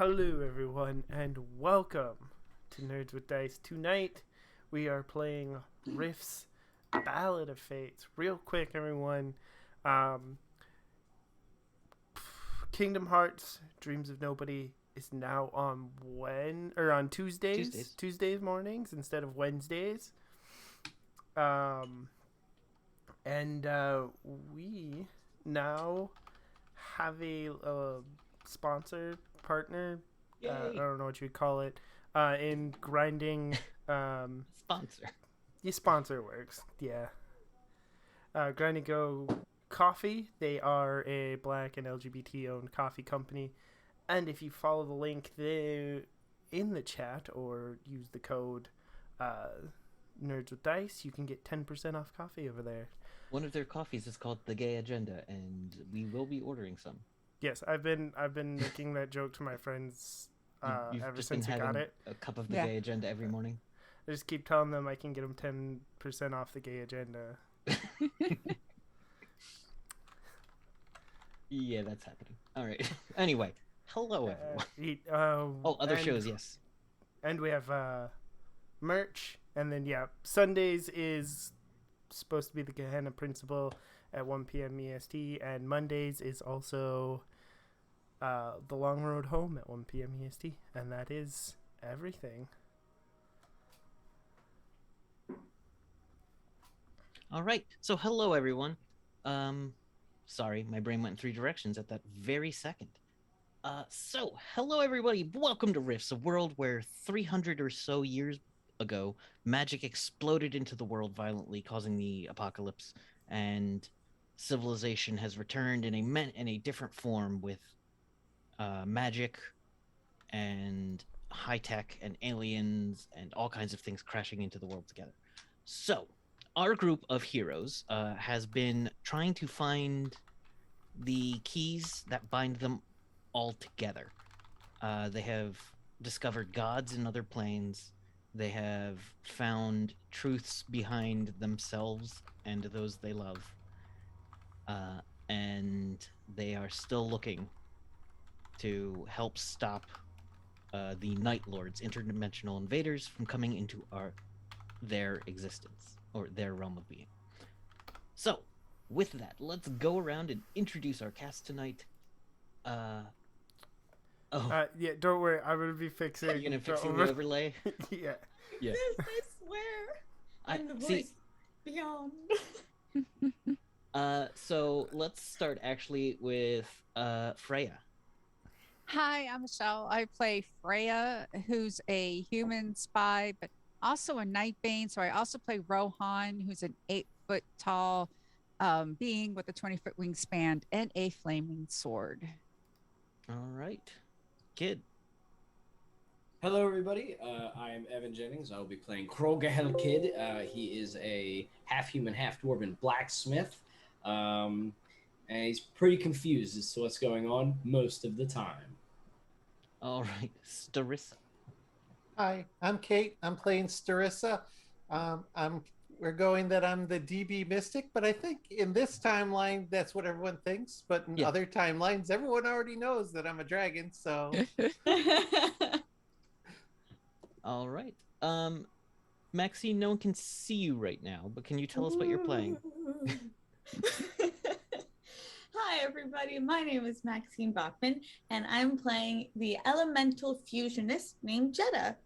Hello, everyone, and welcome to Nerds with Dice. Tonight, we are playing Riff's Ballad of Fates. Real quick, everyone. Um, Kingdom Hearts: Dreams of Nobody is now on Tuesdays mornings instead of Wednesdays. And we now have a sponsor partner. I don't know what you'd call it. In grinding. Sponsor. Your sponsor works. Yeah. Grinding Go Coffee. They are a black and LGBT owned coffee company. And if you follow the link there in the chat or use the code Nerds with Dice, you can get 10% off coffee over there. One of their coffees is called the Gay Agenda, and we will be ordering some. Yes, I've been making that joke to my friends You've ever just since been we got having it. a cup of the Gay Agenda every morning. I just keep telling them I can get them 10% off the Gay Agenda. Yeah, that's happening. All right. Anyway, hello everyone. Other shows, yes. And we have merch, and then Sundays is supposed to be the Gehenna Principle at 1 p.m. EST, and Mondays is also the Long Road Home at 1 p.m. EST, and that is everything. All right. So hello everyone. Sorry, my brain went in three directions at that very second. So hello everybody. Welcome to Rifts, a world where 300 or so years ago, magic exploded into the world violently, causing the apocalypse, and civilization has returned in a different form with magic and high tech and aliens and all kinds of things crashing into the world together. So, our group of heroes has been trying to find the keys that bind them all together. They have discovered gods in other planes. They have found truths behind themselves and those they love. And they are still looking to help stop the Night Lords, interdimensional invaders, from coming into their existence or their realm of being. So, with that, let's go around and introduce our cast tonight. Yeah, don't worry. I'm gonna be fixing. You're gonna fix the overlay. Yeah. This, I swear. I'm the voice beyond. So let's start actually with Freya. Hi, I'm Michelle. I play Freya, who's a human spy, but also a Nightbane. So I also play Rohan, who's an 8-foot tall being with a 20-foot wingspan and a flaming sword. All right. Kid. Hello, everybody. I am Evan Jennings. I will be playing Krogahel Kid. He is a half-human, half-dwarven blacksmith. And he's pretty confused as to what's going on most of the time. All right. Starissa. Hi, I'm Kate. I'm playing Starissa. We're going that I'm the DB Mystic, but I think in this timeline, that's what everyone thinks. But in other timelines, everyone already knows that I'm a dragon, so... All right. Maxine, no one can see you right now, but can you tell us what you're playing? Hi, everybody. My name is Maxine Bachman, and I'm playing the elemental fusionist named Jeddah,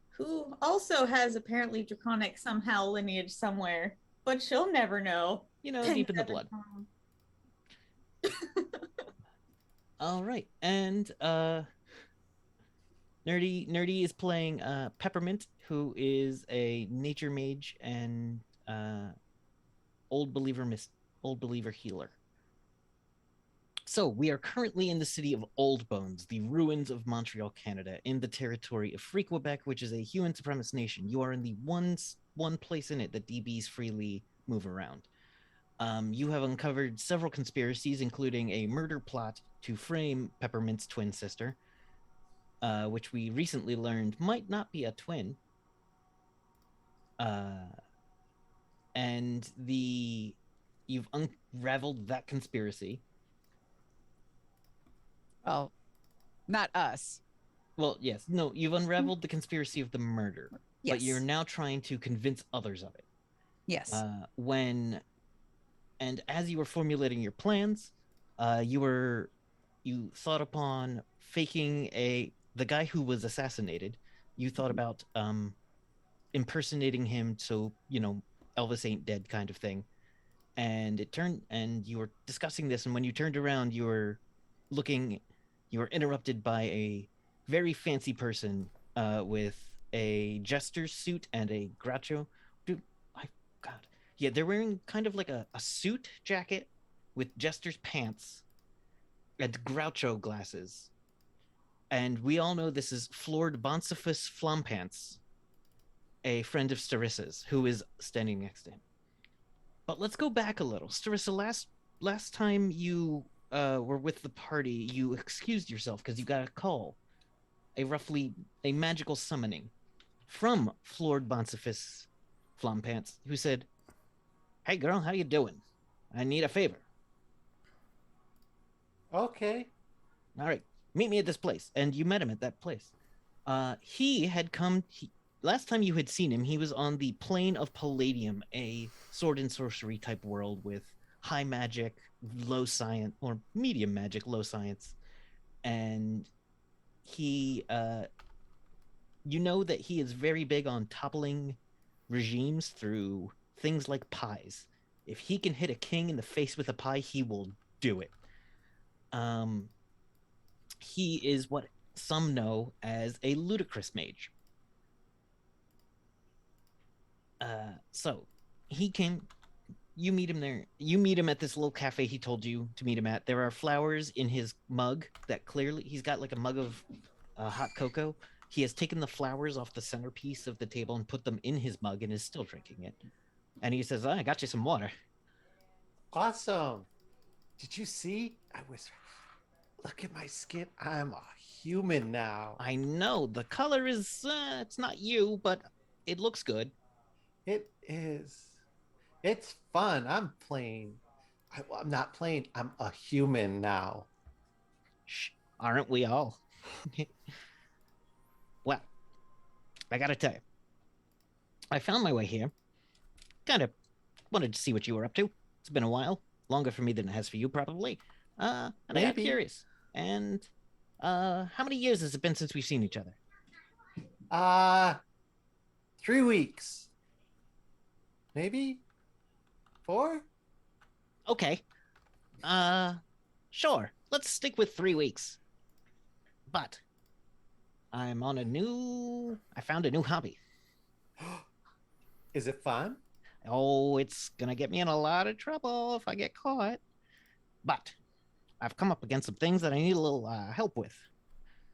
who also has apparently draconic somehow lineage somewhere, but she'll never know. You know, deep in the blood. All right. And Nerdy is playing Peppermint, who is a nature mage and old believer healer. So we are currently in the city of Old Bones, the ruins of Montreal, Canada, in the territory of Free Quebec, which is a human supremacist nation. You are in the one place in it that DBs freely move around. You have uncovered several conspiracies, including a murder plot to frame Peppermint's twin sister, which we recently learned might not be a twin. And you've unraveled that conspiracy. Well, not us. Well, yes. No, you've unraveled the conspiracy of the murder, Yes. but you're now trying to convince others of it. Yes. And as you were formulating your plans, you thought upon faking the guy who was assassinated. You thought about impersonating him, so Elvis ain't dead kind of thing. And you were discussing this, and when you turned around, you were interrupted by a very fancy person with a jester's suit and a Groucho. Dude, God. Yeah, they're wearing kind of like a suit jacket with jester's pants and Groucho glasses. And we all know this is Flord Bonsiphus Flompants, a friend of Starissa's, who is standing next to him. But let's go back a little. Starissa, last time you were with the party, you excused yourself because you got a call, a magical summoning from Flord Bonsiphus Flompants, who said, "Hey girl, how you doing? I need a favor." Okay. All right, meet me at this place. And you met him at that place. He had come. Last time you had seen him, he was on the plane of Palladium, a sword and sorcery type world with high magic, low science, or medium magic, low science. And he, you know that he is very big on toppling regimes through things like pies. If he can hit a king in the face with a pie, he will do it. He is what some know as a ludicrous mage. So he came. You meet him there. You meet him at this little cafe he told you to meet him at. There are flowers in his mug that clearly he's got like a mug of hot cocoa. He has taken the flowers off the centerpiece of the table and put them in his mug and is still drinking it. And he says, "I got you some water." Awesome. Did you see? Look at my skin. I'm a human now. I know the color is it's not you, but it looks good. It is. It's fun. I'm playing. I'm not playing. I'm a human now. Shh, aren't we all? Well, I gotta tell you, I found my way here. Kind of wanted to see what you were up to. It's been a while, longer for me than it has for you, probably. And I got curious. And how many years has it been since we've seen each other? 3 weeks. Maybe 4? Okay. Sure. Let's stick with 3 weeks. But I found a new hobby. Is it fun? Oh, it's gonna get me in a lot of trouble if I get caught. But I've come up against some things that I need a little help with.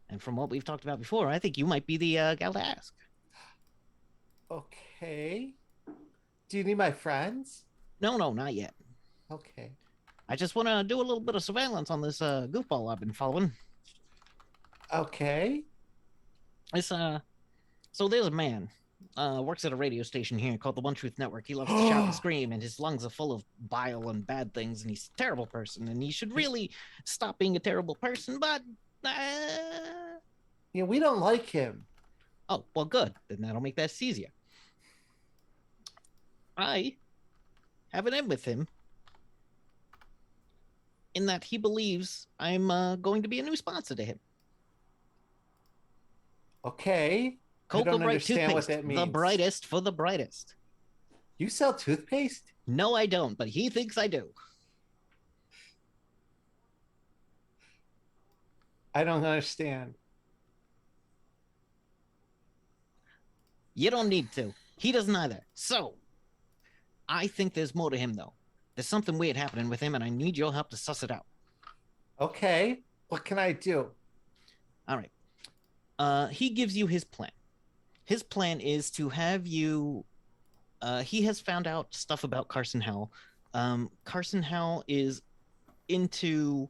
And from what we've talked about before, I think you might be the gal to ask. Okay. Do you need my friends? No, not yet. Okay. I just want to do a little bit of surveillance on this goofball I've been following. Okay. It's so there's a man works at a radio station here called the One Truth Network. He loves to shout and scream, and his lungs are full of bile and bad things, and he's a terrible person, and he should really stop being a terrible person, but Yeah, we don't like him. oh, well, good. Then that'll make that easier. I have an in with him in that he believes I'm going to be a new sponsor to him. Okay. I Cocoa don't Bright understand toothpaste, what that means. the brightest for the brightest. You sell toothpaste? No, I don't, but he thinks I do. I don't understand. You don't need to. He doesn't either. So, I think there's more to him, though. There's something weird happening with him, and I need your help to suss it out. Okay. What can I do? All right. He gives you his plan. His plan is to have you... he has found out stuff about Carson Howell. Carson Howell is into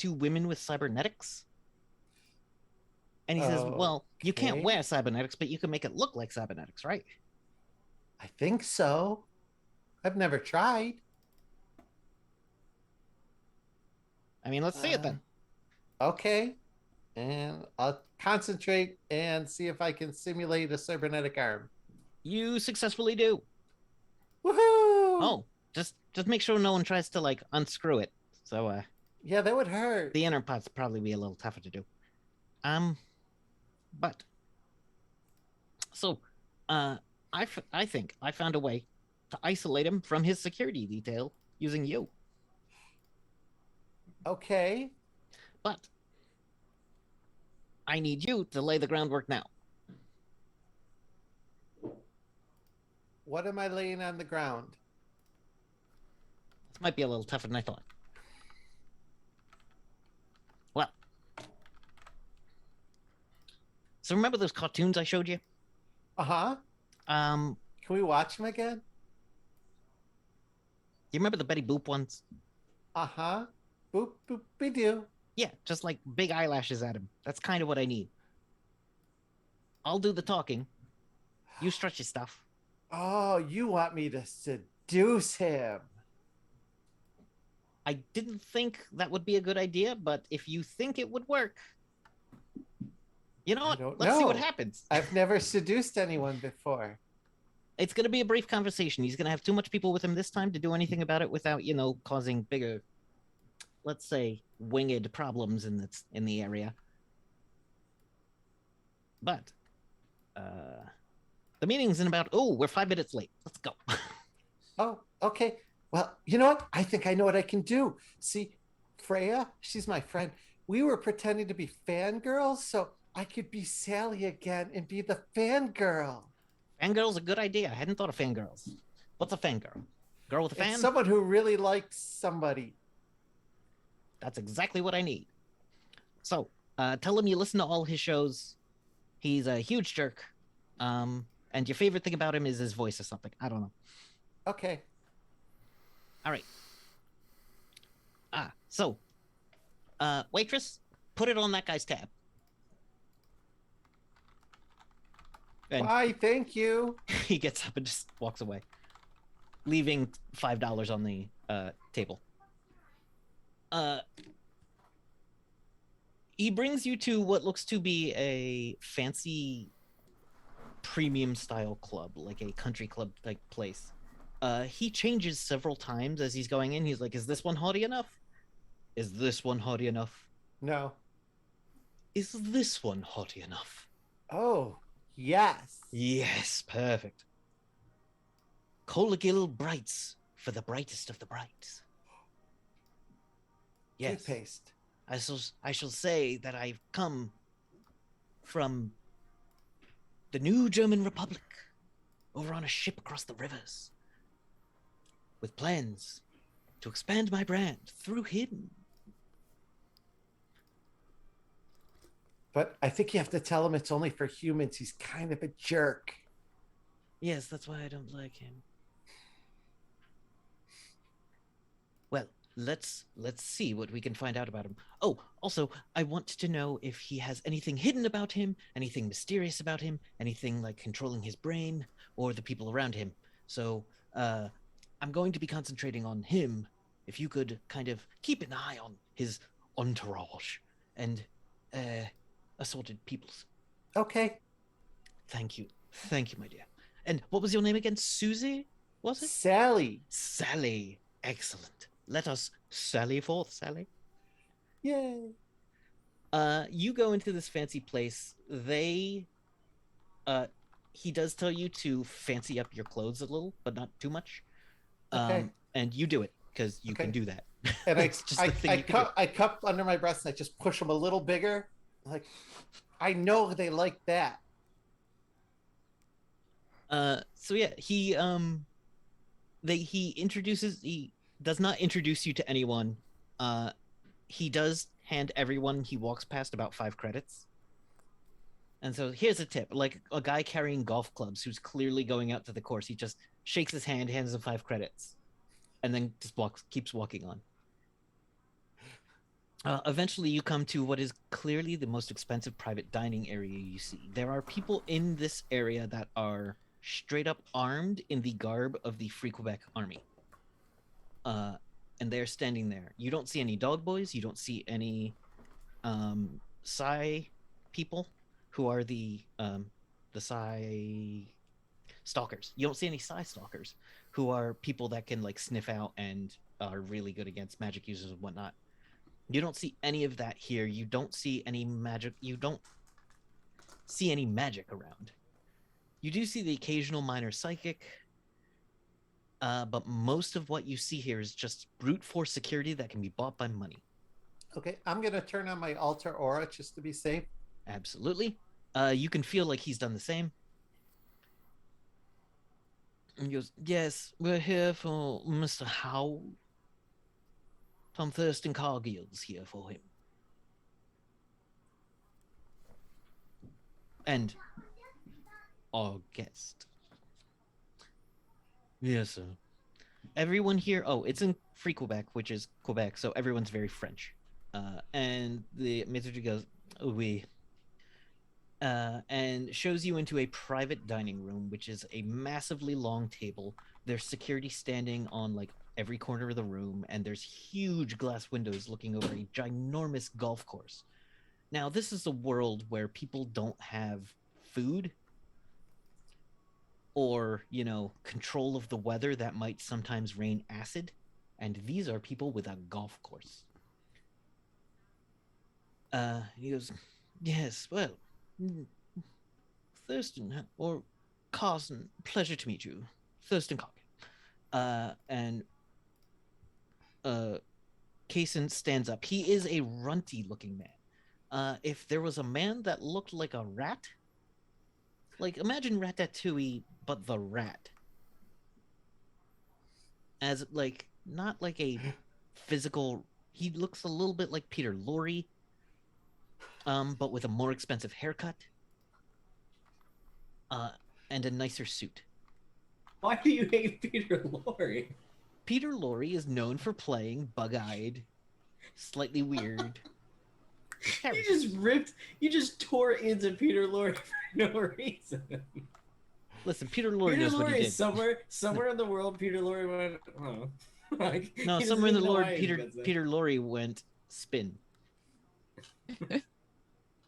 women with cybernetics. And he says, well, you can't wear cybernetics, but you can make it look like cybernetics, right? I think so. I've never tried. I mean, let's see it then. Okay. And I'll concentrate and see if I can simulate a cybernetic arm. You successfully do. Woohoo! Oh, just make sure no one tries to like unscrew it. So Yeah, that would hurt. the inner parts probably be a little tougher to do. But so I think I found a way to isolate him from his security detail using you. Okay. But I need you to lay the groundwork now. What am I laying on the ground? This might be a little tougher than I thought. Well, so remember those cartoons I showed you? Uh-huh. Um, Can we watch them again? you remember the Betty Boop ones? Uh-huh. Boop, boop, we do. Yeah, just like big eyelashes at him. That's kind of what I need. I'll do the talking. You stretch your stuff. Oh, you want me to seduce him. I didn't think that would be a good idea, but if you think it would work, you know I what? don't Let's see what know. happens. I've never seduced anyone before. It's going to be a brief conversation. He's going to have too much people with him this time to do anything about it without, causing bigger, let's say, winged problems in the area. But the meeting's in about, we're 5 minutes late. Let's go. Oh, okay. Well, you know what? I think I know what I can do. See, Freya, she's my friend. We were pretending to be fangirls, so I could be Sally again and be the fangirl. Fangirl's a good idea. I hadn't thought of fangirls. What's a fangirl? Girl with a fan? It's someone who really likes somebody. That's exactly what I need. So, tell him you listen to all his shows. He's a huge jerk. And your favorite thing about him is his voice or something. I don't know. Okay. All right. So, waitress, put it on that guy's tab. And Bye, thank you. he gets up and just walks away, leaving $5 on the table. He brings you to what looks to be a fancy premium style club, like a country club type place. He changes several times as he's going in. He's like, is this one haughty enough? Is this one haughty enough? No. Is this one haughty enough? Oh, yes. Yes, perfect. Colagil brights for the brightest of the bright. Yes. Toothpaste. I shall say that I've come from the new German Republic over on a ship across the rivers with plans to expand my brand through him. But I think you have to tell him it's only for humans. He's kind of a jerk. Yes, that's why I don't like him. Well, let's see what we can find out about him. Oh, also, I want to know if he has anything hidden about him, anything mysterious about him, anything like controlling his brain or the people around him. So, I'm going to be concentrating on him. If you could kind of keep an eye on his entourage and assorted peoples. Okay. Thank you, my dear. And what was your name again? Susie, was it? Sally. Sally. Excellent. Let us sally forth, Sally. Yay. You go into this fancy place. He does tell you to fancy up your clothes a little, but not too much. Okay. And you do it because you can do that. And It's just the thing you can do. I cup under my breast and I just push them a little bigger. Like, I know they like that. So yeah, he does not introduce you to anyone. He does hand everyone he walks past about 5 credits. And so here's a tip, like a guy carrying golf clubs who's clearly going out to the course. He just shakes his hand, hands him 5 credits, and then just keeps walking on. Eventually you come to what is clearly the most expensive private dining area you see. There are people in this area that are straight up armed in the garb of the Free Quebec Army. And they're standing there. You don't see any dog boys. You don't see any Psi people who are the Psi stalkers. You don't see any Psi stalkers who are people that can like sniff out and are really good against magic users and whatnot. You don't see any of that here. You don't see any magic. You don't see any magic around. You do see the occasional minor psychic, but most of what you see here is just brute force security that can be bought by money. Okay, I'm gonna turn on my alter aura just to be safe. Absolutely. You can feel like he's done the same. And he goes, yes, we're here for Mr. Howell. Tom Thurston Cargill's here for him. And our guest. Yes, sir. Everyone here, it's in Free Quebec, which is Quebec, so everyone's very French. And the manager goes, oui. And shows you into a private dining room, which is a massively long table. There's security standing on like every corner of the room, and there's huge glass windows looking over a ginormous golf course. Now, this is a world where people don't have food or, control of the weather that might sometimes rain acid, and these are people with a golf course. He goes, yes, well, Thurston, or Carson, pleasure to meet you. Thurston Carson. And Kaysen stands up. He is a runty-looking man. If there was a man that looked like a rat, like imagine Ratatouille, but the rat. As like, not like a physical, he looks a little bit like Peter Lorre, but with a more expensive haircut, and a nicer suit. Why do you hate Peter Lorre? Peter Lorre is known for playing bug-eyed, slightly weird characters. You just tore into Peter Lorre for no reason. Listen, Peter Lorre Peter knows Lorre what he did. is somewhere in the world. Peter Lorre went. Oh, like, No, he somewhere in the doesn't even know Lord, why he Peter Lorre went spin.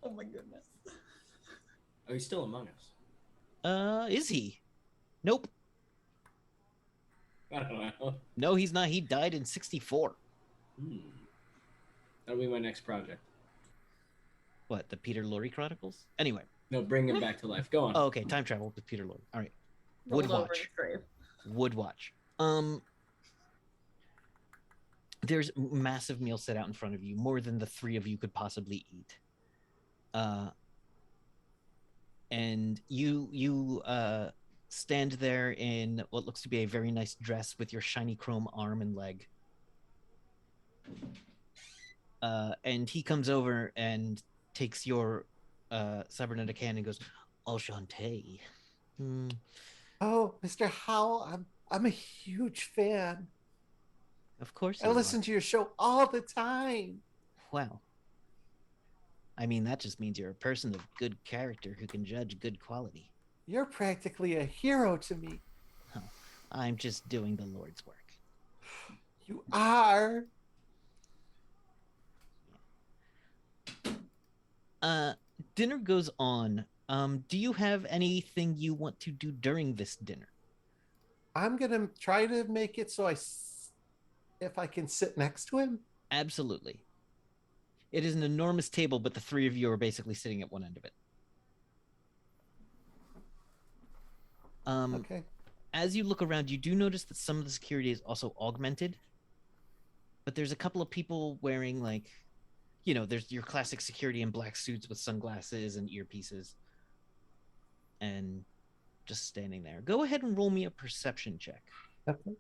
Oh my goodness. Oh, he's still among us. Is he? Nope. I don't know. No, he's not. He died in 1964. That'll be my next project. What, the Peter Lorre Chronicles? Anyway. No, bring him back to life. Go on. Oh, okay. Time travel with Peter Lorre. All right. Rolled Would over watch. his grave. Would watch. There's massive meal set out in front of you, more than the three of you could possibly eat. And you stand there in what looks to be a very nice dress with your shiny chrome arm and leg. And he comes over and takes your cybernetic hand and goes, Enchanté. Oh, Mr. Howell, I'm a huge fan. Of course. I listen to your show all the time. Wow. I mean, that just means you're a person of good character who can judge good quality. You're practically a hero to me. Oh, I'm just doing the Lord's work. You are. Dinner goes on. Do you have anything you want to do during this dinner? I'm gonna try to make it so if I can sit next to him. Absolutely. It is an enormous table, but the three of you are basically sitting at one end of it. Okay. As you look around, you do notice that some of the security is also augmented. But there's a couple of people wearing, like, there's your classic security in black suits with sunglasses and earpieces. And just standing there. Go ahead and roll me a perception check. Okay.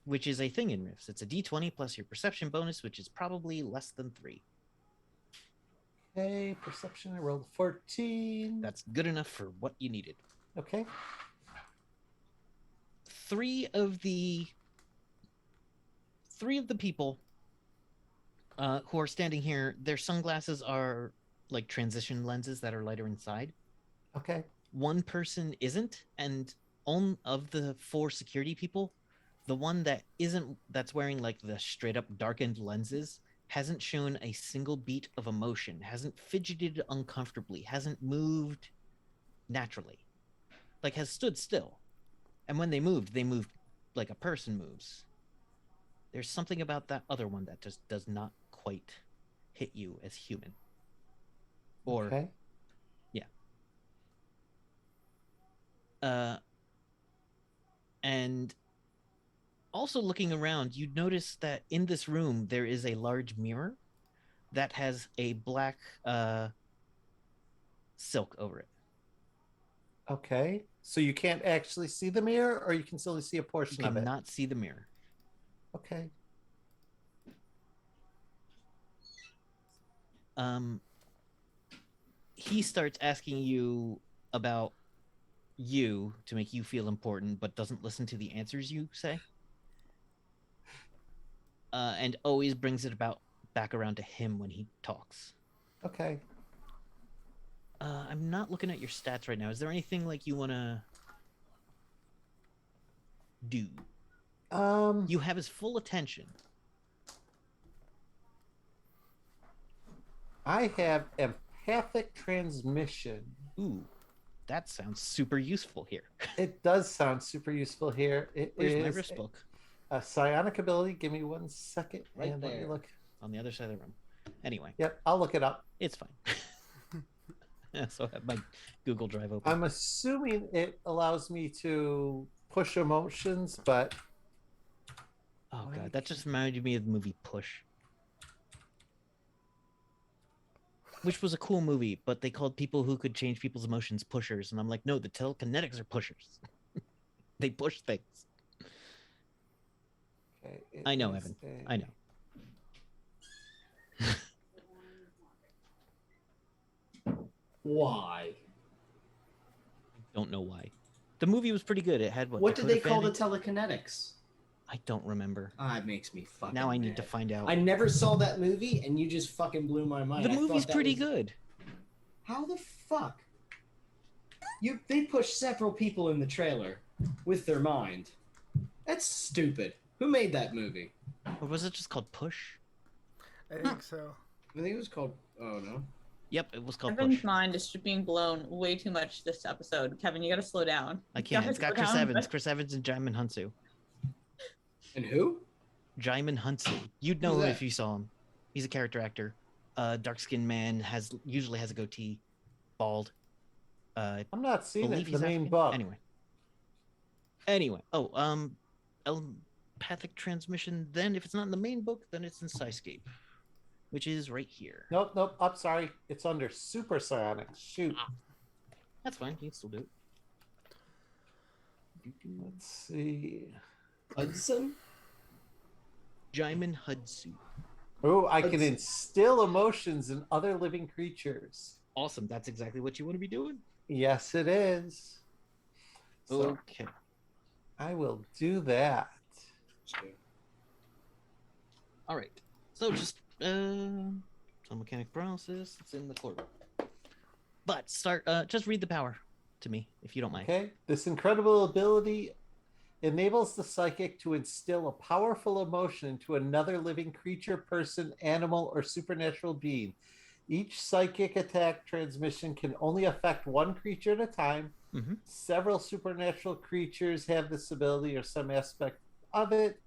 Which is a thing in Rifts. It's a d20 plus your perception bonus, which is probably less than 3. Okay, perception, I rolled 14. That's good enough for what you needed. Okay. 3 of the people who are standing here, their sunglasses are like transition lenses that are lighter inside. Okay. One person isn't, and of the 4 security people, the one that isn't, that's wearing like the straight up darkened lenses, hasn't shown a single beat of emotion, hasn't fidgeted uncomfortably, hasn't moved naturally, like has stood still. And when they moved like a person moves. There's something about that other one that just does not quite hit you as human. Or, Okay. And also looking around, you notice that in this room there is a large mirror that has a black silk over it. Okay. So you can't actually see the mirror, or you can still see a You portion of it? cannot see the mirror. Okay. He starts asking you about you to make you feel important, but doesn't listen to the answers you say. And always brings it back around to him when he talks. Okay. I'm not looking at your stats right now. Is there anything like you want to do? You have his full attention. I have empathic transmission. Ooh, that sounds super useful here. It does sound super useful here. Where's my wrist book? A psionic ability. Give me 1 second. Right and let me there. look. On the other side of the room. Anyway. Yep, I'll look it up. It's fine. So I have my Google Drive open. I'm assuming it allows me to push emotions, but... Oh, God. That just reminded me of the movie Push. Which was a cool movie, but they called people who could change people's emotions pushers. And I'm like, no, the telekinetics are pushers. They push things. Okay, I know, Evan. I know. Why? Don't know why. The movie was pretty good. It had What did they call the Fanning? telekinetics? I don't remember. It makes me fucking Now I need mad. to find out. I never saw that movie, and you just fucking blew my mind. The I thought movie's that pretty was- good. How the fuck? They pushed several people in the trailer with their mind. That's stupid. Who made that movie? Or was it just called Push? I think so. I think it was called. Oh no. Yep, it was called Kevin's Push. mind is being blown way too much this episode. Kevin, you gotta slow down. I You can't. gotta It's got slow Chris down. Evans. Chris Evans and Jaimin Hunsu. And who? Jaimin Hunsu. You'd know Who's him that? if you saw him. He's a character actor. Dark-skinned man, usually has a goatee, bald. I'm not seeing it Believe in the he's main African. book. Anyway. Oh, empathic transmission. Then, if it's not in the main book, then it's in Skyscape, which is right here. Nope. I'm sorry. It's under super psionic. Shoot. That's fine. You can still do it. Let's see. Hudson? Jaimin Hunsu. Oh, I can Let's- instill emotions in other living creatures. Awesome. That's exactly what you want to be doing. Yes, it is. So Okay. I will do that. All right. So just some mechanic paralysis. It's in the courtroom. But just read the power to me, if you don't mind. Okay. This incredible ability enables the psychic to instill a powerful emotion into another living creature, person, animal, or supernatural being. Each psychic attack transmission can only affect one creature at a time. Mm-hmm. Several supernatural creatures have this ability or some aspect of it.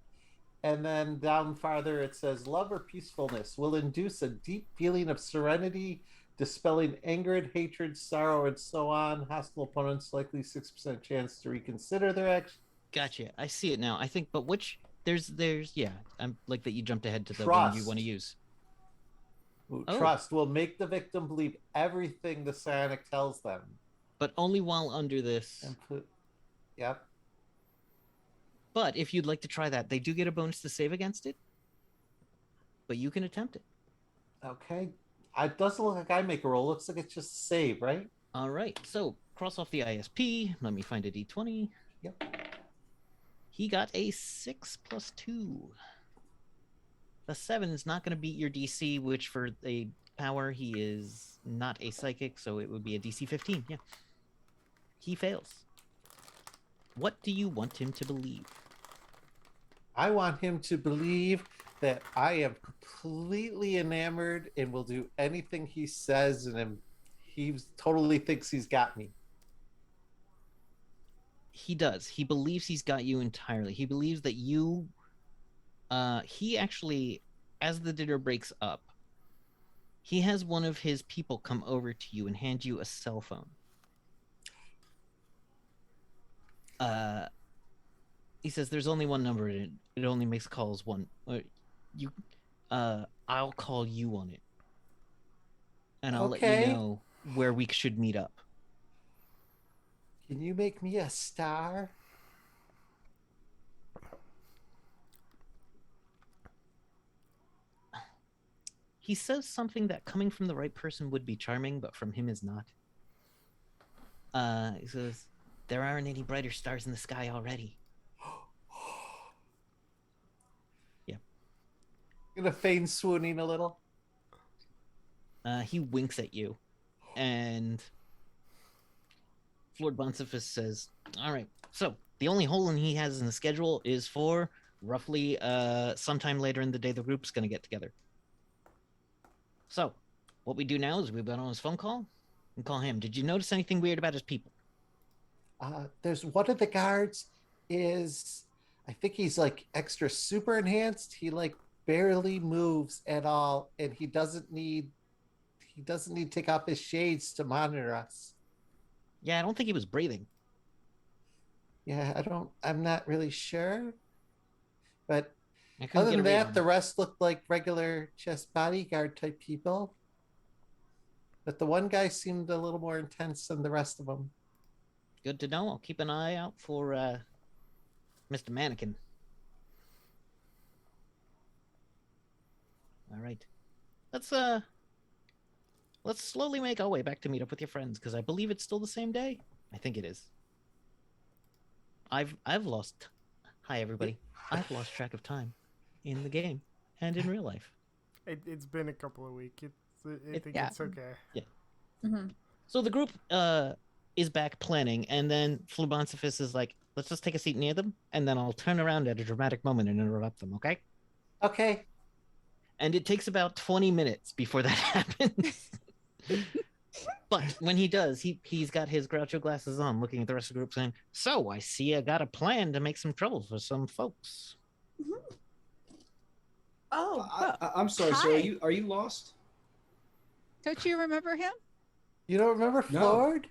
And then down farther, it says love or peacefulness will induce a deep feeling of serenity, dispelling anger, hatred, sorrow, and so on. Hostile opponents likely 6% chance to reconsider their action. Gotcha. I see it now. I think, but there's yeah. I'm like that. You jumped ahead to the one Trust. you want to use. Ooh, Oh. Trust will make the victim believe everything the psionic tells them. But only while under this. Yep. But if you'd like to try that, they do get a bonus to save against it. But you can attempt it. Okay. It doesn't look like I make a roll. Looks like it's just save, right? All right. So cross off the ISP. Let me find a D20. Yep. He got a 6 + 2. The 7 is not going to beat your DC, which for a power, he is not a psychic, so it would be a DC 15. Yeah. He fails. What do you want him to believe? I want him to believe that I am completely enamored and will do anything he says, and he totally thinks he's got me. He does. He believes he's got you entirely. He believes that you. He actually, as the dinner breaks up, he has one of his people come over to you and hand you a cell phone. He says there's only one number in it. It only makes calls one. I'll call you on it, and I'll let you know where we should meet up. Can you make me a star? He says something that coming from the right person would be charming, but from him is not. He says, there aren't any brighter stars in the sky already. Yeah. I'm gonna feign swooning a little. He winks at you, and Lord Bonsiphus says, all right, so the only hole he has in the schedule is for roughly sometime later in the day the group's going to get together. So what we do now is we went on his phone call and call him. Did you notice anything weird about his people? There's one of the guards is, I think he's like extra super enhanced. He like barely moves at all, and he doesn't need to take off his shades to monitor us. Yeah, I don't think he was breathing. Yeah, I'm not really sure. But I couldn't other get a than read that, on the him. rest looked like regular just bodyguard type people. But the one guy seemed a little more intense than the rest of them. Good to know. I'll keep an eye out for Mr. Mannequin. All right. Let's slowly make our way back to meet up with your friends, because I believe it's still the same day. I think it is. I've lost. Hi everybody. I've lost track of time in the game and in real life. It's been a couple of weeks. I think yeah. it's okay. Yeah. Mm-hmm. So the group is back planning, and then Flubonsiphus is like, let's just take a seat near them, and then I'll turn around at a dramatic moment and interrupt them, okay? Okay. And it takes about 20 minutes before that happens. But when he does, he's got his Groucho glasses on, looking at the rest of the group, saying, so I see I got a plan to make some trouble for some folks. Mm-hmm. Oh, I'm sorry, hi. sir. Are you lost? Don't you remember him? You don't remember No. Flord?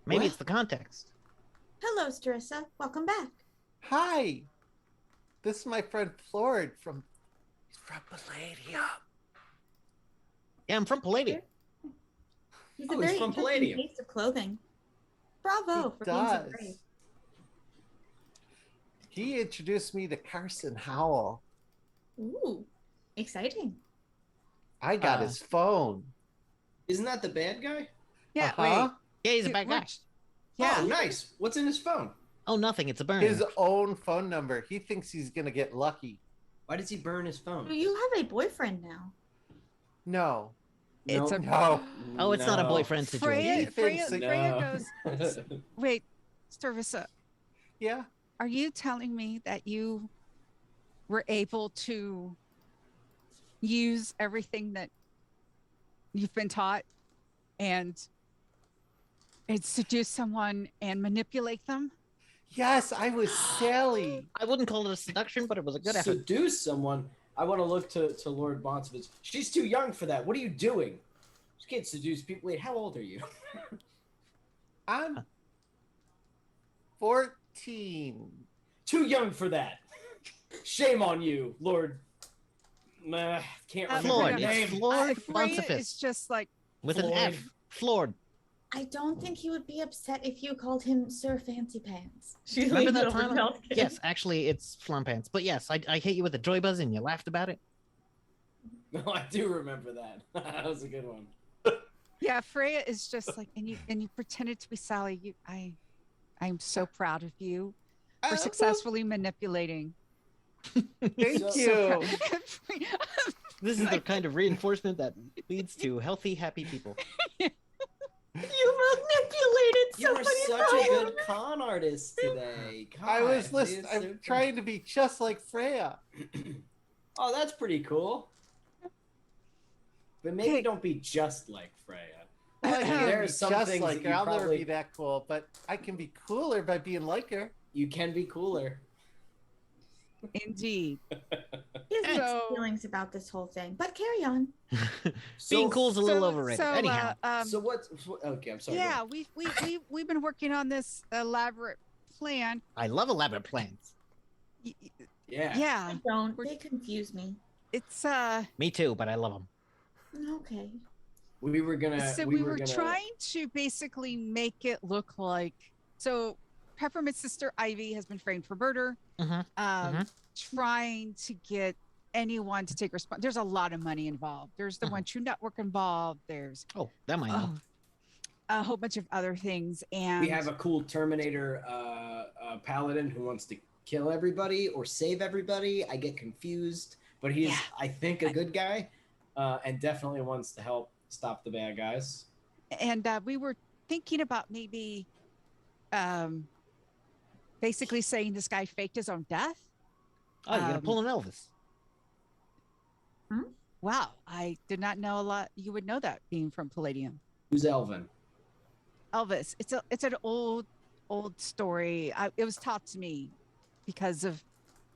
Maybe What? it's the context. hello, Starissa. Welcome back. Hi. This is my friend Flord from Palladium. Yeah, I'm from Palladium. He's Oh, a he's very from interesting Palladium. taste of clothing. Bravo for being so brave. He introduced me to Carson Howell. Ooh, exciting. I got his phone. Isn't that the bad guy? Yeah, Uh-huh. Yeah, he's a Dude, bad guy. which- Yeah. Oh, nice. What's in his phone? Oh, nothing. It's a burn. His own phone number. He thinks he's gonna get lucky. Why does he burn his phone? You have a boyfriend now. No. It's a No. Oh, it's not a boyfriend situation. Freya Freya it- goes, wait, Starissa, Yeah. are you telling me that you were able to use everything that you've been taught and seduce someone and manipulate them? Yes, I was Sally. I wouldn't call it a seduction, but it was a good effort. Seduce someone? I want to look to Lord Bonsiphus. She's too young for that. What are you doing? She can't seduce people. Wait, how old are you? I'm 14. Too young for that. Shame on you, Lord. Can't remember Floyd. your It's name. Floyd Freya Bonsiphus. is just like, With an Floyd. F. Floyd. I don't think he would be upset if you called him Sir Fancy Pants. She Remember leaned that over time? to help him. Yes, actually, it's Flampants. But yes, I hit you with a joy buzz and you laughed about it. No, I do remember that. That was a good one. yeah, Freya is just like, and you pretended to be Sally. I'm so proud of you for successfully manipulating. Thank So- you. This is the kind of reinforcement that leads to healthy, happy people. You manipulated You were somebody. such for a him. good con artist today. I was God, listening. it's so I'm trying to be just like Freya. Oh, that's pretty cool. But maybe Okay. don't be just like Freya. Well, I There can't are be some just things like that her. you I'll never probably- be that cool, but I can be cooler by being like her. You can be cooler. Indeed. He has mixed So- feelings about this whole thing, but carry on. Being cool's a little So- overrated. so, Anyhow, So what's okay? I'm sorry. go yeah, ahead. we've been working on this elaborate plan. I love elaborate plans. Y- Yeah. Yeah, I don't. We're- They confuse me. it's Me too, but I love them. Okay. We were gonna. so we were trying to basically make it look like so Peppermint's sister Ivy has been framed for murder. Mhm, Trying to get anyone to take response. There's a lot of money involved. There's the Mhm. One True Network involved. There's Oh, that might know. a whole bunch of other things, and We have a cool Terminator paladin who wants to kill everybody or save everybody. I get confused, but he's, Yeah. I think, a good guy, and definitely wants to help stop the bad guys. and we were thinking about maybe basically saying this guy faked his own death. Oh, you're gonna um, pull an Elvis. Wow, I did not know a lot. You would know that being from Palladium. Who's Elvin? Elvis. It's an old story. It was taught to me because of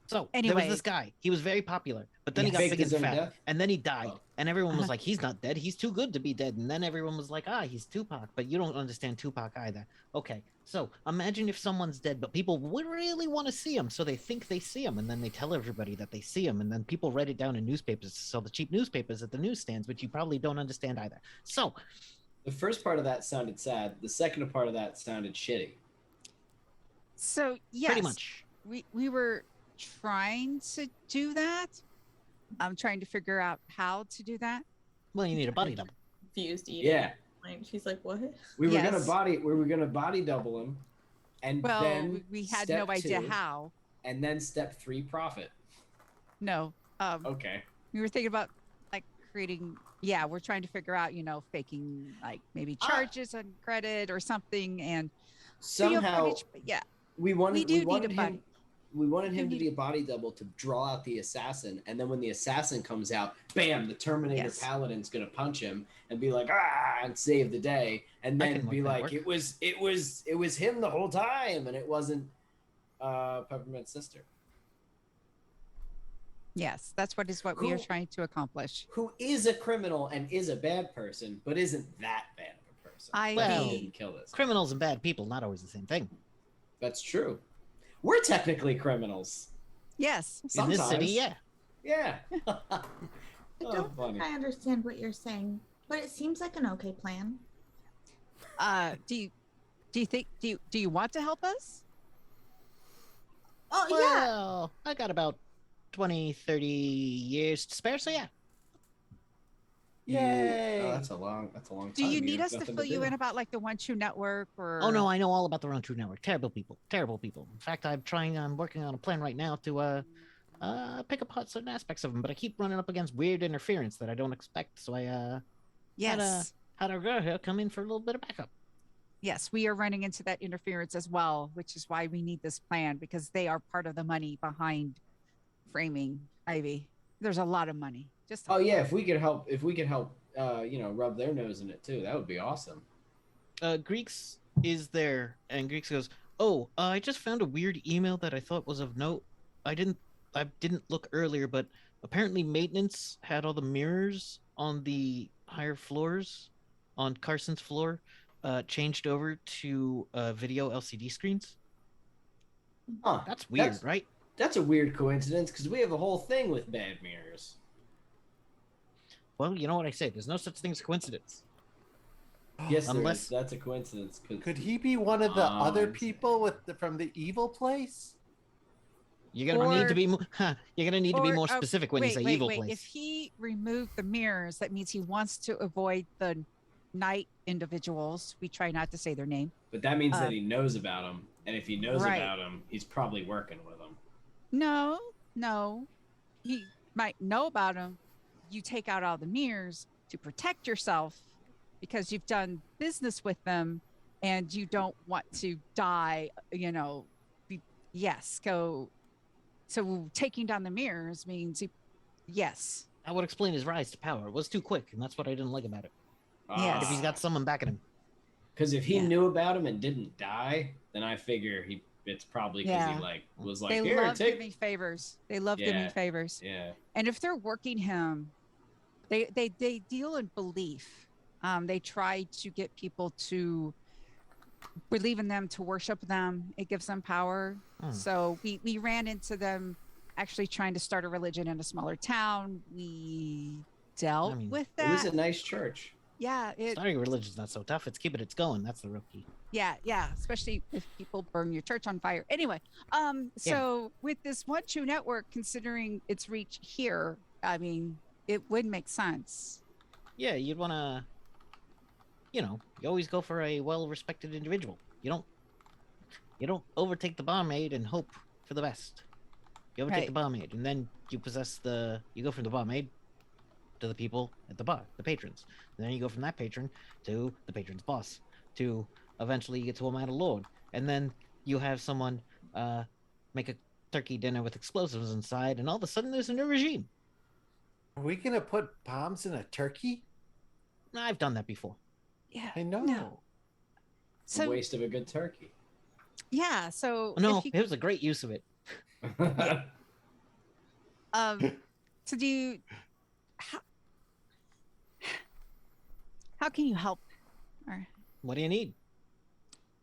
So there was Anyway. this guy. He was very popular, but then he got faked big his and own fat, death? and then he died, Oh. and everyone was Uh-huh. like, "He's not dead. He's too good to be dead." And then everyone was like, he's Tupac," but you don't understand Tupac either. Okay, so imagine if someone's dead, but people would really want to see him, so they think they see him, and then they tell everybody that they see him, and then people write it down in newspapers, so the cheap newspapers at the newsstands, which you probably don't understand either. So The first part of that sounded sad. The second part of that sounded shitty. so yes, pretty much. we were trying to do that. I'm trying to figure out how to do that. Well, you need a body double. Confused eating. Yeah, Like, she's like, what? we were Yes. gonna body double him, and Well, then we had no step idea 2, how. and then step 3 profit. No, Okay. we were thinking about like creating. Yeah, we're trying to figure out, faking like maybe Ah. charges on credit or something, and video Somehow footage, but yeah, we wanted we do need a wanted body. him we wanted We him do to need- be a body double to draw out the assassin, and then when the assassin comes out, bam, the Terminator Yes. paladin's gonna punch him and be like, and save the day, and I then can be make that like, work. it was him the whole time, and it wasn't Peppermint's sister, yes, that's what we are Who- trying to accomplish. who is a criminal and is a bad person, but isn't that bad of a person. I But he Well- didn't kill this. Criminals and bad people, not always the same thing. That's true. We're technically criminals. Yes, In this city, Sometimes. yeah. Yeah. I Oh, don't funny. think I understand what you're saying, but it seems like an okay plan. do you think do you want to help us? Oh yeah. Well, I got about 20, 30 years to spare, so yeah. Yay! Oh, that's a long time. Do you need have us to nothing fill you do. in about like the One True Network or? Oh no, I know all about the Rohan True Network. Terrible people. Terrible people. In fact, I'm working on a plan right now to pick apart certain aspects of them, but I keep running up against weird interference that I don't expect. So I Yes, had our girl here come in for a little bit of backup. yes, we are running into that interference as well, which is why we need this plan because they are part of the money behind framing Ivy. There's a lot of money. Just a Oh yeah, lot. if we could help, rub their nose in it too, that would be awesome. Greeks is there, and Greeks goes, "Oh, I just found a weird email that I thought was of note. I didn't look earlier, but apparently maintenance had all the mirrors on the higher floors, on Carson's floor, changed over to video LCD screens. Huh? That's weird, That's- right? That's a weird coincidence because we have a whole thing with bad mirrors. Well, you know what I say. There's no such thing as coincidence. Yes, Unless- that's a coincidence. 'Cause- Could he be one of the other Um, people from the evil place? You're gonna need Or- to be you're gonna need to be Or, more specific when you say evil place. If he removed the mirrors, that means he wants to avoid the night individuals. We try not to say their name. But that means that Um, he knows about them, and if he knows right. about them, he's probably working with them. No. He might know about them. You take out all the mirrors to protect yourself because you've done business with them and you don't want to die, yes, go. So taking down the mirrors means Yes. That would explain his rise to power. It was too quick, and that's what I didn't like about it. Yes. If he's got someone backing him. Because if he Yeah. knew about him and didn't die, then I figure it's probably because Yeah. he like was like, They here, love take. giving favors. They love giving Yeah. favors. Yeah. And if they're working him, they deal in belief. They try to get people to believe in them, to worship them. It gives them power. So we ran into them actually trying to start a religion in a smaller town. We dealt with that. It was a nice church. Yeah. Starting a religion's not so tough. It's keeping it going. That's the real key. Yeah. Especially if people burn your church on fire. Anyway, so with this One True Network, considering its reach here, I mean, it would make sense. Yeah, you'd want to, you always go for a well-respected individual. You don't overtake the barmaid and hope for the best. You overtake the barmaid, and then you go from the barmaid to the people at the bar, the patrons. And then you go from that patron to the patron's boss, to eventually you get to a man of lord. And then you have someone make a turkey dinner with explosives inside, and all of a sudden there's a new regime. Are we going to put bombs in a turkey? I've done that before. Yeah. I know. No. It's a waste of a good turkey. Yeah. So no, it was a great use of it. So do you how can you help? Or what do you need?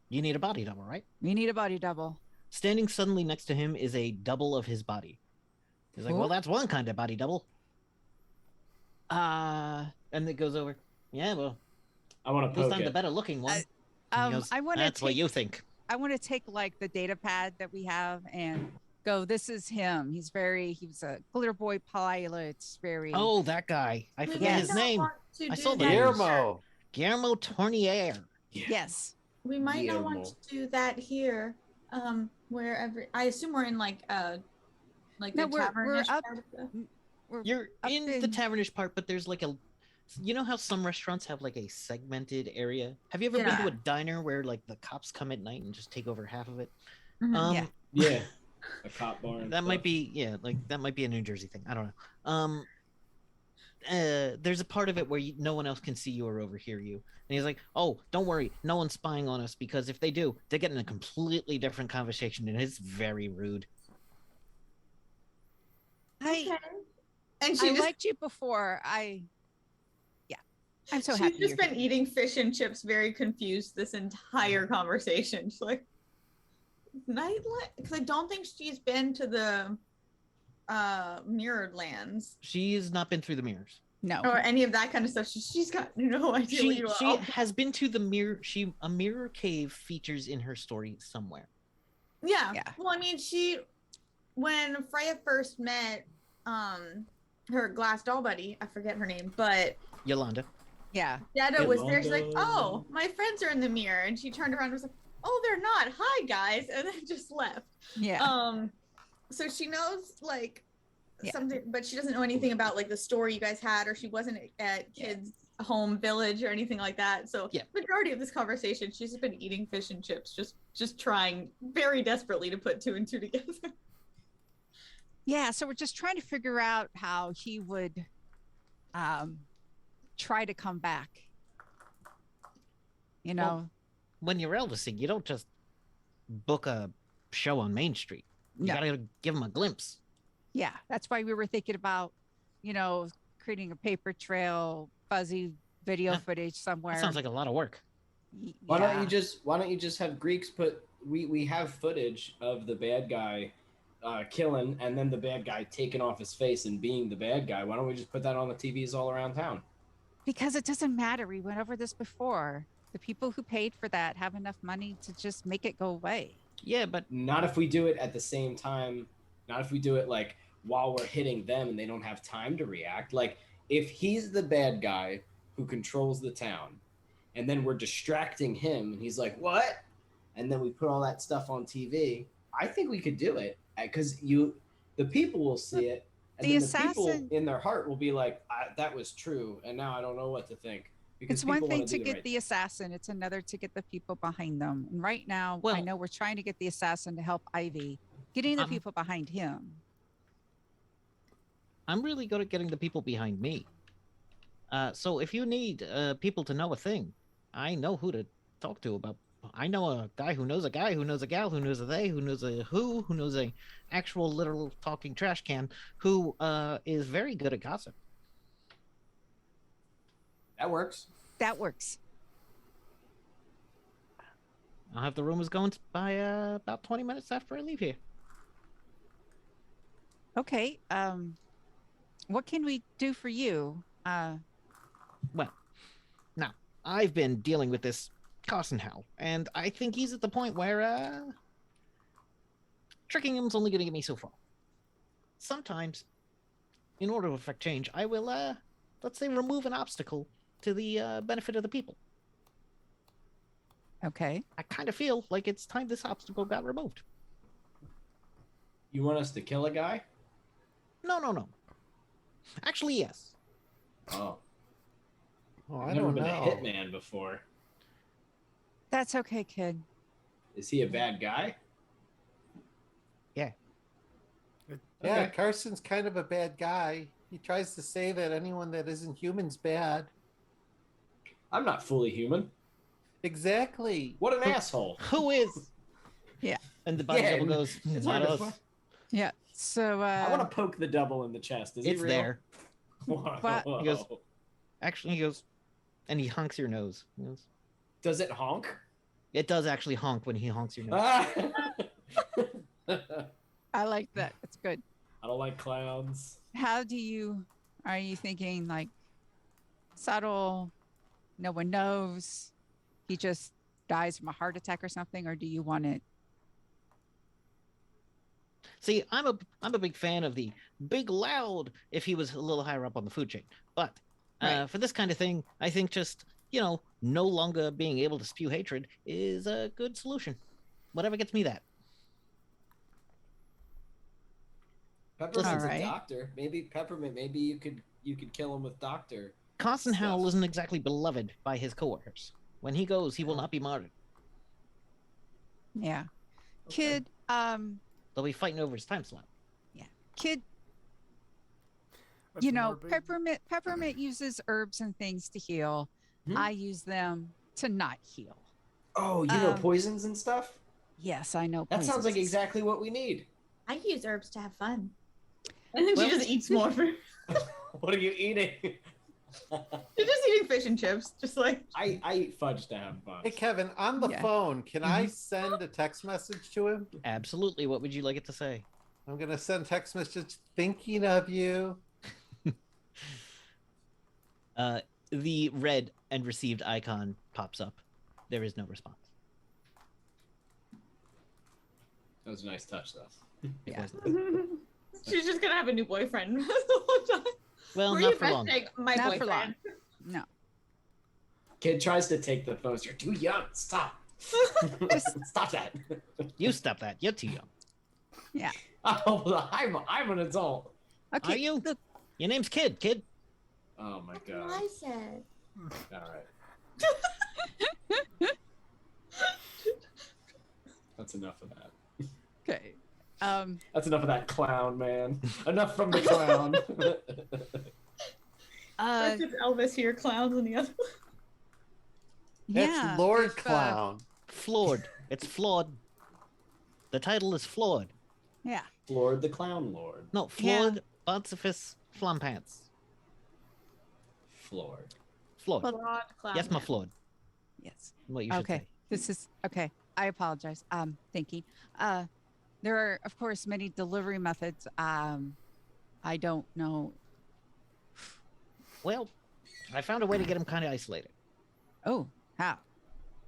You need a body double, right? We need a body double. Standing suddenly next to him is a double of his body. He's like, well, that's one kind of body double. And it goes over. Yeah, well, I want to poke poke the better looking one. I want to. That's what you think. I want to take like the data pad that we have and go. This is him. He was a glitter boy pilot. Very. Oh, that guy. I forget his name. I saw the Guillermo Tournier. Yes. We might not want to do that here. Wherever I assume we're in like the tavernish part of the... You're in the tavernish part, but there's like you know how some restaurants have like a segmented area? Have you ever been to a diner where like the cops come at night and just take over half of it? Mm-hmm. Yeah. A cop bar. That might be that might be a New Jersey thing. I don't know. There's a part of it where no one else can see you or overhear you. And he's like, oh, don't worry. No one's spying on us, because if they do, they get in a completely different conversation, and it's very rude. And I liked you before. I'm so happy. She's just been eating fish and chips, very confused this entire conversation. She's like, nightlight? Because I don't think she's been to the mirrored lands. She's not been through the mirrors. No. Or any of that kind of stuff. She's got no idea what you are. She has been to the mirror. A mirror cave features in her story somewhere. Yeah. Well, I mean, when Freya first met her glass doll buddy, I forget her name, but Yolanda. Yeah. Jetta was there. She's like, oh, my friends are in the mirror. And she turned around and was like, oh, they're not. Hi, guys. And then just left. Yeah. So she knows like something, but she doesn't know anything about like the story you guys had, or she wasn't at kids' home village or anything like that. So majority of this conversation, she's just been eating fish and chips, just trying very desperately to put two and two together. Yeah. So we're just trying to figure out how he would try to come back. Well, when you're Elvising, you don't just book a show on Main Street. You gotta give them a glimpse. Yeah, that's why we were thinking about, creating a paper trail, fuzzy video footage somewhere. That sounds like a lot of work. Why don't you just have Greeks put? We have footage of the bad guy killing, and then the bad guy taking off his face and being the bad guy. Why don't we just put that on the TVs all around town? Because it doesn't matter. We went over this before. The people who paid for that have enough money to just make it go away. Yeah, but not if we do it at the same time. Not if we do it like while we're hitting them and they don't have time to react. Like if he's the bad guy who controls the town, and then we're distracting him, and he's like, "What?" And then we put all that stuff on TV. I think we could do it because the people will see it, and then the people in their heart will be like, "That was true," and now I don't know what to think. It's one thing to get the assassin. It's another to get the people behind them. And right now, I know we're trying to get the assassin to help Ivy. Getting the people behind him. I'm really good at getting the people behind me. So if you need people to know a thing, I know who to talk to about. I know a guy who knows a guy who knows a gal who knows a they who knows a who knows a actual literal talking trash can who is very good at gossip. That works. That works. I'll have the rumors going by about 20 minutes after I leave here. Okay. What can we do for you? Well, now, I've been dealing with this Carson Hal, and I think he's at the point where tricking him's only going to get me so far. Sometimes, in order to affect change, I will, let's say, remove an obstacle to the benefit of the people. Okay. I kind of feel like it's time this obstacle got removed. You want us to kill a guy? No. Actually, yes. Oh. Oh, I've I never don't been know. a hitman before. That's okay, kid. Is he a bad guy? Yeah. Yeah, Okay. Carson's kind of a bad guy. He tries to say that anyone that isn't human's bad. I'm not fully human. Exactly. What an asshole. Who is? Yeah. And the body Yeah, double goes, it's not hard to us. find. Yeah. So I want to poke the double in the chest. Is he It's real? there. Whoa. But- He goes, actually, he goes, and he honks your nose. He goes, Does it honk? it does actually honk when he honks your nose. Ah! I like that. It's good. I don't like clowns. Are you thinking like subtle, no one knows, he just dies from a heart attack or something, or do you want it? See, I'm a big fan of the big loud if he was a little higher up on the food chain. But Right. for this kind of thing, I think just, no longer being able to spew hatred is a good solution. Whatever gets me that. Peppermint's All right. a doctor. Maybe Peppermint. Maybe you could kill him with Doctor. Carson Howell Stuff. isn't exactly beloved by his coworkers. When he goes, he will not be martyred. Yeah. Okay. Kid, They'll be fighting over his time slot. kid, That's morbid. peppermint uses herbs and things to heal. Hmm? I use them to not heal. Oh, you know Um, poisons and stuff. Yes, I know. That sounds like poisons. exactly what we need. I use herbs to have fun. And then Well- she just eats more. She's What are you eating? just eating fish and chips, just like. I eat fudge to have fun. Hey, Kevin, on the Yeah. phone, can I send a text message to him? Absolutely. What would you like it to say? I'm going to send text message thinking of you. The read and received icon pops up. There is no response. That was a nice touch, though. It Yeah. wasn't. She's just gonna have a new boyfriend the whole time. Well, Were not you for long. messaging my Not for boyfriend? No. Kid tries to take the post. You're too young. Stop. Stop that. You stop that. You're too young. Yeah. Oh, I'm an adult. Okay. Are you? Look, Your name's Kid. Oh my That's what god. I said. All right. That's enough of that. okay. That's enough of that clown, man. Enough from the clown. First it's Elvis here, clowns, and the other one. That's yeah. Lord if, Clown. Flawed. It's flawed. The title is flawed. Yeah. Lord the Clown Lord. No, flawed. Bountifus Flampants. Floored. Flawed. Flawed clown. Yes, my man. flawed. Yes. What you should Okay. say. This is okay. I apologize. Thinking. There are, of course, many delivery methods. I don't know. Well, I found a way to get him kind of isolated. Oh, how?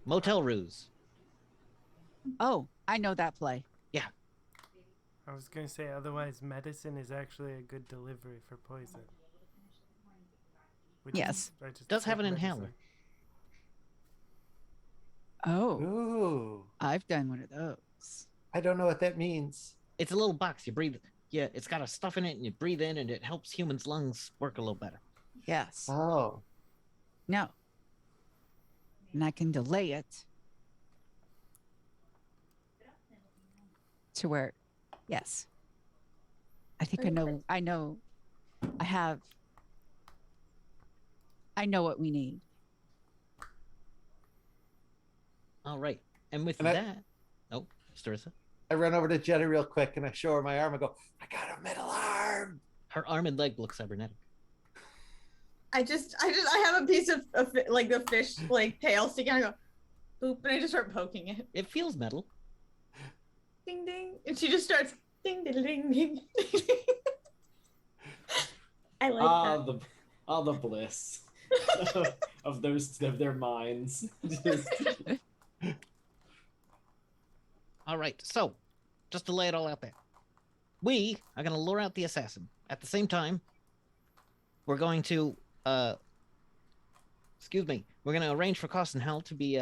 Motel ruse. Oh, I know that play. I was going to say, otherwise, medicine is actually a good delivery for poison. Which Yes. I just Does have take an medicine. inhaler. Oh, Ooh. I've done one of those. I don't know what that means. It's a little box. You breathe. Yeah, it's got a stuff in it, and you breathe in, and it helps humans' lungs work a little better. Yes. Oh. No. And I can delay it to where, yes. I think I know. Perfect. I know. I know what we need. All right. And with And that, Starissa. I run over to Jenny real quick and I show her my arm. I go, I got a metal arm. Her arm and leg look cybernetic. I have a piece of like the fish like tail sticking. I go, boop, and I just start poking it. It feels metal. Ding ding, and she just starts ding ding ding ding. I like that. All the bliss of their minds. All right. So, just to lay it all out there, we are going to lure out the assassin. At the same time, we're going to, we're going to arrange for Carson Hell to be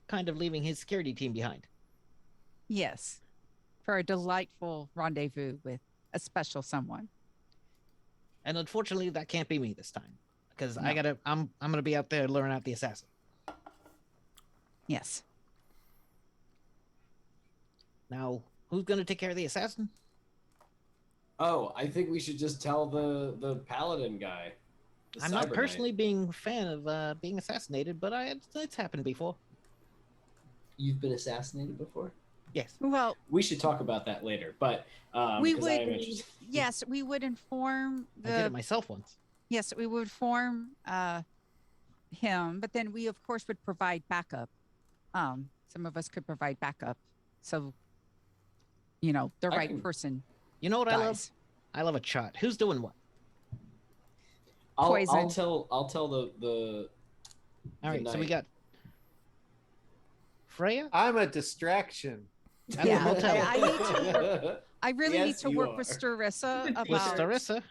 kind of leaving his security team behind. Yes, for a delightful rendezvous with a special someone. And unfortunately, that can't be me this time because No. I'm gonna be out there luring out the assassin. Yes. Now, who's gonna take care of the assassin? Oh, I think we should just tell the paladin guy. the I'm not Cyber personally Knight. being a fan of being assassinated, but it's happened before. You've been assassinated before? Yes. Well, We should talk about that later, but we 'cause I am would. interested. Yes, we would inform I did it the. myself once. Yes, we would inform him, but then we of course would provide backup. Some of us could provide backup, so the I right can- person You know what I love? dies. I love a shot. Who's doing what? I'll Poison. tell the All right, so we knight. got Freya I'm a distraction. at the Yeah, hotel I need to work. I really need Yes, to you work with are. Starissa with about Starissa.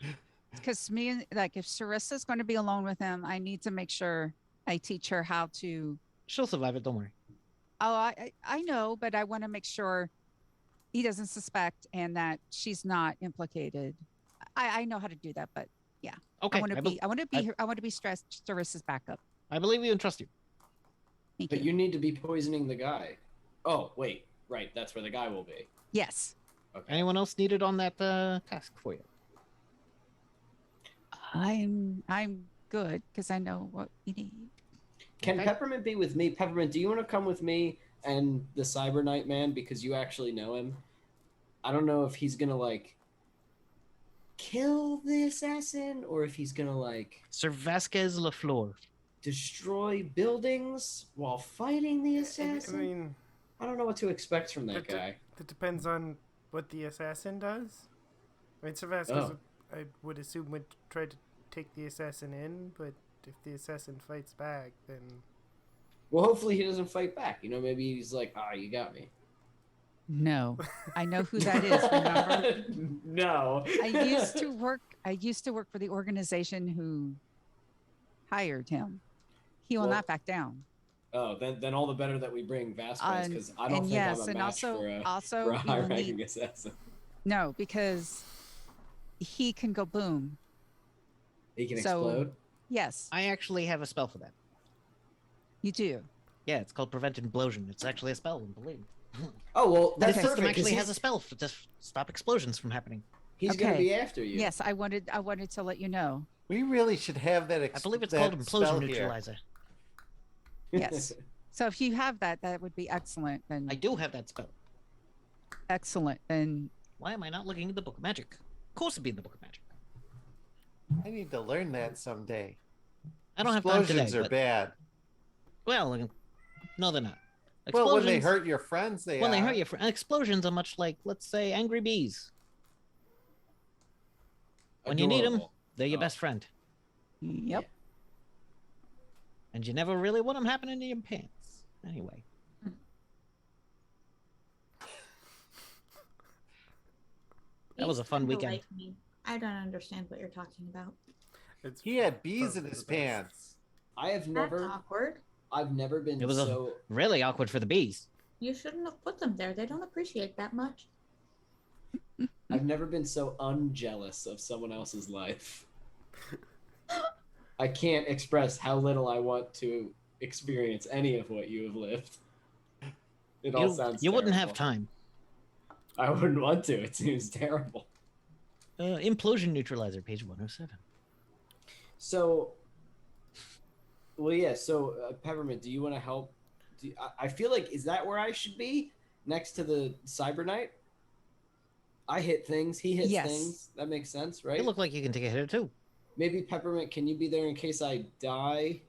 because me and if Sarissa's going to be alone with him, I need to make sure I teach her how to. She'll survive it. Don't worry. Oh, I know, but I want to make sure he doesn't suspect and that she's not implicated. I know how to do that, but Okay. I want to be stressed. Sarissa's backup. I believe you and trust you. Thank But you. you need to be poisoning the guy. Oh wait, right. That's where the guy will be. Yes. Okay. Anyone else needed on that task for you? I'm good because I know what we need. Can Okay. Peppermint be with me? Peppermint, do you want to come with me and the Cyber Knight man because you actually know him? I don't know if he's gonna like kill the assassin or if he's gonna like Sir Vasquez Lafleur. destroy buildings while fighting the I assassin. mean, I don't know what to expect from that But the- guy. it depends on what the assassin does. I mean, Savascus, Oh. I would assume, would try to take the assassin in, but if the assassin fights back, then Well, hopefully he doesn't fight back. You know, maybe he's like, "Ah, you got me." No, I know who that is. Remember, No. I used to work for the organization who hired him. He will Well, not back down. Oh, then all the better that we bring Vasquez because I don't and think yes, I'm a and match also for a also we will high-ranking need assassin. no because he can go boom. He can So- explode. Yes, I actually have a spell for that. you do. Yeah, it's called Prevent Implosion. It's actually a spell, believe me. Oh well, The that's Okay. system perfect. 'cause actually has a spell to stop explosions from happening. he's gonna Okay. be after you. Yes, I wanted to let you know. We really should have that. I believe it's that called spell Implosion here. Neutralizer. Yes. So if you have that, that would be excellent. Then I do have that spell. excellent. Then Why am I not looking at the Book of Magic? Of course it'd be in the Book of Magic. I need to learn that someday. I don't have time Explosions today. are But, bad. well, no, they're not. Well, when they Explosions- hurt your friends, they when are. they hurt you, explosions are much like, let's say, angry bees. When you need 'em, Adorable. they're your Oh. best friend, yep. and you never really want them happening to your pants. Anyway, That was a fun Kinda weekend. like me. I don't understand what you're talking about. it's He had bees probably in his the best. pants. I have That's never, awkward. I've never been It was a- so. really awkward for the bees. You shouldn't have put them there. They don't appreciate that much. I've never been so unjealous of someone else's life. I can't express how little I want to experience any of what you have lived. It all sounds. You wouldn't have terrible. time. I wouldn't want to. It seems terrible. Implosion neutralizer, page 107. So, well, yeah. So, Peppermint, do you want to help? I feel like, is that where I should be? Next to the Cyber Knight? I hit things. He hits Yes. things. That makes sense, right? You look like you can take a hit too. Maybe Peppermint, can you be there in case I die?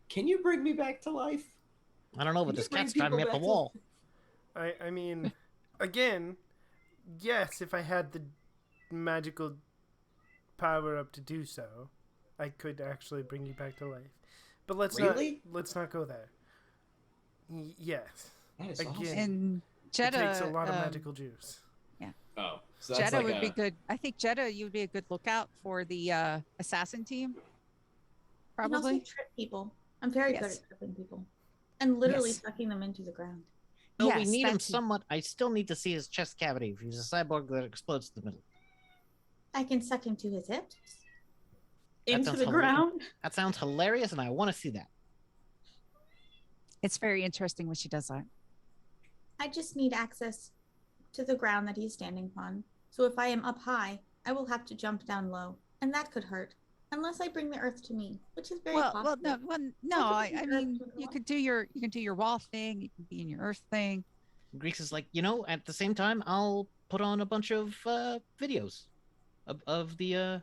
Can you bring me back to life? I don't know, but Can this you bring cat's driving me up the people back to wall. I mean, again, yes, if I had the magical power up to do so, I could actually bring you back to life. But Really? let's not go there. Yes. That is Again, awesome. And it Jeddah, takes a lot of magical juice. Oh, so that's Jeddah like would be good. I think Jeddah, you would be a good lookout for the assassin team. And also Probably. trip people. I'm very good Yes. at tripping people. And literally Yes. sucking them into the ground. No, Yes, we need him that's- somewhat. I still need to see his chest cavity. If he's a cyborg that explodes in the middle. I can suck him to his hips. That Into sounds the hilarious. ground. That sounds hilarious, and I want to see that. It's very interesting when she does that. I just need access to the ground that he's standing on. So if I am up high, I will have to jump down low. And that could hurt. Unless I bring the earth to me, which is very possible. No. I I can mean, do you that. could do your wall thing. You can be in your earth thing. Greeks is like, at the same time, I'll put on a bunch of videos of the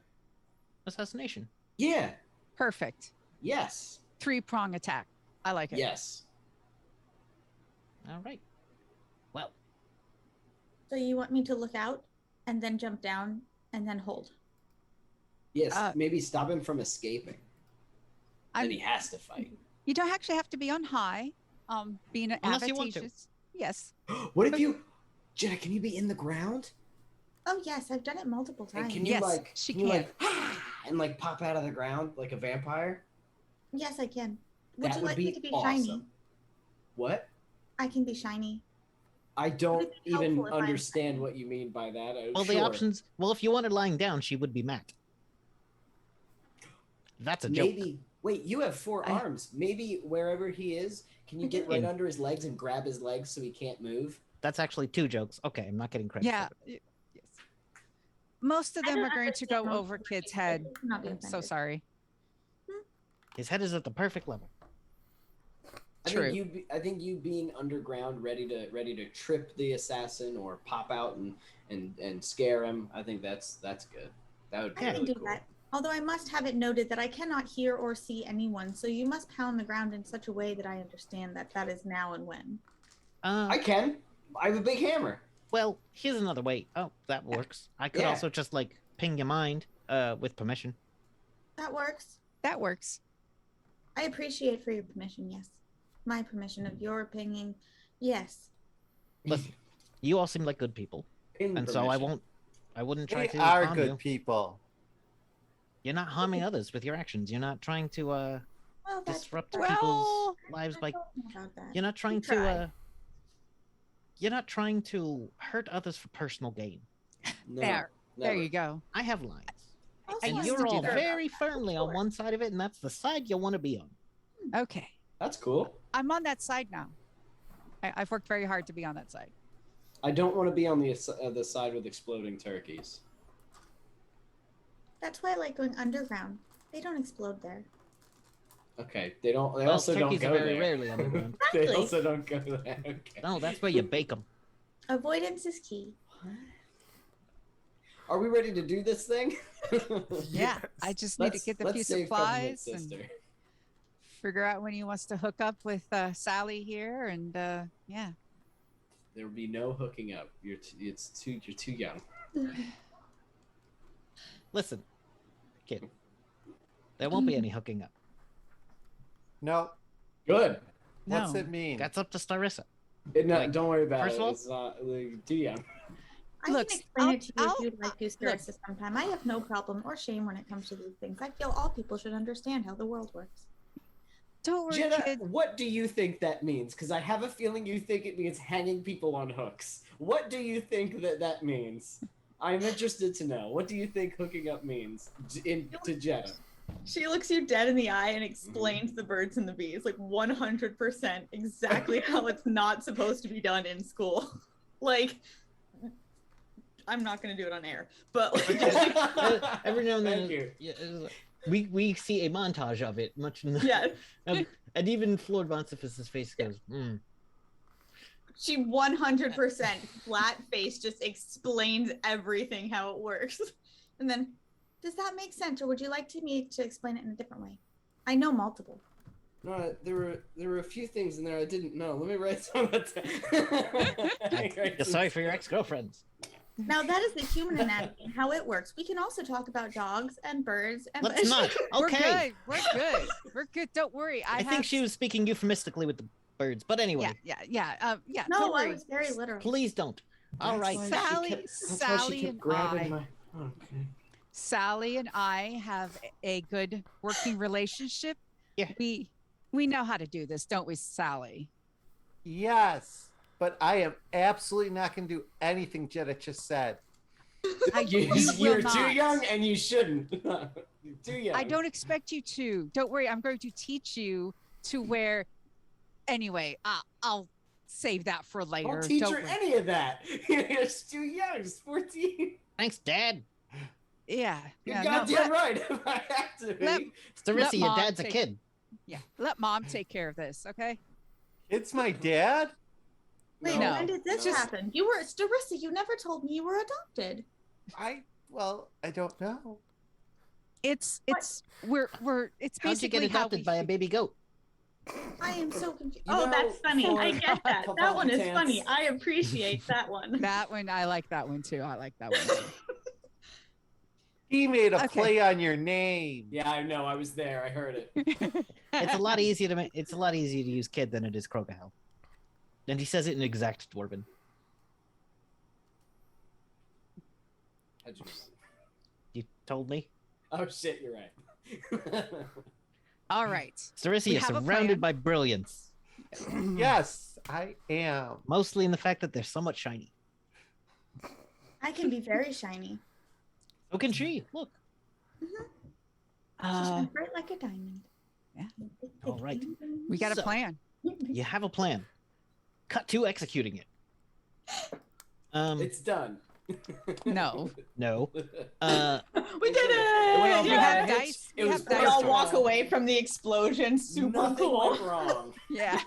assassination. Yeah. Perfect. Yes. 3-prong attack. I like it. Yes. All right. Well, So you want me to look out and then jump down and then hold? Yes. Uh, Maybe stop him from escaping. I'm- Then he has to fight. You don't actually have to be on high. Being Unless you want to. advantageous. Yes. What if you, Jenna? Can you be in the ground? Oh yes, I've done it multiple And times. can you Yes, she can you can. and like pop out of the ground like a vampire? Yes, I can. Would That you would like be me to be awesome. shiny? What? I can be shiny. I don't Would it be helpful even if I'm understand shiny? what you mean by that. well, Sure. the options. Well, if you wanted lying down, she would be Matt. That's a joke. Maybe. Wait, you have 4 I- arms. Maybe wherever he is, can you get right under his legs and grab his legs so he can't move? That's actually 2 jokes. Okay, I'm not getting credit. Yeah. For it. Yes. Most of I them don't are going to go understand over most kids' of head. it. Not being I'm so offended. sorry. His head is at the perfect level. True. I think you being underground, ready to trip the assassin or pop out and scare him. I think that's good. That would be I can really do cool. that. Although I must have it noted that I cannot hear or see anyone, so you must pound the ground in such a way that I understand that that is now and when. I can. I have a big hammer. Well, here's another way. Oh, that works. I could Yeah. also just ping your mind with permission. That works. That works. I appreciate for your permission, yes. My permission of your pinging, yes. Listen, you all seem like good people, Ping and so permission. I wouldn't try We to are harm good you. people. You're not harming others with your actions. You're not trying to Well, that's disrupt well, people's lives I by. don't know about that. You're not trying try. to. You're not trying to hurt others for personal gain. No, There never. you go. I have lines, Also, and I'm you're not all sure very about that, firmly sure. on one side of it, and that's the side you want to be on. Okay. That's cool. I'm on that side now. I've worked very hard to be on that side. I don't want to be on the side with exploding turkeys. That's why I like going underground. They don't explode there. Okay, they don't. They Well, also don't turkeys go are very there. rarely underground. They Exactly. also don't go there. Okay. No, that's where you bake them. Avoidance is key. Are we ready to do this thing? Yeah. I just need to Let's- get the let's few save Peppermint supplies and Sister. figure out when he wants to hook up with Sally here, and yeah. There will be no hooking up. You're too young. Listen, kid, there won't be any hooking up. No. Good. What's No. it mean? That's up to Starissa. No, Like, don't worry about first it. of all- It's not too young. I Look, can explain I'll- it to you I'll- if you'd like to, Starissa, sometime. I have no problem or shame when it comes to these things. I feel all people should understand how the world works. Don't worry, Jenna, kid. what do you think that means? Because I have a feeling you think it means hanging people on hooks. What do you think that means? I'm interested to know. What do you think hooking up means to Jenna? She looks you dead in the eye and explains the birds and the bees, like 100% exactly how it's not supposed to be done in school. Like, I'm not gonna do it on air, but Every now and then, Thank you. yeah, we see a montage of it, much in the, yeah, and even Floyd Bonsiphus's face goes, she 100% flat face just explains everything how it works, and then, does that make sense, or would you like me to explain it in a different way? I know multiple. No, there were a few things in there I didn't know. Let me write some of that. sorry for your ex-girlfriends. Now that is the human anatomy and how it works. We can also talk about dogs and birds and Let's not. Okay. We're good. We're good. Don't worry. I think she was speaking euphemistically with the birds, but anyway. Yeah. No, don't I worry. was very literal. Please don't. All right. Sally and I have a good working relationship. Yeah. We know how to do this, don't we, Sally? Yes, but I am absolutely not going to do anything Jetta just said. You're too young and you shouldn't. You're too young. I don't expect you to. Don't worry. I'm going to teach you to where. Anyway, I'll save that for later. Don't teach her any of that. You're too young. She's 14. Thanks, Dad. Yeah. You're goddamn right. If I have to be. Starissa, your dad's a kid. Yeah. Let Mom take care of this, okay? It's my dad? Wait, No. when did this happen? You were Starissa. You never told me you were adopted. I don't know. It's How'd you get basically how adopted by a baby goat? I am so confused. You know, that's funny. I get that. for That one is Papa funny. Tance. I appreciate that one. That one. I like that one too. He made a Okay. play on your name. Yeah, I know. I was there. I heard it. It's a lot easier to use kid than it is Krogahel. And he says it in exact Dwarven. How'd you know? You told me? Oh shit, you're right. All right. Starissa, We you're have a surrounded plan. by brilliance. Yes, I am. Mostly in the fact that they're somewhat shiny. I can be very shiny. So can she. Look. She's bright like a diamond. Yeah. All right. We got a So- plan. You have a plan. Cut to executing it. It's done. No. No. We did Well, it! We Yeah, have it's- dice. it We was have We dice. all First walk of all, away from the explosion. Super Nothing cool. went wrong. Yeah.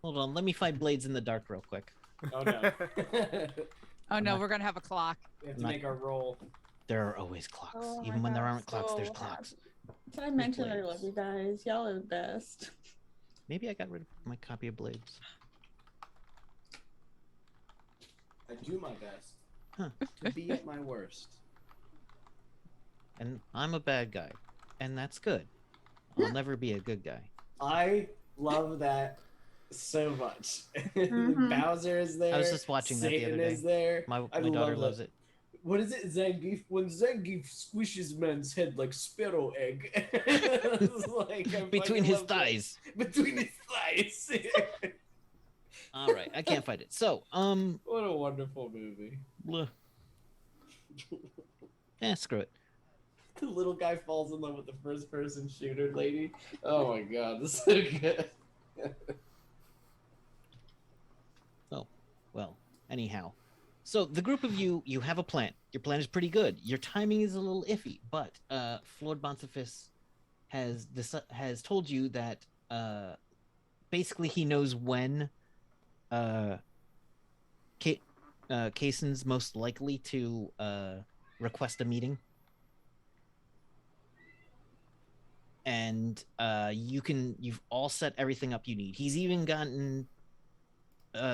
Hold on. Let me find blades in the dark real quick. Oh no. Oh no, we're gonna have a clock. We have to Not- make our roll. There are always clocks. Oh my Even when there God, aren't clocks, so there's happy. clocks. Can I mention I blades. love you guys? Y'all are the best. Maybe I got rid of my copy of blades. I do my best Huh. to be at my worst. And I'm a bad guy. And that's good. I'll never be a good guy. I love that so much. Mhm. Bowser is there. I was just watching that the Satan other day. is there. My I daughter love loves it. What is it, Zangief? When Zangief squishes man's head like sparrow egg. It's like, I Between fucking his love that. thighs. Between his thighs. All right, I can't find it. So, What a wonderful movie. bleh. Screw it. The little guy falls in love with the first person shooter lady. Oh my god, this is so good. Well, anyhow. So the group of you have a plan. Your plan is pretty good. Your timing is a little iffy, but Lord Bonsiphus has told you that basically he knows when Kaysen's most likely to request a meeting. And you've all set everything up you need. He's even gotten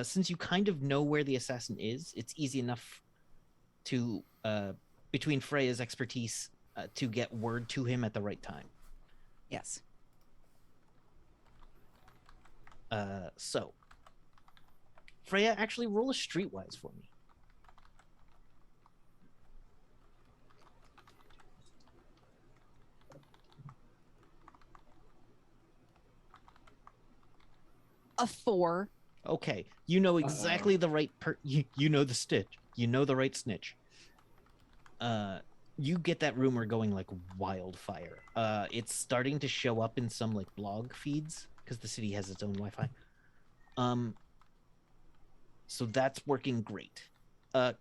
since you kind of know where the assassin is, it's easy enough to between Freya's expertise to get word to him at the right time. Yes. So Freya, actually roll a streetwise for me. A 4. Okay, you know exactly the right you know the stitch. You know the right snitch. You get that rumor going like wildfire. It's starting to show up in some like blog feeds because the city has its own Wi-Fi. So that's working great.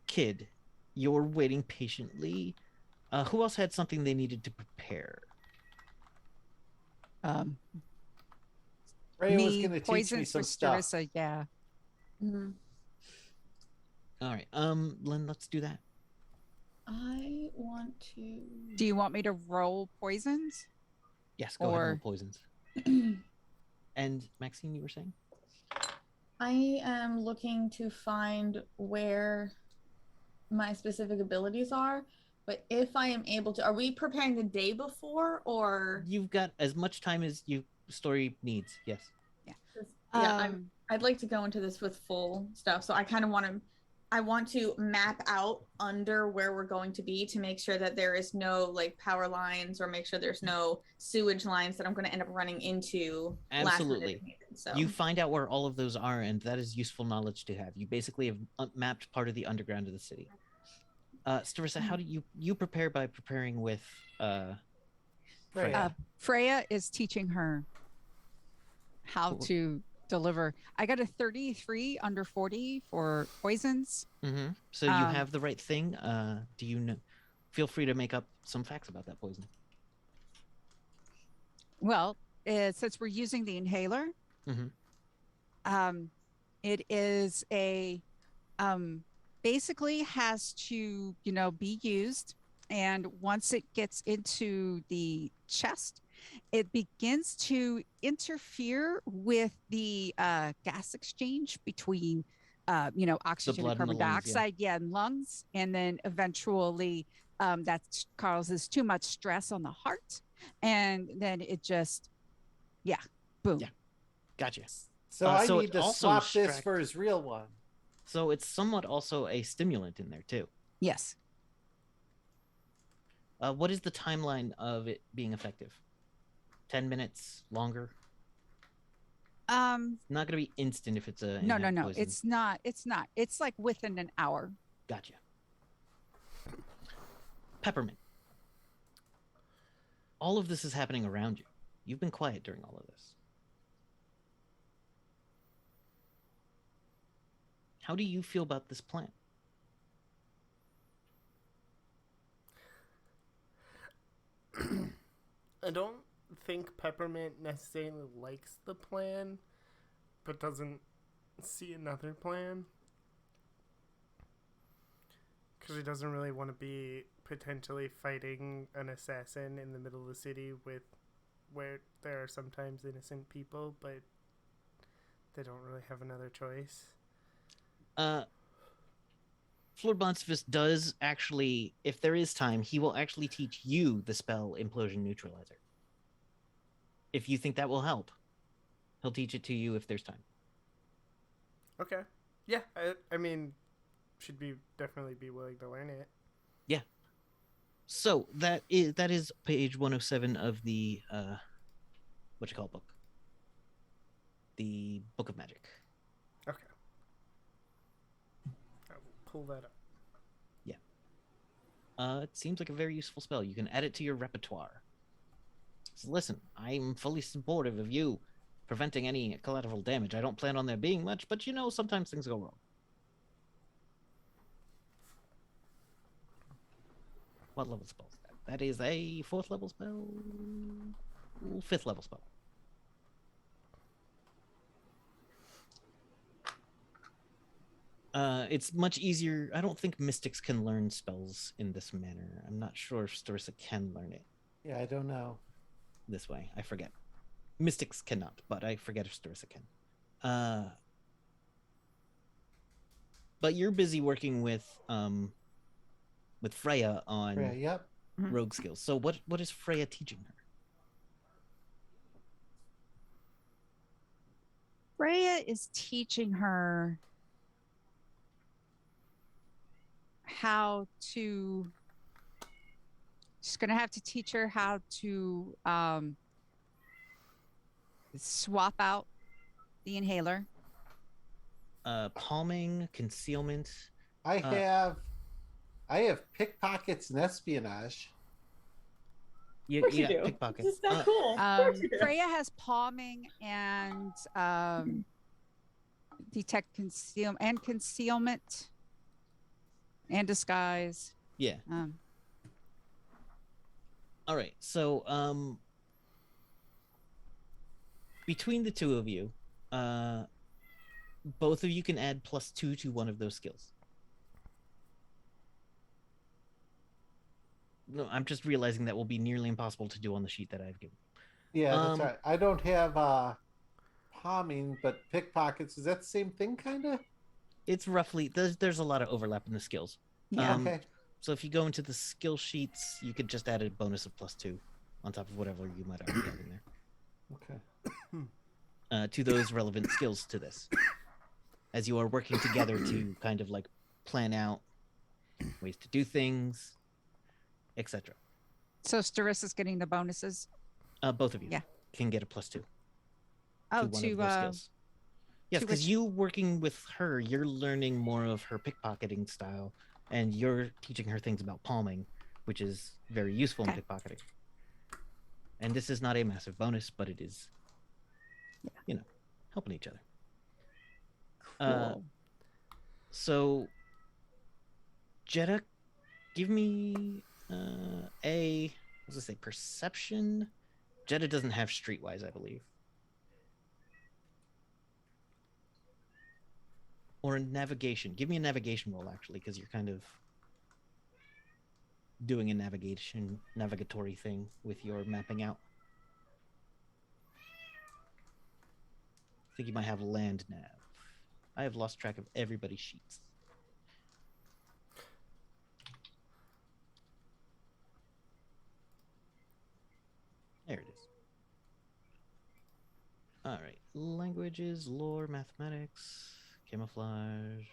Kid, you're waiting patiently. Who else had something they needed to prepare? Freya was Me, going to teach me poisons for some stuff. Starissa, yeah. Mhm. All right, Len, let's do that. I want to. Do you want me to roll poisons? Yes, go ahead and roll Or poisons. And Maxine, you were saying? I am looking to find where my specific abilities are, but if I am able to, are we preparing the day before or? You've got as much time as your story needs. Yes. Yeah, I'd like to go into this with full stuff, so I kind of I want to map out under where we're going to be to make sure that there is no like power lines or make sure there's no sewage lines that I'm going to end up running into. Absolutely. So You find out where all of those are, and that is useful knowledge to have. You basically have mapped part of the underground of the city. Starissa, how do you prepare by preparing with Freya? Freya is teaching her how to deliver. I got a 33 under 40 for poisons. Mm-hmm. So you have the right thing. Do you know? Feel free to make up some facts about that poison. Well, since we're using the inhaler, it is a basically has to be used, and once it gets into the chest, it begins to interfere with the gas exchange between oxygen and carbon dioxide and lungs, and then eventually that causes too much stress on the heart, and then it just boom. Gotcha. So I need to swap this for his real one. So it's somewhat also a stimulant in there too. Yes. What is the timeline of it being effective? 10 minutes longer? Not going to be instant if it's a no. poison. It's not. It's like within an hour. Gotcha. Peppermint. All of this is happening around you. You've been quiet during all of this. How do you feel about this plan? I don't think Peppermint necessarily likes the plan, but doesn't see another plan. Because he doesn't really want to be potentially fighting an assassin in the middle of the city where there are sometimes innocent people, but they don't really have another choice. Florbonsvis does actually, if there is time, he will actually teach you the spell Implosion Neutralizer. If you think that will help, he'll teach it to you if there's time. Okay. Yeah, I mean, should definitely be willing to learn it. Yeah. So that is page 107 of the book. The Book of Magic. Okay. I will pull that up. Yeah. It seems like a very useful spell. You can add it to your repertoire. So listen, I'm fully supportive of you preventing any collateral damage. I don't plan on there being much, but sometimes things go wrong. What level spell is that? That is a 4th level spell? 5th level spell. It's much easier. I don't think mystics can learn spells in this manner. I'm not sure if Starissa can learn it. Yeah, I don't know. This way. I forget. Mystics cannot, but I forget if Starissa can. But you're busy working with Freya on rogue skills. So what is Freya teaching her? Freya is teaching her how to. She's going to have to teach her how to swap out the inhaler. Palming, concealment. I have pickpockets and espionage. Yeah, pickpockets. This is so cool. Freya has palming and detect concealment. And disguise. Yeah. All right. So, between the two of you, both of you can add +2 to one of those skills. No, I'm just realizing that will be nearly impossible to do on the sheet that I've given. Yeah, that's right. I don't have palming, but pickpockets, is that the same thing, kind of? It's roughly, there's a lot of overlap in the skills. Yeah. Okay. So if you go into the skill sheets, you could just add a bonus of +2 on top of whatever you might already have in there. Okay. To those relevant skills to this. As you are working together to kind of like plan out ways to do things, etc. So Starissa's getting the bonuses. Both of you Yeah. can get a +2 Oh, to one of those skills. Yes, to because which- you working with her, you're learning more of her pickpocketing style, and you're teaching her things about palming, which is very useful in Okay. pickpocketing. And this is not a massive bonus, but it is, helping each other. Cool. So, Jeddah, give me I was gonna say perception. Jeddah doesn't have streetwise, I believe. Or a navigation. Give me a navigation roll, actually, because you're kind of doing a navigatory thing with your mapping out. I think you might have land nav. I have lost track of everybody's sheets. There it is. All right. Languages, lore, mathematics, camouflage.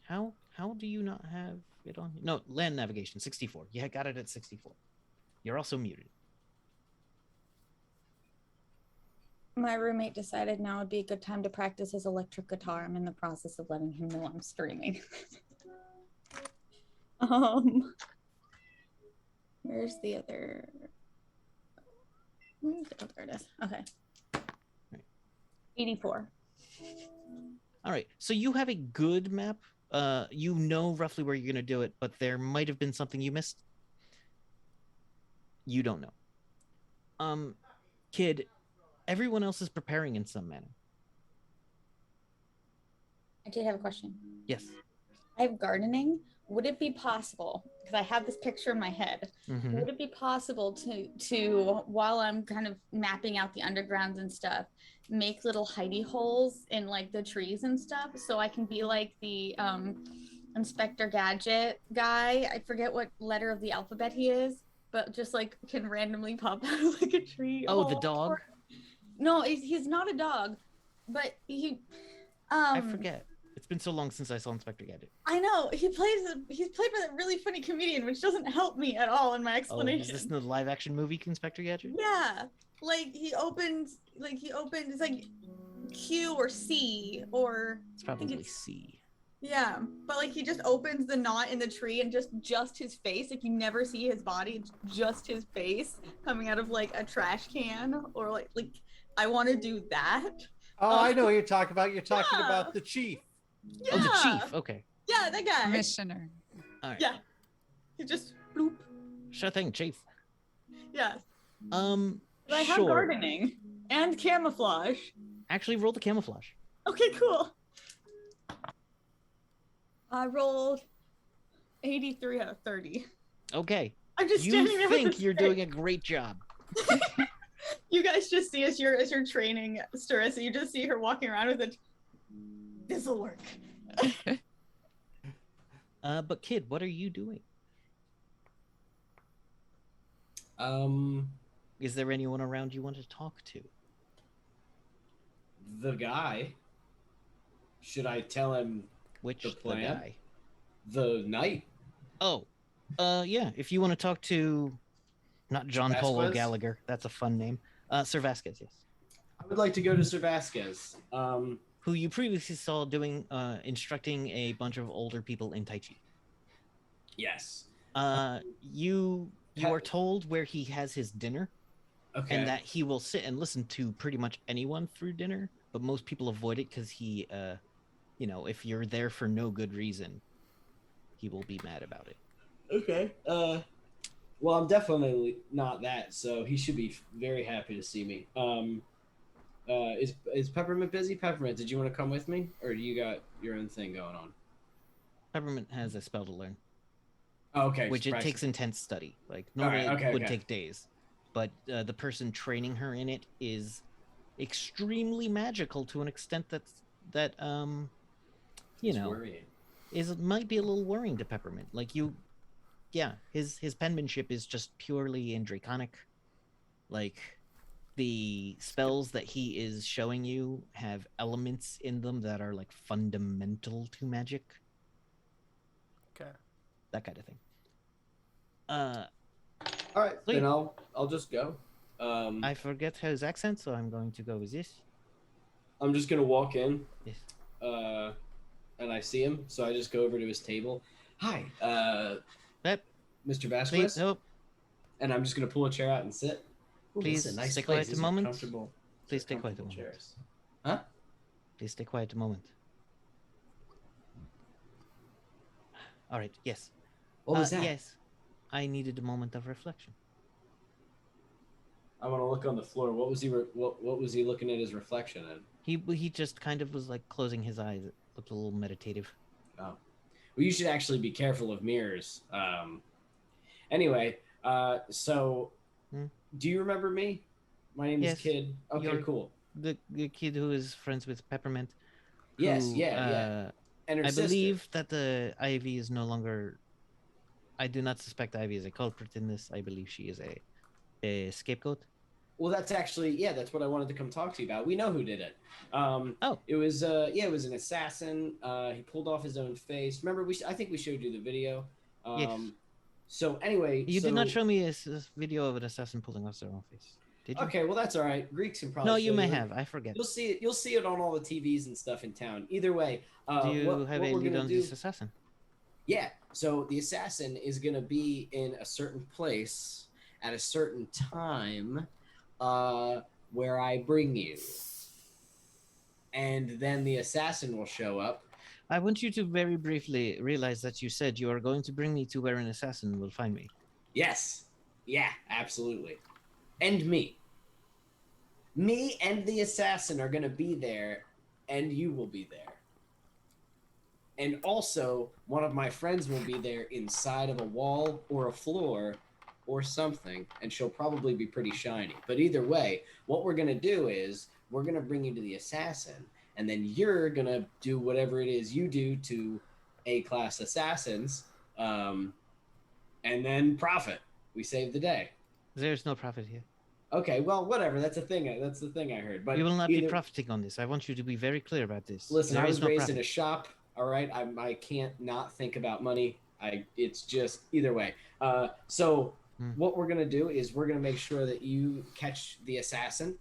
How do you not have it on? No, land navigation, 64. Yeah, I got it at 64. You're also muted. My roommate decided now would be a good time to practice his electric guitar. I'm in the process of letting him know I'm streaming. Where's the other? Oh, there it is. Okay. Right. 84. All right. So you have a good map. You know roughly where you're going to do it, but there might have been something you missed. You don't know. Kid, everyone else is preparing in some manner. I did have a question. Yes. I have gardening. Would it be possible, because I have this picture in my head, Mhm. would it be possible to while I'm kind of mapping out the undergrounds and stuff, make little hidey holes in like the trees and stuff, so I can be like the Inspector Gadget guy? I forget what letter of the alphabet he is, but just like can randomly pop out of like a tree. Oh, the dog? No, he's not a dog, but he. I forget. It's been so long since I saw Inspector Gadget. I know he's played by a really funny comedian, which doesn't help me at all in my Oh, explanation. is this in the live action movie Inspector Gadget? Yeah, like he opens, it's like Q or C or It's probably C. yeah, but like he just opens the knot in the tree and just his face, like you never see his body, it's just his face coming out of like a trash can, or like I want to do that. Oh, I know what you're talking about. You're talking Yeah. about the chief. Yeah. Oh, the chief. Okay. Yeah, that guy. Commissioner. All right. Yeah, he just bloop. Sure thing, chief. Yeah. But I have sure. gardening and camouflage. Actually, roll the camouflage. Okay, cool. I rolled 83 out of 30. Okay. I'm just You standing there with think this you're thing. doing a great job. You guys just see as you're training Starissa, you just see her walking around with it. This'll work. But kid, what are you doing? Is there anyone around you want to talk to? The guy. Should I tell him Which The plan? guy? the knight? Oh, yeah. If you want to talk to, not John Polo Vasquez? Gallagher. That's a fun name. Sir Vasquez, yes. I would like to go to Sir Vasquez. Who you previously saw doing, instructing a bunch of older people in Tai Chi. Yes. You are told where he has his dinner, Okay. and that he will sit and listen to pretty much anyone through dinner, but most people avoid it because he if you're there for no good reason, he will be mad about it. Okay. Well, I'm definitely not that, so he should be very happy to see me. Is Peppermint busy? Peppermint, did you want to come with me, or do you got your own thing going on? Peppermint has a spell to learn. Oh, okay. Which it takes intense study. Like normally it would take days, but the person training her in it is extremely magical to an extent that worrying. might be a little worrying to Peppermint. Like his penmanship is just purely in Draconic. Like the spells that he is showing you have elements in them that are like fundamental to magic. Okay. That kind of thing. All right, then I'll just go. I forget his accent, so I'm going to go with this. I'm just gonna walk in. Yes. And I see him, so I just go over to his table. Hi, Pep, Mr. Vasquez. please, nope. And I'm just gonna pull a chair out and sit. Ooh, please nice stay place. quiet a moment. Comfortable. Please stay quiet a moment. Chairs. Huh? Please stay quiet a moment. All right. Yes. What was that? Yes. I needed a moment of reflection. I want to look on the floor. What was he? What was he looking at his reflection in? He just kind of was like closing his eyes. It looked a little meditative. Oh, well, you should actually be careful of mirrors. Anyway, so do you remember me? My name is Kid. Okay, cool. The kid who is friends with Peppermint. Yes, yeah. And her sister. Believe that the Ivy is no longer. I do not suspect Ivy is a culprit in this. I believe she is a scapegoat. Well, that's actually, that's what I wanted to come talk to you about. We know who did it. It was an assassin. He pulled off his own face. Remember, I think we showed you the video. Yes. So anyway, you did not show me a video of an assassin pulling off their own face. Did you? Okay, well that's all right. Greeks can probably. No, you may have. I forget. You'll see it. You'll see it on all the TVs and stuff in town. Either way, do you have a lead on this assassin? Yeah. So the assassin is going to be in a certain place at a certain time, where I bring you, and then the assassin will show up. I want you to very briefly realize that you said you are going to bring me to where an assassin will find me. Yes. Yeah, absolutely. And me. Me and the assassin are going to be there, and you will be there. And also, one of my friends will be there inside of a wall or a floor or something, and she'll probably be pretty shiny. But either way, what we're going to do is we're going to bring you to the assassin, and then you're going to do whatever it is you do to A-class assassins, and then profit. We save the day. There's no profit here. Okay, well, whatever. That's the thing I heard. But you will not be profiting on this. I want you to be very clear about this. Listen, I was raised in a shop. All right, I can't not think about money. It's just either way. So what we're gonna do is we're gonna make sure that you catch the assassin,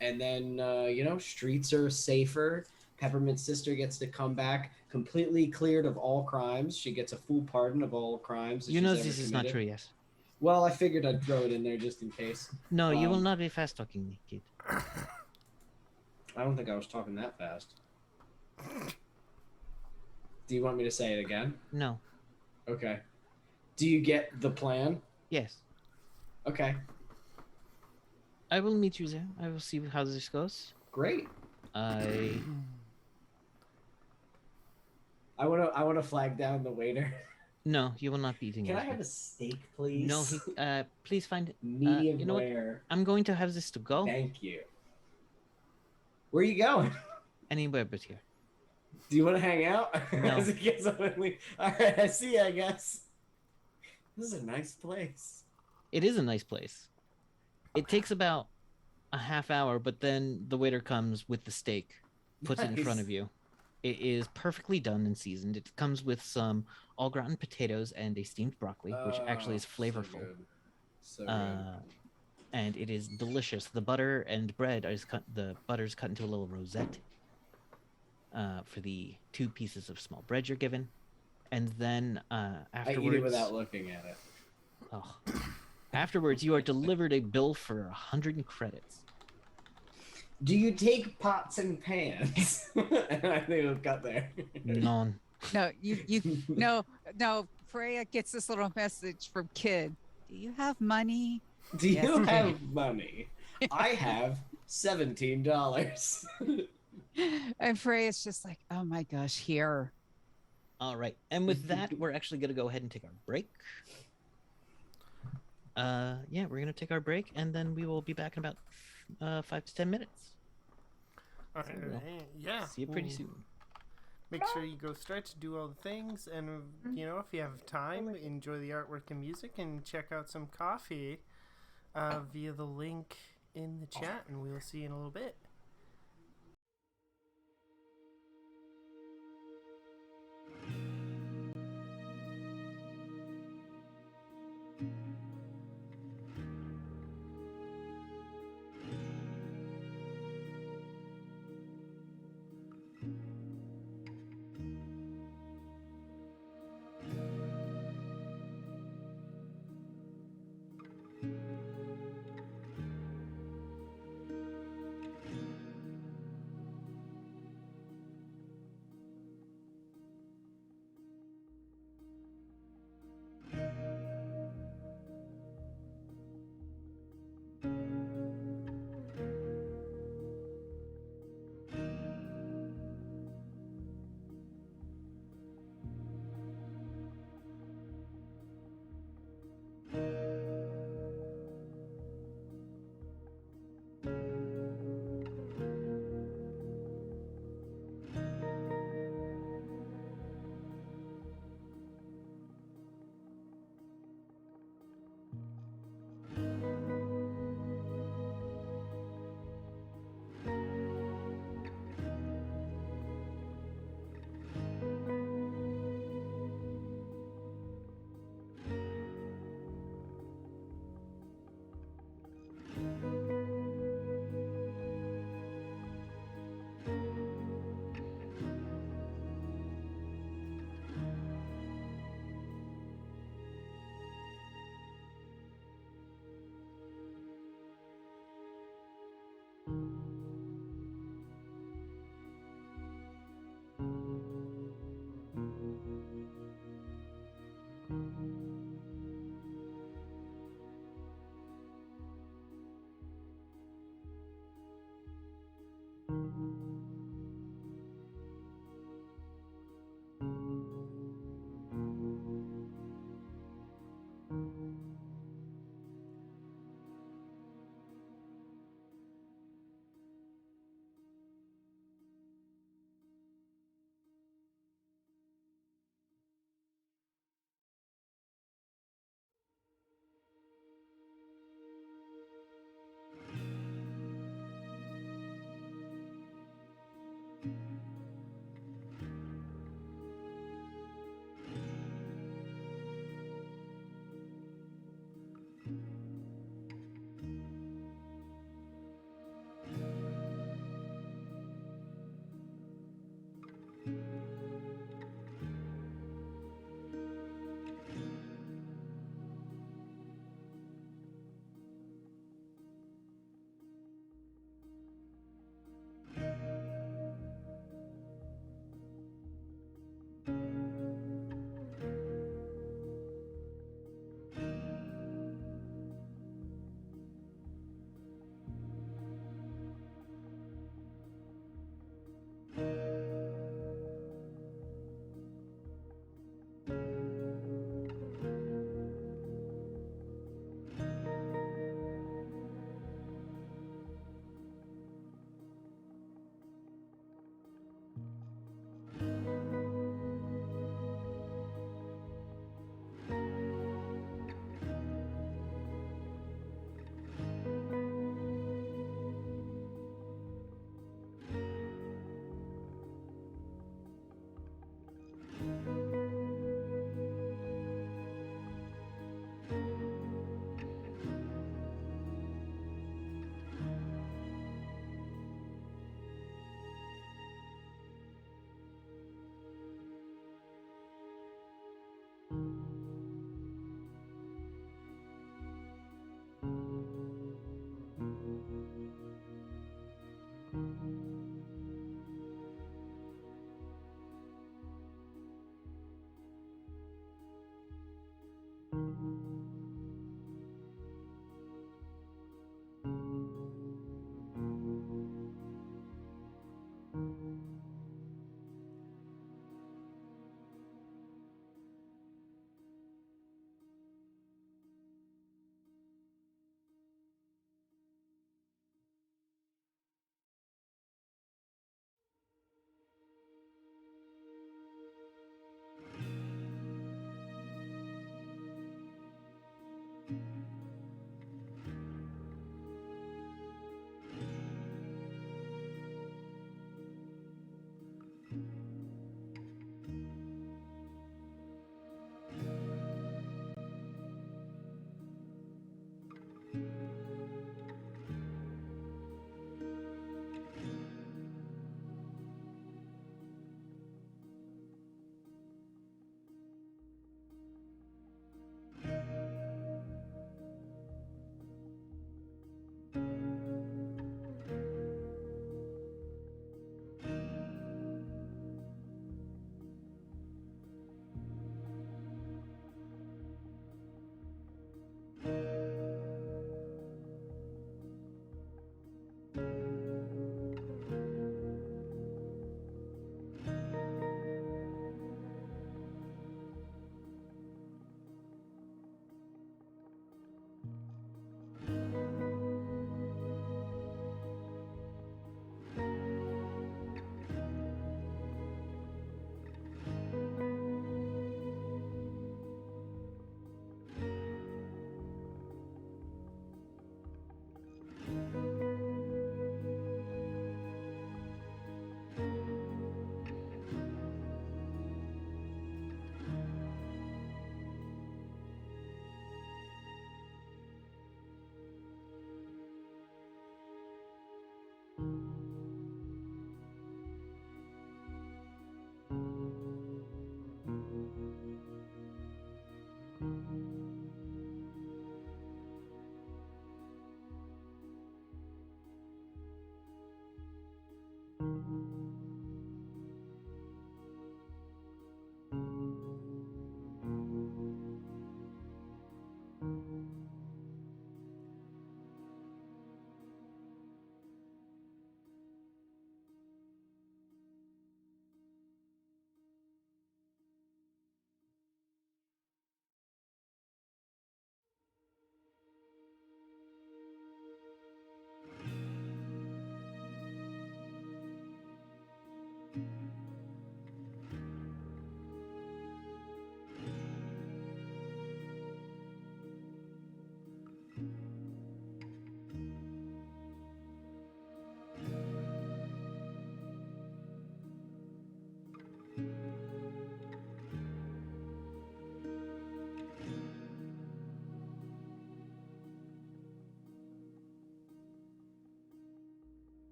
and then streets are safer. Peppermint's sister gets to come back completely cleared of all crimes. She gets a full pardon of all crimes. You know this is not true, yes. Well, I figured I'd throw it in there just in case. No, you will not be fast talking me, kid. I don't think I was talking that fast. Do you want me to say it again? No. Okay. Do you get the plan? Yes. Okay. I will meet you there. I will see how this goes. Great. I want to flag down the waiter. No, you will not be eating. Can I have a steak, please? No, please find medium rare. I'm going to have this to go. Thank you. Where are you going? Anywhere but here. Do you want to hang out? No. All right, I see you, I guess. This is a nice place. It is a nice place. It takes about a half hour, but then the waiter comes with the steak, puts it in front of you. It is perfectly done and seasoned. It comes with some au gratin potatoes and a steamed broccoli, which actually is flavorful. So good. And it is delicious. The butter and bread is the butter's cut into a little rosette for the 2 pieces of small bread you're given. And then afterwards... I eat it without looking at it. Oh. Afterwards, you are delivered a bill for 100 credits. Do you take pots and pans? And I think it'll cut there. None. No, no. Freya gets this little message from Kid. Do you have money? Do Yes, you Kid. have money? I have $17. And Freya's just like, oh my gosh, here. All right. And with that, we're actually going to go ahead and take our break. Yeah, we're going to take our break, and then we will be back in about 5 to 10 minutes. All So right. we'll Yeah. See you pretty soon. Make sure you go stretch, do all the things, and if you have time, enjoy the artwork and music, and check out some coffee via the link in the chat, and we'll see you in a little bit.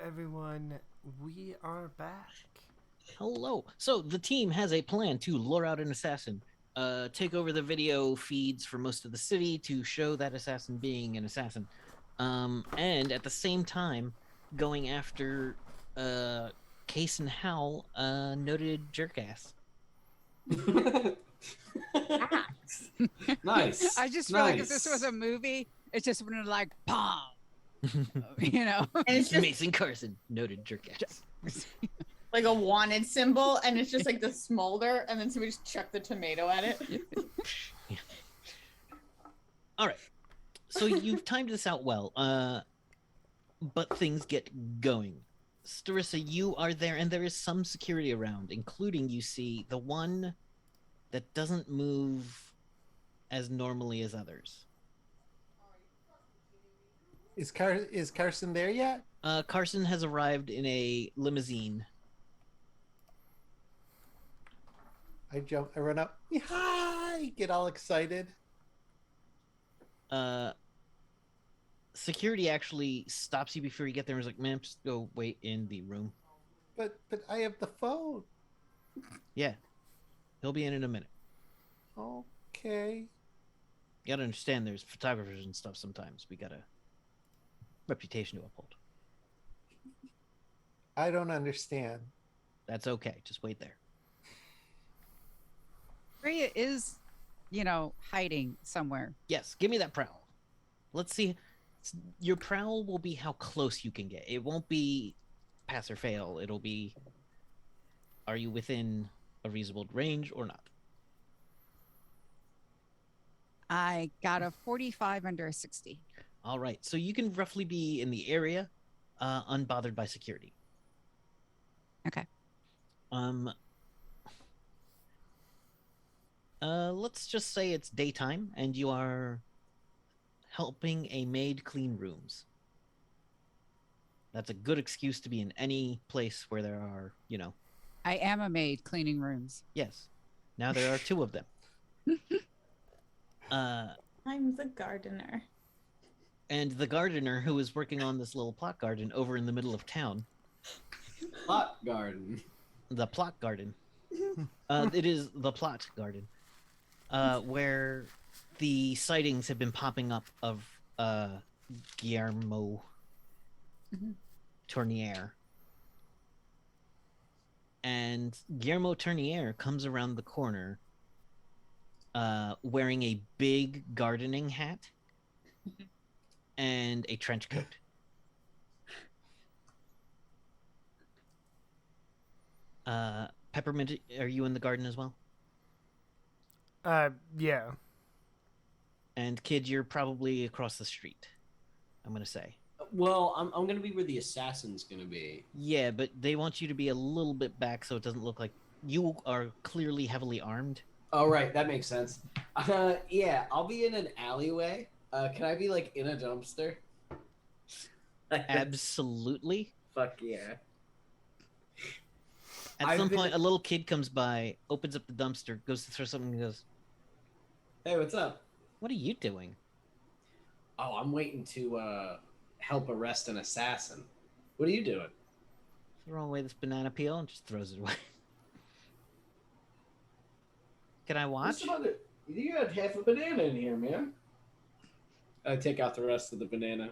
everyone. We are back. Hello. So the team has a plan to lure out an assassin, take over the video feeds for most of the city to show that assassin being an assassin, and at the same time going after Case and Hal, noted jerkass. Nice. I just feel like if this was a movie, it just would have like, pom, you know. And it's just Mason Carson, noted jerkass. like a wanted symbol, and it's just like the smolder, and then somebody just chuck the tomato at it. All right. So you've timed this out well, but things get going. Starissa, you are there, and there is some security around, including, you see, the one that doesn't move as normally as others. Is Carson there yet? Carson has arrived in a limousine. I run up. Hi! Get all excited. Security actually stops you before you get there and is like, "Ma'am, just go wait in the room." But I have the phone. Yeah. He'll be in a minute. Okay. You gotta understand there's photographers and stuff sometimes. We got a reputation to uphold. I don't understand. That's okay. Just wait there. Freya is, hiding somewhere. Yes, give me that prowl. Let's see. Your prowl will be how close you can get. It won't be pass or fail. It'll be, are you within a reasonable range or not? I got a 45 under a 60. All right. So you can roughly be in the area, unbothered by security. Okay. Let's just say it's daytime and you are helping a maid clean rooms. That's a good excuse to be in any place where there are, I am a maid cleaning rooms. Yes. Now there are two of them. I'm the gardener. And the gardener who is working on this little plot garden over in the middle of town. Plot garden. The plot garden. It is the plot garden. Where the sightings have been popping up of Guillermo Tournier. And Guillermo Tournier comes around the corner wearing a big gardening hat and a trench coat. Peppermint, are you in the garden as well? Yeah. And Kid, you're probably across the street, I'm going to say. Well, I'm going to be where the assassin's going to be. Yeah, but they want you to be a little bit back so it doesn't look like you are clearly heavily armed. Oh, right. That makes sense. Yeah, I'll be in an alleyway. Can I be, like, in a dumpster? Absolutely. Fuck yeah. At some point, a little kid comes by, opens up the dumpster, goes to throw something, and goes, Hey, what's up? "What are you doing?" Oh, I'm waiting to help arrest an assassin. What are you doing? Throw away this banana peel and just throws it away. Can I watch? You got half a banana in here, man. I take out the rest of the banana.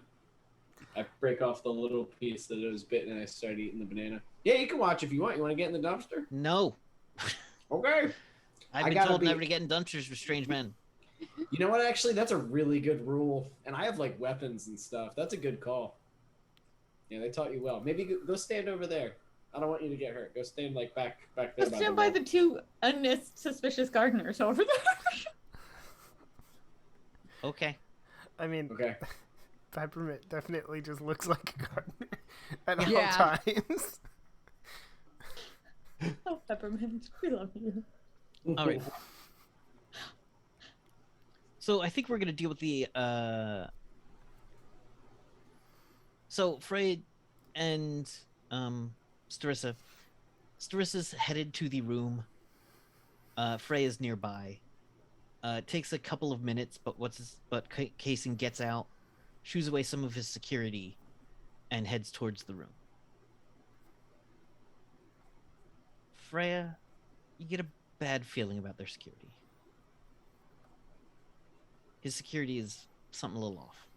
I break off the little piece that it was bitten and I start eating the banana. Yeah, you can watch if you want. You want to get in the dumpster? No. Okay. I've been told never to get in dumpsters with strange men. You know what, actually? That's a really good rule. And I have, like, weapons and stuff. That's a good call. Yeah, they taught you well. Maybe go stand over there. I don't want you to get hurt. Go stand, like, back there. Let's stand by the two unsuspicious gardeners over there. Okay. I mean, Okay. Peppermint definitely just looks like a gardener at all Yeah. times. Oh, Peppermint, we love you. All right. So I think we're gonna deal with the. So Frey and Starissa. Starissa's headed to the room. Frey is nearby. It takes a couple of minutes, but Kaysen gets out, shoos away some of his security, and heads towards the room. Freya, you get a bad feeling about their security. His security is something a little off.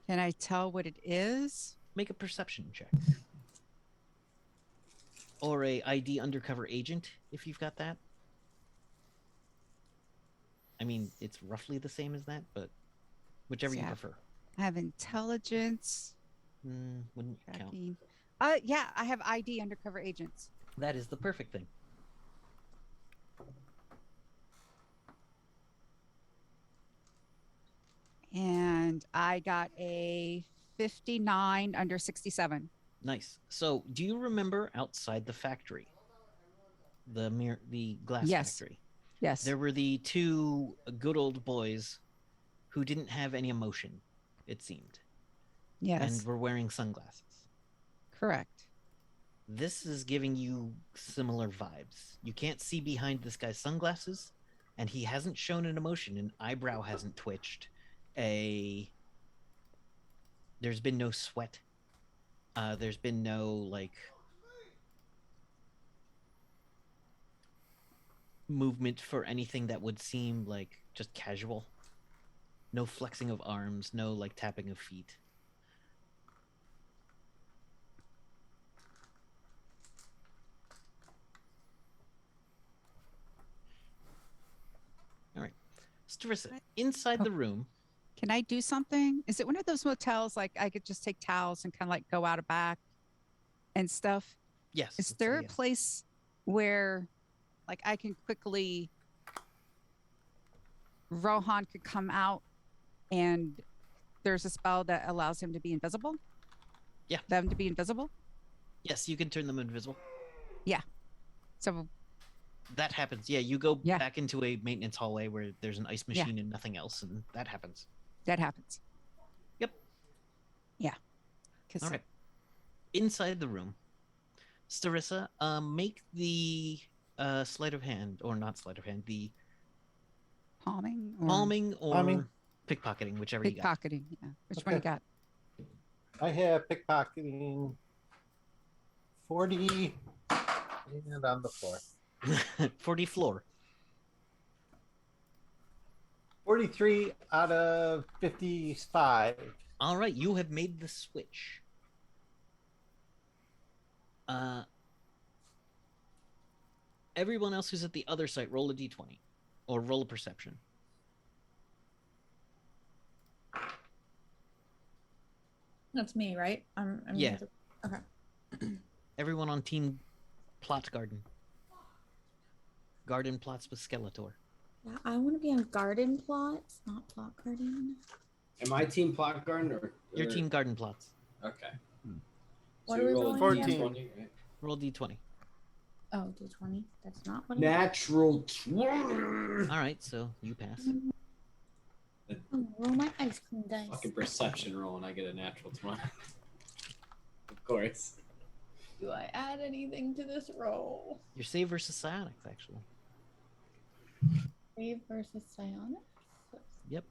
Can I tell what it is? Make a perception check. Or a ID undercover agent, if you've got that. I mean, it's roughly the same as that, but whichever you Yeah. prefer. I have intelligence. Wouldn't count. Tracking. Yeah, I have ID undercover agents. That is the perfect thing. And I got a 59 under 67. Nice. So, do you remember outside the factory, the glass Yes. factory? Yes. There were the two good old boys who didn't have any emotion, it seemed, Yes. and were wearing sunglasses. Correct. This is giving you similar vibes. You can't see behind this guy's sunglasses, and he hasn't shown an emotion. An eyebrow hasn't twitched. There's been no sweat. There's been no movement for anything that would seem like just casual. No flexing of arms, no tapping of feet. All right. Starissa, inside the room. Can I do something? Is it one of those motels like I could just take towels and kind of go out of back and stuff? Yes. Is there a place where I can quickly Rohan could come out and there's a spell that allows him to be invisible? Yeah. Them to be invisible? Yes, you can turn them invisible. Yeah. So that happens. Yeah, you go Yeah. back into a maintenance hallway where there's an ice machine and nothing else, and that happens. that happens. Yep. Yeah. All right. Inside the room, Starissa, make the sleight of hand, or not sleight of hand, the Palming or Palming. pickpocketing, whichever you got. pickpocketing. Yeah. Which one you Okay. got? I have pickpocketing 40 and on the floor. 40 floor. 43 out of 55. All right, you have made the switch. Everyone else who's at the other site, roll a d20 or roll a perception. That's me, right? I'm Yeah. Okay. Everyone on team plot garden. Garden plots with Skeletor. Yeah, I want to be on garden plots, not plot garden. Am I team plot garden or Your team garden plots. Okay. What So are we roll a rolling again? D20, right? Roll d20. Oh, D20. That's not what. Natural 20. All right, so you pass. Oh, roll my ice cream dice. Fucking perception roll and I get a natural 20. Of course. Do I add anything to this roll? Your save versus psionics, actually. Save versus psionics. Yep.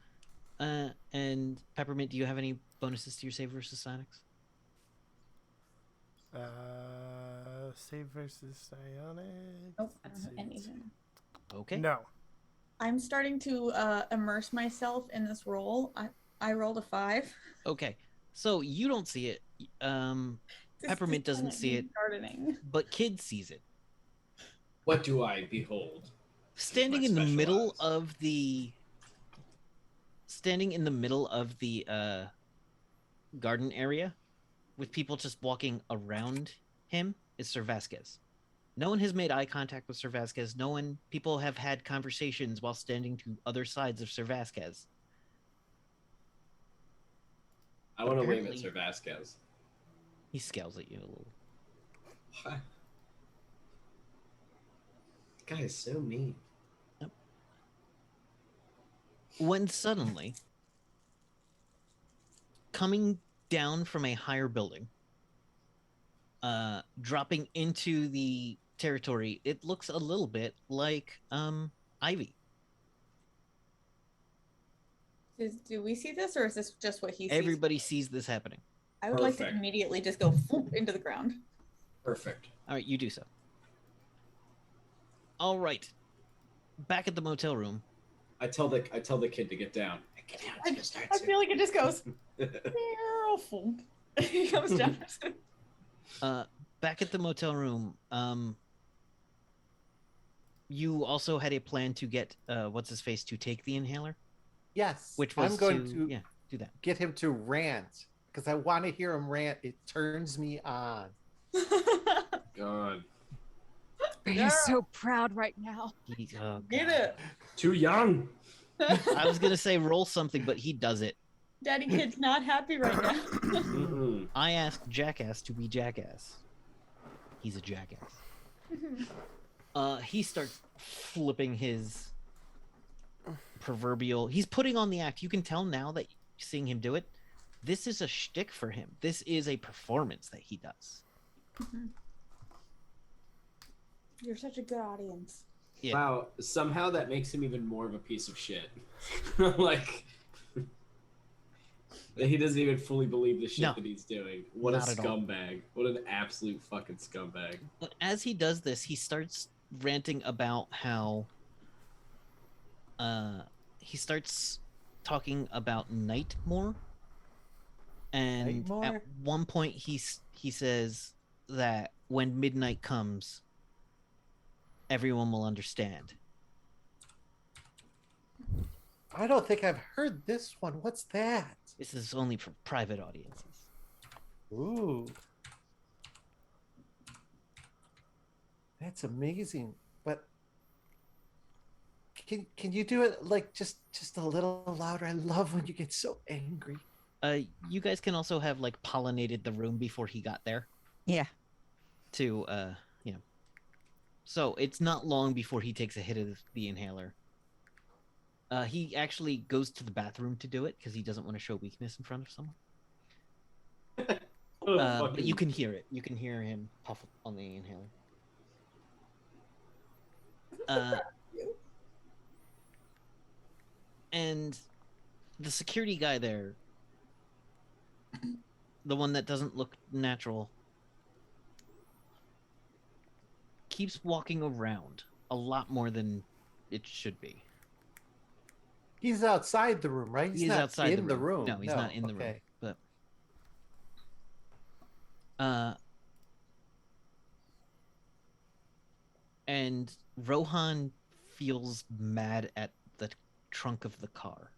And Peppermint, do you have any bonuses to your save versus psionics? Save versus psionics. Nope, I don't Let's have see. anything. Okay. No. I'm starting to immerse myself in this role. I rolled a 5. Okay. So you don't see it. Peppermint doesn't see it, Gardening. but Kid sees it. What do I behold? Standing My in the special middle eyes. of the garden area with people just walking around him is Sir Vasquez. No one has made eye contact with Sir Vasquez. People have had conversations while standing to other sides of Sir Vasquez. I want to wave at Apparently- Sir Vasquez. He scowls at you a little. What? This guy is so mean. When suddenly, coming down from a higher building, dropping into the territory, it looks a little bit like Ivy. Do we see this, or is this just what he sees? Everybody sees this happening. I would like to Perfect. immediately just go thump into the ground. Perfect. All right, you do so. All right. Back at the motel room. I tell the kid to get down. Get down. It's gonna start I soon. feel like it just goes. Thump. He comes down. Back at the motel room. You also had a plan to get what's his face to take the inhaler, Yes. which was I'm going to yeah, do that. get him to rant because I want to hear him rant. It turns me on. God. He's so proud right now. Oh, Get God. it. Too young. I was gonna say roll something, but he does it. Daddy kid's not happy right now. Mm-mm. I asked Jackass to be Jackass. He's a jackass. He starts flipping his proverbial. He's putting on the act. You can tell now that seeing him do it. This is a shtick for him. This is a performance that he does. You're such a good audience. Yeah. Wow. Somehow that makes him even more of a piece of shit. Like he doesn't even fully believe the shit No. that he's doing. What Not a at all. scumbag. What an absolute fucking scumbag. But as he does this, he starts ranting about how he starts talking about night more. And Nightmare? at one point he says that when midnight comes, everyone will understand. I don't think I've heard this one. What's that? This is only for private audiences. Ooh. That's amazing. But can you do it like just a little louder? I love when you get so angry. You guys can also have like pollinated the room before he got there Yeah. to so it's not long before he takes a hit of the inhaler. He actually goes to the bathroom to do it because he doesn't want to show weakness in front of someone. What a But fucking- you can hear it. You can hear him puff on the inhaler. And the security guy there, the one that doesn't look natural, keeps walking around a lot more than it should be. He's outside the room, right? He's not outside in the room. No, he's not in the room. okay. But and Rohan feels mad at the trunk of the car.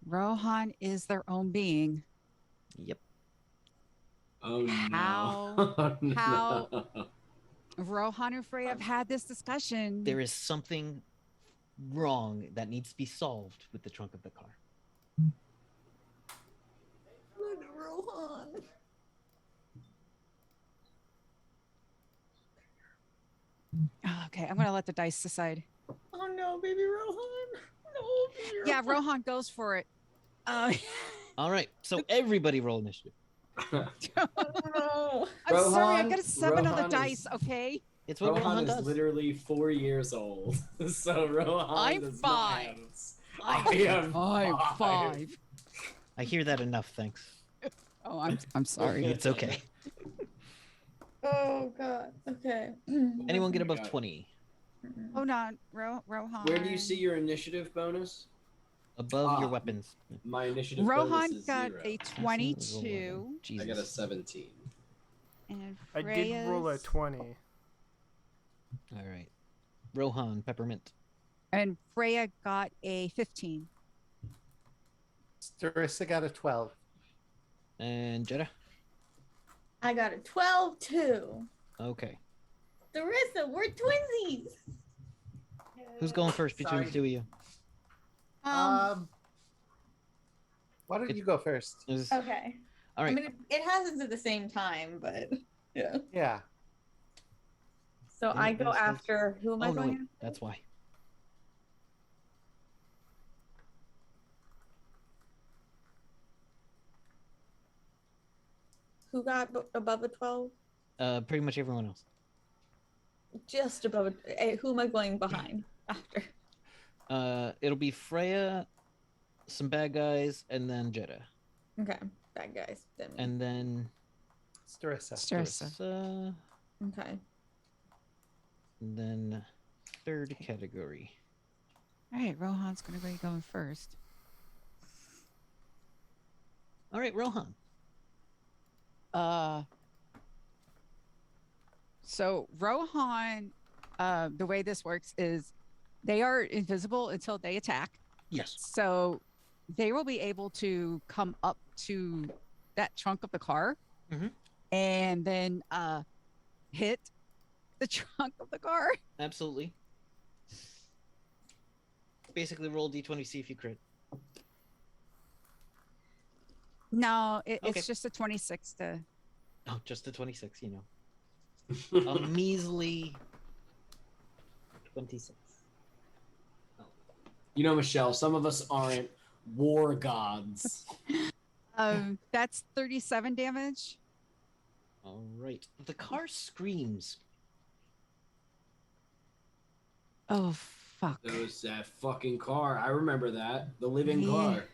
Rohan is their own being. Yep. Oh no. How- Oh, no. how- Rohan and Freya have had this discussion. There is something wrong that needs to be solved with the trunk of the car. Good Rohan. Okay, I'm gonna let the dice decide. Oh no, baby Rohan. No, baby Yeah, Rohan goes for it. All right, so everybody roll initiative. No. I'm sorry, I Rohan- got a 7 on the Rohan dice. is- Okay, It's what Rohan Rohan is does. literally 4 years old. So Rohan I'm does 5. not have- I am I'm 5. 5. I hear that enough, thanks. Oh, I'm sorry. It's okay. Oh god. Okay. Anyone get Oh my above God. 20? Hold on, Rohan. Where do you see your initiative bonus? Above your Ah. weapons. My initiative Rohan bonus is got 0. a 22, Jesus. I got a 17. and I did roll a Freya's- 20. All right. Rohan, Peppermint. and Freya got a 15. Starissa got a 12. And Jetta? I got a 12 too. Okay. Darissa, we're twinsies. Who's going first between Sorry. the two of you? Why don't It- you go first? Is- Okay. All I right. mean, it happens at the same time, but yeah. Yeah. So I go Yes, yes. after. Who am I Oh, no, going wait. after? That's why. Who got above a 12? Pretty much everyone else. Just above who am I going behind after? It'll be Freya, some bad guys, and then Jeddah. Okay, bad guys. And then Starissa. Starissa. Okay. And then third category. All right, Rohan's going to be going first. All right, Rohan. So Rohan, the way this works is they are invisible until they attack. Yes. So they will be able to come up to that trunk of the car and then hit the trunk of the car. Absolutely. Basically, roll D20, see if you crit. No, Okay. it's just a 26 to... Oh, just a 26, you know. A measly 26. Oh. You know, Michelle, some of us aren't war gods. That's 37 damage. All right. The car screams. Oh, fuck. That fucking car. I remember that. The living Yeah. car.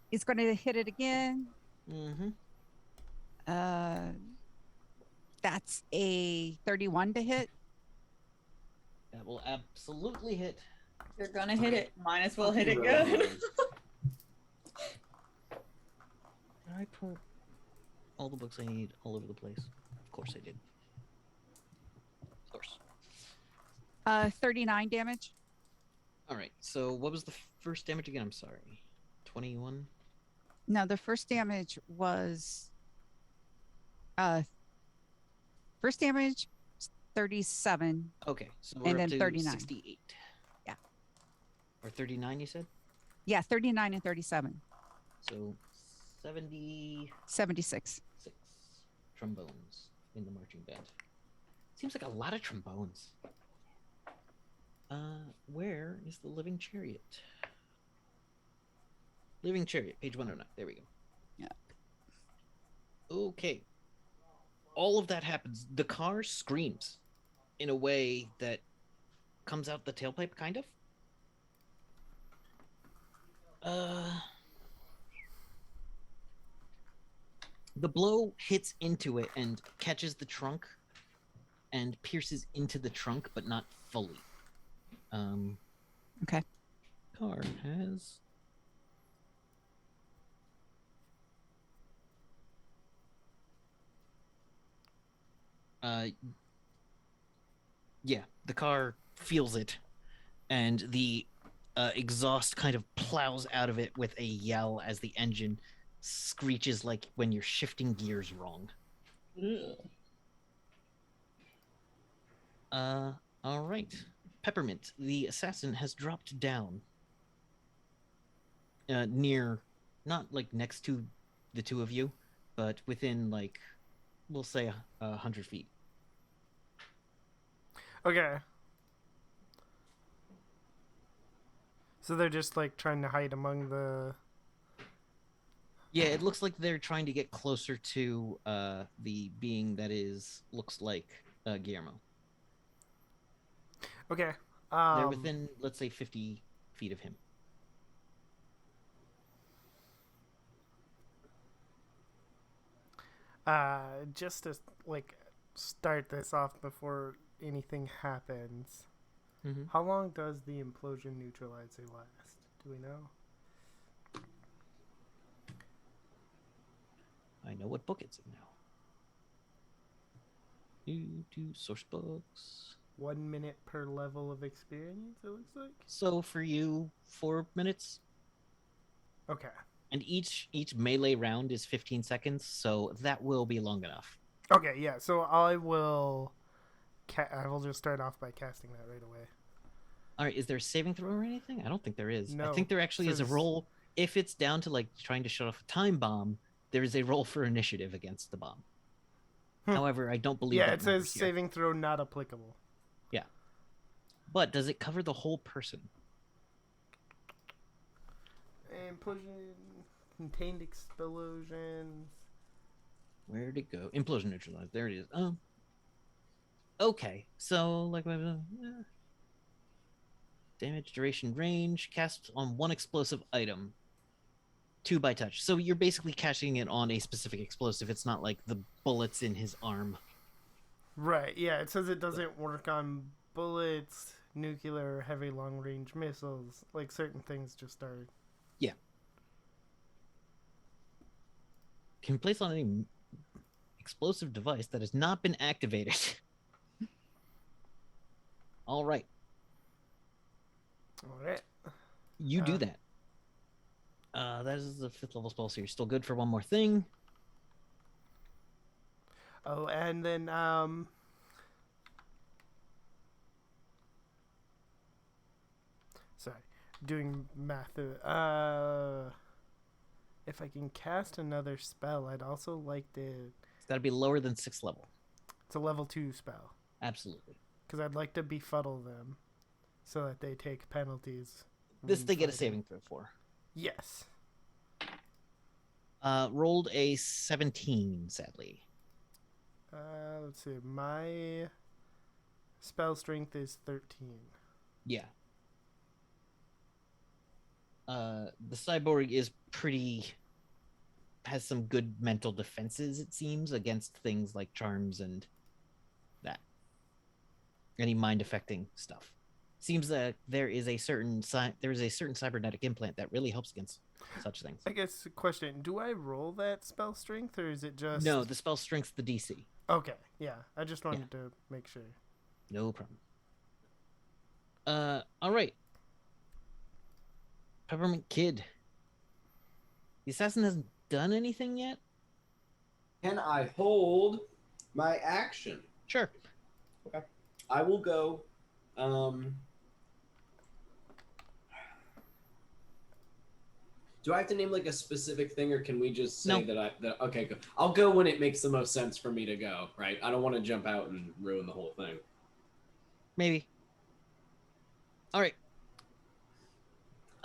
He's going to hit it again. Mm-hmm. That's a 31 to hit. That will absolutely hit. You're gonna hit it. Might as well hit it good. I put all the books I need all over the place. Of course I did. Of course. 39 damage. All right. So what was the first damage again? I'm sorry. 21. No, the first damage was first damage 37. Okay. So And we're up then to 39. 68. Yeah. Or 39, you said? Yeah, 39 and 37. So 76 76. trombones in the marching band. Seems like a lot of trombones. Where is the living chariot? Living chariot, page 109. There we go. Yeah. Okay. All of that happens. The car screams in a way that comes out the tailpipe, kind of. The blow hits into it and catches the trunk and pierces into the trunk, but not fully. Okay. Car has... yeah, the car feels it, and the exhaust kind of plows out of it with a yell as the engine screeches like when you're shifting gears wrong. All right. Peppermint, the assassin, has dropped down near, not like next to the two of you, but within like, we'll say 100 feet. Okay. So they're just like trying to hide among the... Yeah, it looks like they're trying to get closer to the being that looks like Guillermo. Okay. They're within, let's say, 50 feet of him. Just to like start this off before anything happens. Mm-hmm. How long does the implosion neutralizer last? Do we know? I know what book it's in now. To source books. 1 minute per level of experience, it looks like. So for you, 4 minutes. Okay. And each melee round is 15 seconds, so that will be long enough. Okay, yeah. So I will just start off by casting that right away. All right, is there a saving throw or anything? I don't think there is. No. I think there actually is a roll. If it's down to like trying to shut off a time bomb, there is a roll for initiative against the bomb. However, I don't believe that it says matters here. saving throw not applicable. Yeah. But does it cover the whole person? Implosion, contained explosions. Where'd it go? Implosion neutralized. There it is. Okay. So like damage, duration, range, cast on one explosive item. 2 by touch. So you're basically casting it on a specific explosive. It's not like the bullets in his arm. Right, yeah, it says it doesn't work on bullets, nuclear, heavy long-range missiles. Like, certain things just are... Yeah. Can place on any explosive device that has not been activated. All right. Alright. You do that. That is the 5th level spell, so you're still good for one more thing. Oh, and then, sorry, doing math. If I can cast another spell, I'd also like to... It's got to be lower than 6th level. It's a level 2 spell. Absolutely. Because I'd like to befuddle them so that they take penalties. This when they get a fighting. saving throw for. Yes. Rolled a 17, sadly. Let's see. My spell strength is 13. Yeah. The cyborg is has some good mental defenses, it seems, against things like charms and that. Any mind affecting stuff. Seems that there is a certain cybernetic implant that really helps against such things. I guess question, do I roll that spell strength or is it just... No, the spell strength's the DC. Okay, yeah. I just wanted to make sure. No problem. All right. Peppermint Kid. The assassin hasn't done anything yet? Can I hold my action? Sure. Okay. I will go. Do I have to name like a specific thing, or can we just say okay, good. I'll go when it makes the most sense for me to go, right? I don't want to jump out and ruin the whole thing. Maybe. All right.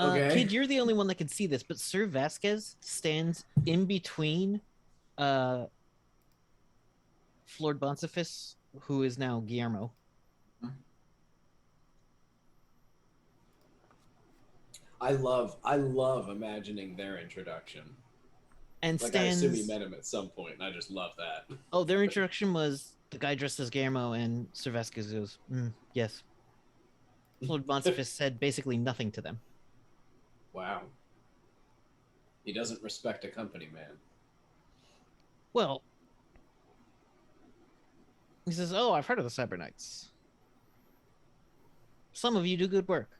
Okay. Kid, you're the only one that can see this, but Sir Vasquez stands in between Flord Boncifus, who is now Guillermo. I love imagining their introduction. And like stands... I assume he met him at some point, and I just love that. Oh, their introduction was the guy dressed as Guillermo, and Sir Vasquez goes, yes. Flord Boncifus said basically nothing to them. Wow. He doesn't respect a company man. Well, he says, oh, I've heard of the Cyber Knights. Some of you do good work.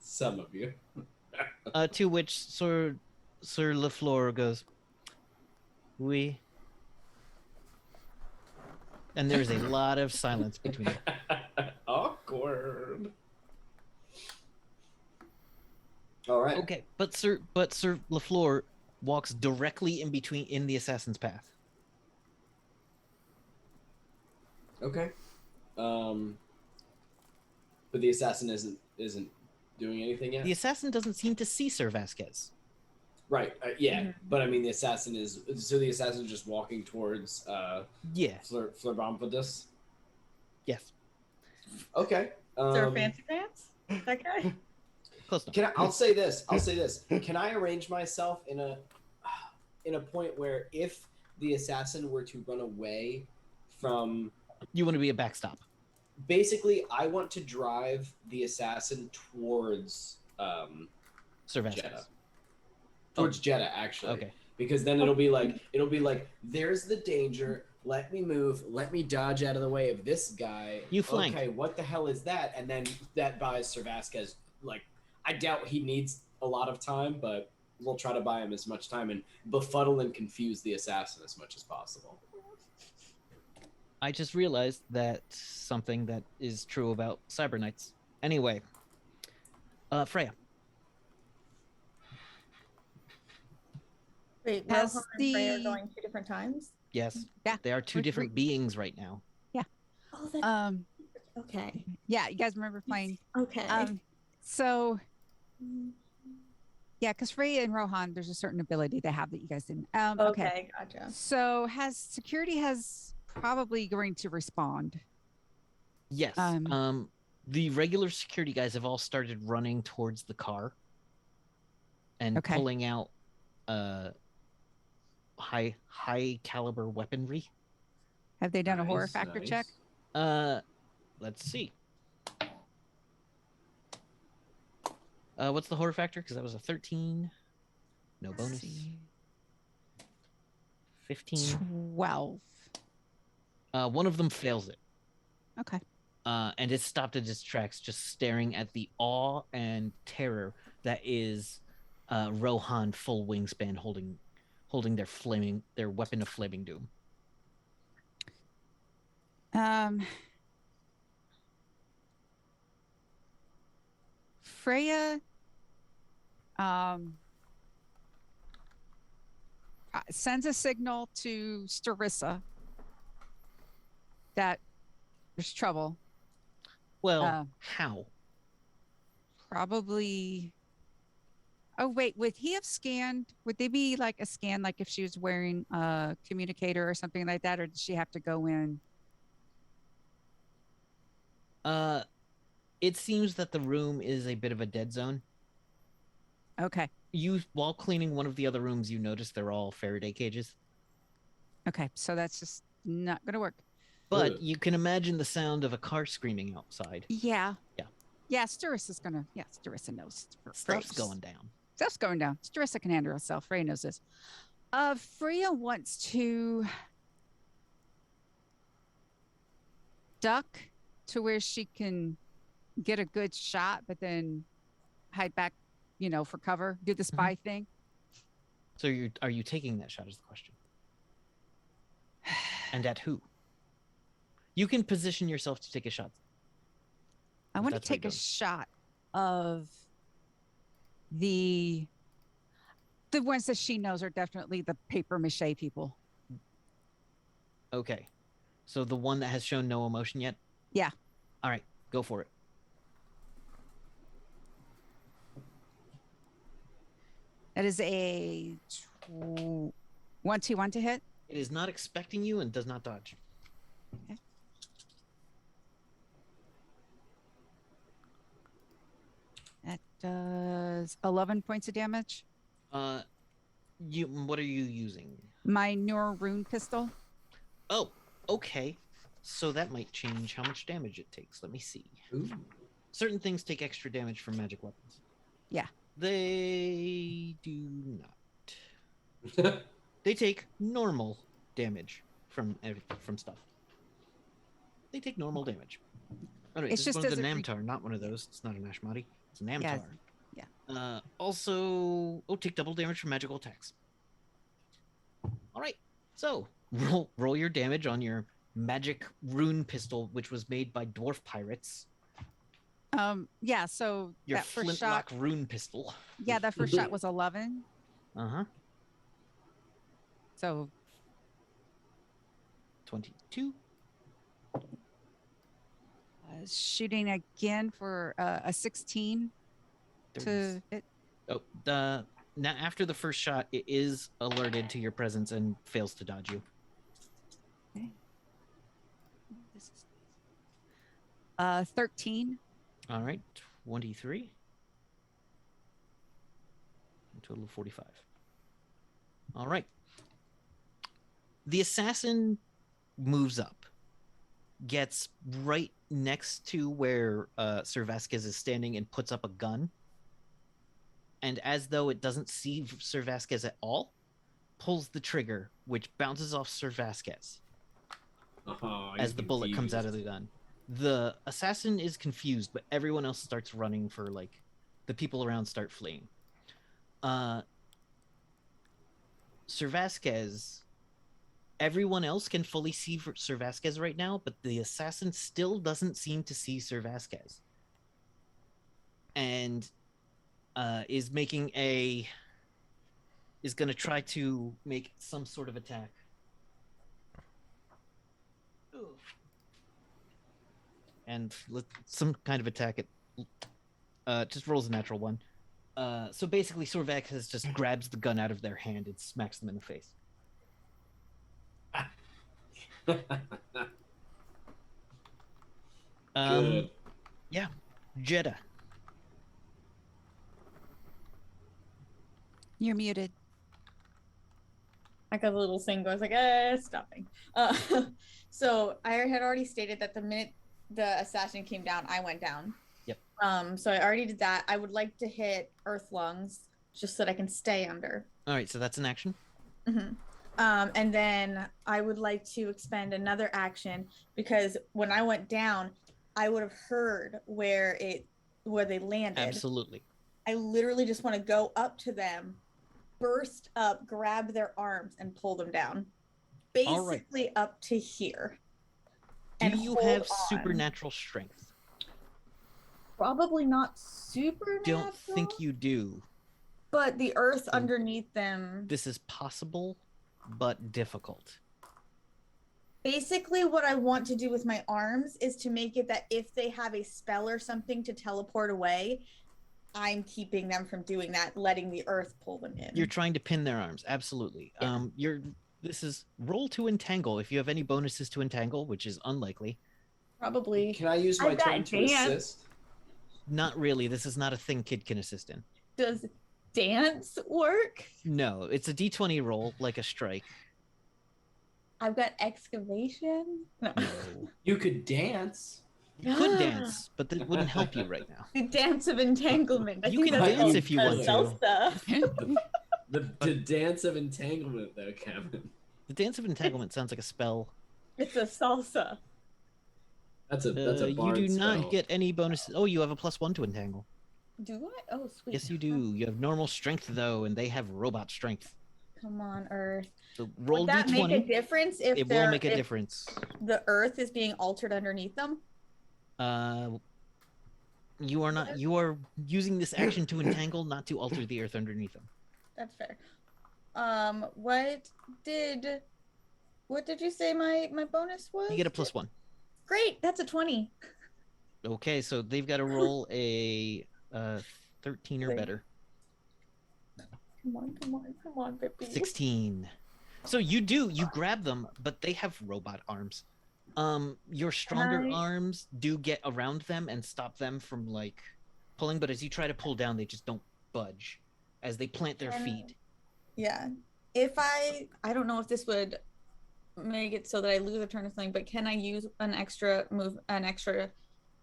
Some of you. To which Sir Lafleur goes, oui. And there's a lot of silence between them. Awkward. All right. Okay, but Sir Lafleur walks directly in the assassin's path. Okay. But the assassin isn't doing anything yet. The assassin doesn't seem to see Sir Vasquez. Right. Yeah. But I mean, the assassin is just walking towards Florbompodus. Yes. Okay. Sir Fancy Pants? That guy? Close enough. I'll say this. Can I arrange myself in a point where if the assassin were to run away from... You want to be a backstop. Basically, I want to drive the assassin towards Sir Vasquez. Jeddah. Towards Jeddah, actually. Okay. Because then it'll be like, there's the danger. Let me move. Let me dodge out of the way of this guy. You flank. Okay, what the hell is that? And then that buys Sir Vasquez. Like, I doubt he needs a lot of time, but we'll try to buy him as much time and befuddle and confuse the assassin as much as possible. I just realized that something that is true about Cyber Knights. Anyway, Freya. Wait, Has Rohan and Freya are going 2 different times? Yes. Yeah. They are 2 different beings right now. Oh, that's okay. Yeah, you guys remember playing? Okay. So Yeah, because Freya and Rohan, there's a certain ability they have that you guys didn't. Okay. Okay, gotcha. So security has probably going to respond. Yes. The regular security guys have all started running towards the car and pulling out high caliber weaponry. Have they done a horror factor check? Let's see. What's the horror factor? Because that was a 13. No bonus. 15. 12. One of them fails it. Okay. And it stopped in its tracks, just staring at the awe and terror that is Rohan full wingspan holding their weapon of flaming doom. Freya sends a signal to Starissa that there's trouble. Well, how? Probably. Oh, wait, would he have scanned? Would they be like a scan, like if she was wearing a communicator or something like that, or did she have to go in? It seems that the room is a bit of a dead zone. Okay. While cleaning one of the other rooms, you notice they're all Faraday cages. Okay, so that's just not going to work. But you can imagine the sound of a car screaming outside. Yeah. Yeah. Yeah, Starissa's going to, Starissa knows. Stuff's going down. Stuff's going down. Starissa can handle herself. Freya knows this. Freya wants to duck to where she can get a good shot, but then hide back, for cover, do the spy thing. So are you taking that shot is the question. And at who? You can position yourself to take a shot. I want to take a shot of the ones that she knows are definitely the paper mache people. Okay. So the one that has shown no emotion yet? Yeah. All right, go for it. That is a 1-2-1 to hit. It is not expecting you and does not dodge. Okay. That does 11 points of damage. What are you using? My Nur rune pistol. Oh, okay. So that might change how much damage it takes. Let me see. Ooh. Certain things take extra damage from magic weapons. Yeah. They do not. They take normal damage from stuff. They take normal damage. Oh, wait, It's this just one's a doesn't Namtar, not one of those. It's not an Ashmati. It's a Namtar. Yeah. Also, take double damage from magical attacks. All right. So roll your damage on your magic rune pistol, which was made by dwarf pirates. Yeah. So Your that first flintlock shot. rune pistol. Yeah, that first shot was 11. Uh-huh. So 22. Shooting again for a 16 to hit. Oh, now after the first shot, it is alerted to your presence and fails to dodge you. Okay. This is 13. All right, 23. A total of 45. All right. The assassin moves up, gets right next to where Sir Vasquez is standing and puts up a gun. And as though it doesn't see Sir Vasquez at all, pulls the trigger, which bounces off Sir Vasquez as the bullet comes out of the gun. The assassin is confused, but everyone else starts running for, the people around start fleeing. Sir Vasquez, everyone else can fully see Sir Vasquez right now, but the assassin still doesn't seem to see Sir Vasquez. And is going to try to make some sort of attack. And some kind of attack. It just rolls a natural one. So basically, Sorvek just grabs the gun out of their hand and smacks them in the face. Good. Yeah, Jeddah. You're muted. I got a little thing goes like, stopping. So I had already stated that the minute the assassin came down, I went down. Yep. So I already did that. I would like to hit Earth Lungs just so that I can stay under. All right, so that's an action. Mm-hmm. And then I would like to expend another action because when I went down, I would have heard where they landed. Absolutely. I literally just want to go up to them, burst up, grab their arms, and pull them down. Basically up to here. Do you have hold on. supernatural strength? Probably not supernatural. Don't think you do. But the earth underneath them. This is possible, but difficult. Basically, what I want to do with my arms is to make it that if they have a spell or something to teleport away, I'm keeping them from doing that, letting the earth pull them in. You're trying to pin their arms, absolutely. Yeah. This is roll to entangle. If you have any bonuses to entangle, which is unlikely. Probably. Can I use my turn to assist? Not really. This is not a thing kid can assist in. Does dance work? No, it's a d20 roll, like a strike. I've got excavation. No. You could dance. You could dance, but that wouldn't help you right now. The dance of entanglement. You can dance if you want to. Salsa. The dance of entanglement, though, Kevin. The dance of entanglement sounds like a spell. It's a salsa. That's a you bard do not spell. get any bonuses. Oh, you have a +1 to entangle. Do I? Oh, sweet. Yes, you do. You have normal strength though, and they have robot strength. Come on, Earth. So roll Would that d20. make a difference if It will make a difference. the Earth is being altered underneath them? You are not. You are using this action to entangle, not to alter the earth underneath them. That's fair. What did you say my bonus was? You get a +1. Great, that's a 20. Okay, so they've got to roll a 13 or Okay. better. Come on, baby. 16. So you grab them, but they have robot arms. Your stronger arms do get around them and stop them from like pulling, but as you try to pull down, they just don't budge as they plant their feet. Yeah. If I don't know if this would make it so that I lose a turn or something, but can I use an extra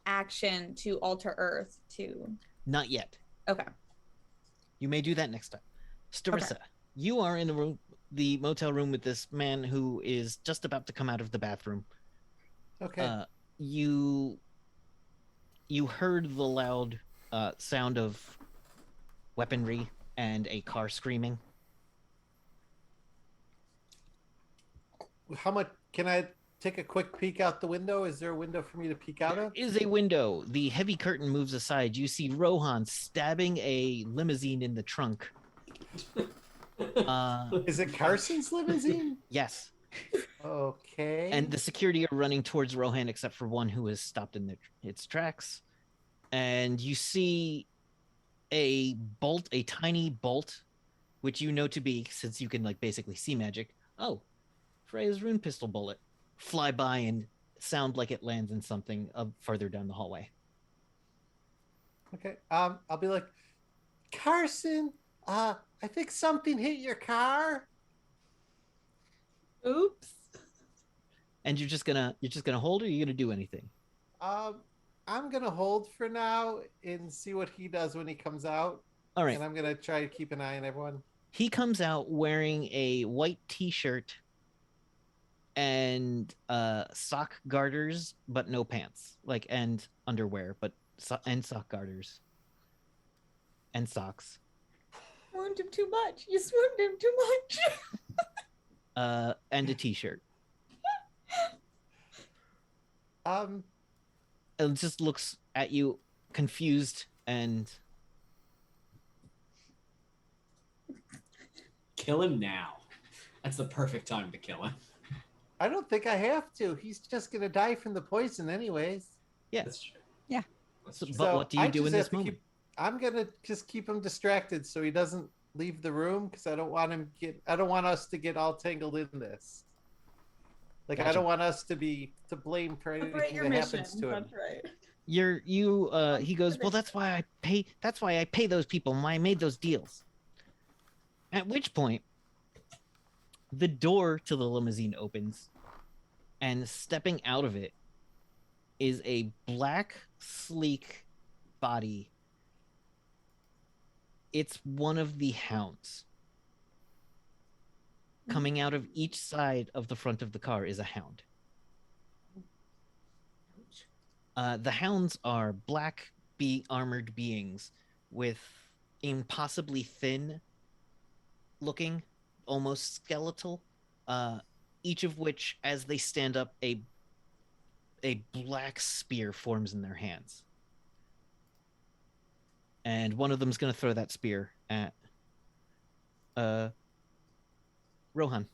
action to alter Earth to? Not yet. Okay. You may do that next time. Starissa, you are in the motel room with this man who is just about to come out of the bathroom. Okay. You heard the loud sound of weaponry and a car screaming. How much can I take a quick peek out the window? Is there a window for me to peek out of? There is a window. The heavy curtain moves aside. You see Rohan stabbing a limousine in the trunk. Is it Carson's limousine? Yes. Okay. And the security are running towards Rohan, except for one who has stopped in its tracks. And you see a tiny bolt, which you know to be, since you can like basically see magic. Oh, Freya's rune pistol bullet fly by and sound like it lands in something further down the hallway. Okay. I'll be like, Carson, I think something hit your car. Oops. And you're just gonna hold, or are you gonna do anything? I'm gonna hold for now and see what he does when he comes out. All right. And I'm gonna try to keep an eye on everyone. He comes out wearing a white t-shirt and sock garters, but no pants, and underwear, but and sock garters and socks. Swooned him too much. You swooned him too much. And a t-shirt. And just looks at you confused and Kill him now. That's the perfect time to kill him. I don't think I have to. He's just gonna die from the poison anyways. yeah. That's true. Yeah. That's So, true. but what do you do in this moment? I'm gonna just keep him distracted so he doesn't leave the room because I don't want us to get all tangled in this. Like Gotcha. I don't want us to be to blame for Separate anything your that mission. happens to him. That's right. He goes, well, that's why I pay those people. I made those deals. At which point, the door to the limousine opens, and stepping out of it is a black, sleek body. It's one of the hounds. Coming out of each side of the front of the car is a hound. The hounds are black, armored beings with impossibly thin looking, almost skeletal, each of which, as they stand up, a black spear forms in their hands. And one of them's going to throw that spear at Rohan.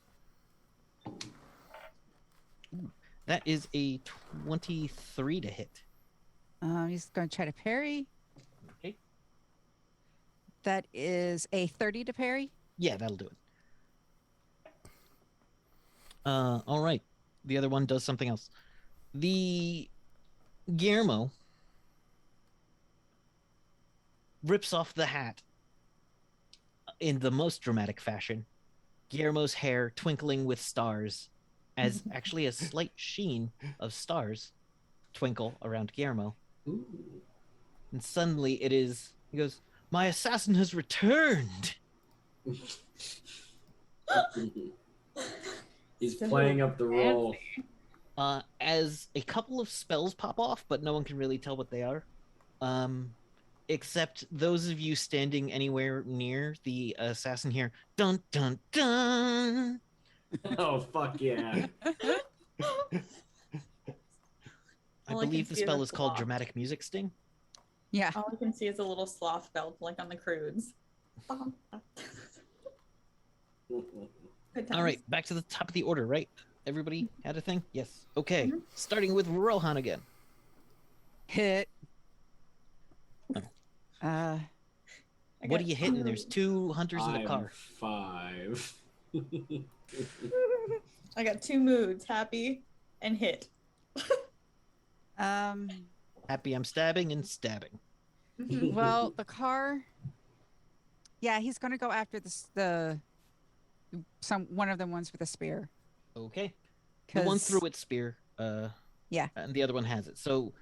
Ooh, that is a 23 to hit. He's going to try to parry. Okay. That is a 30 to parry. Yeah, that'll do it. All right. The other one does something else. The Guillermo rips off the hat in the most dramatic fashion. Guillermo's hair twinkling with stars, as actually a slight sheen of stars twinkle around Guillermo. Ooh. And suddenly he goes, my assassin has returned. He's playing up the role. As a couple of spells pop off, but no one can really tell what they are. Except those of you standing anywhere near the assassin here. Dun, dun, dun. Oh, fuck yeah. I All I believe can the see is a spell is called sloth. Dramatic Music Sting. Yeah. All I can see is a little sloth belt, like on the cruise. Good All times. right, back to the top of the order, right? Everybody had a thing? Yes. Okay, Mhm. starting with Rohan again. Hit. Oh. I What got are you hitting? two- There's two hunters in the I'm car. 5. I got 2 moods: happy and hit. Happy I'm stabbing and stabbing. Well, the car. Yeah, he's going to go after one of the ones with a spear. Okay. The one threw its spear. Yeah. And the other one has it. So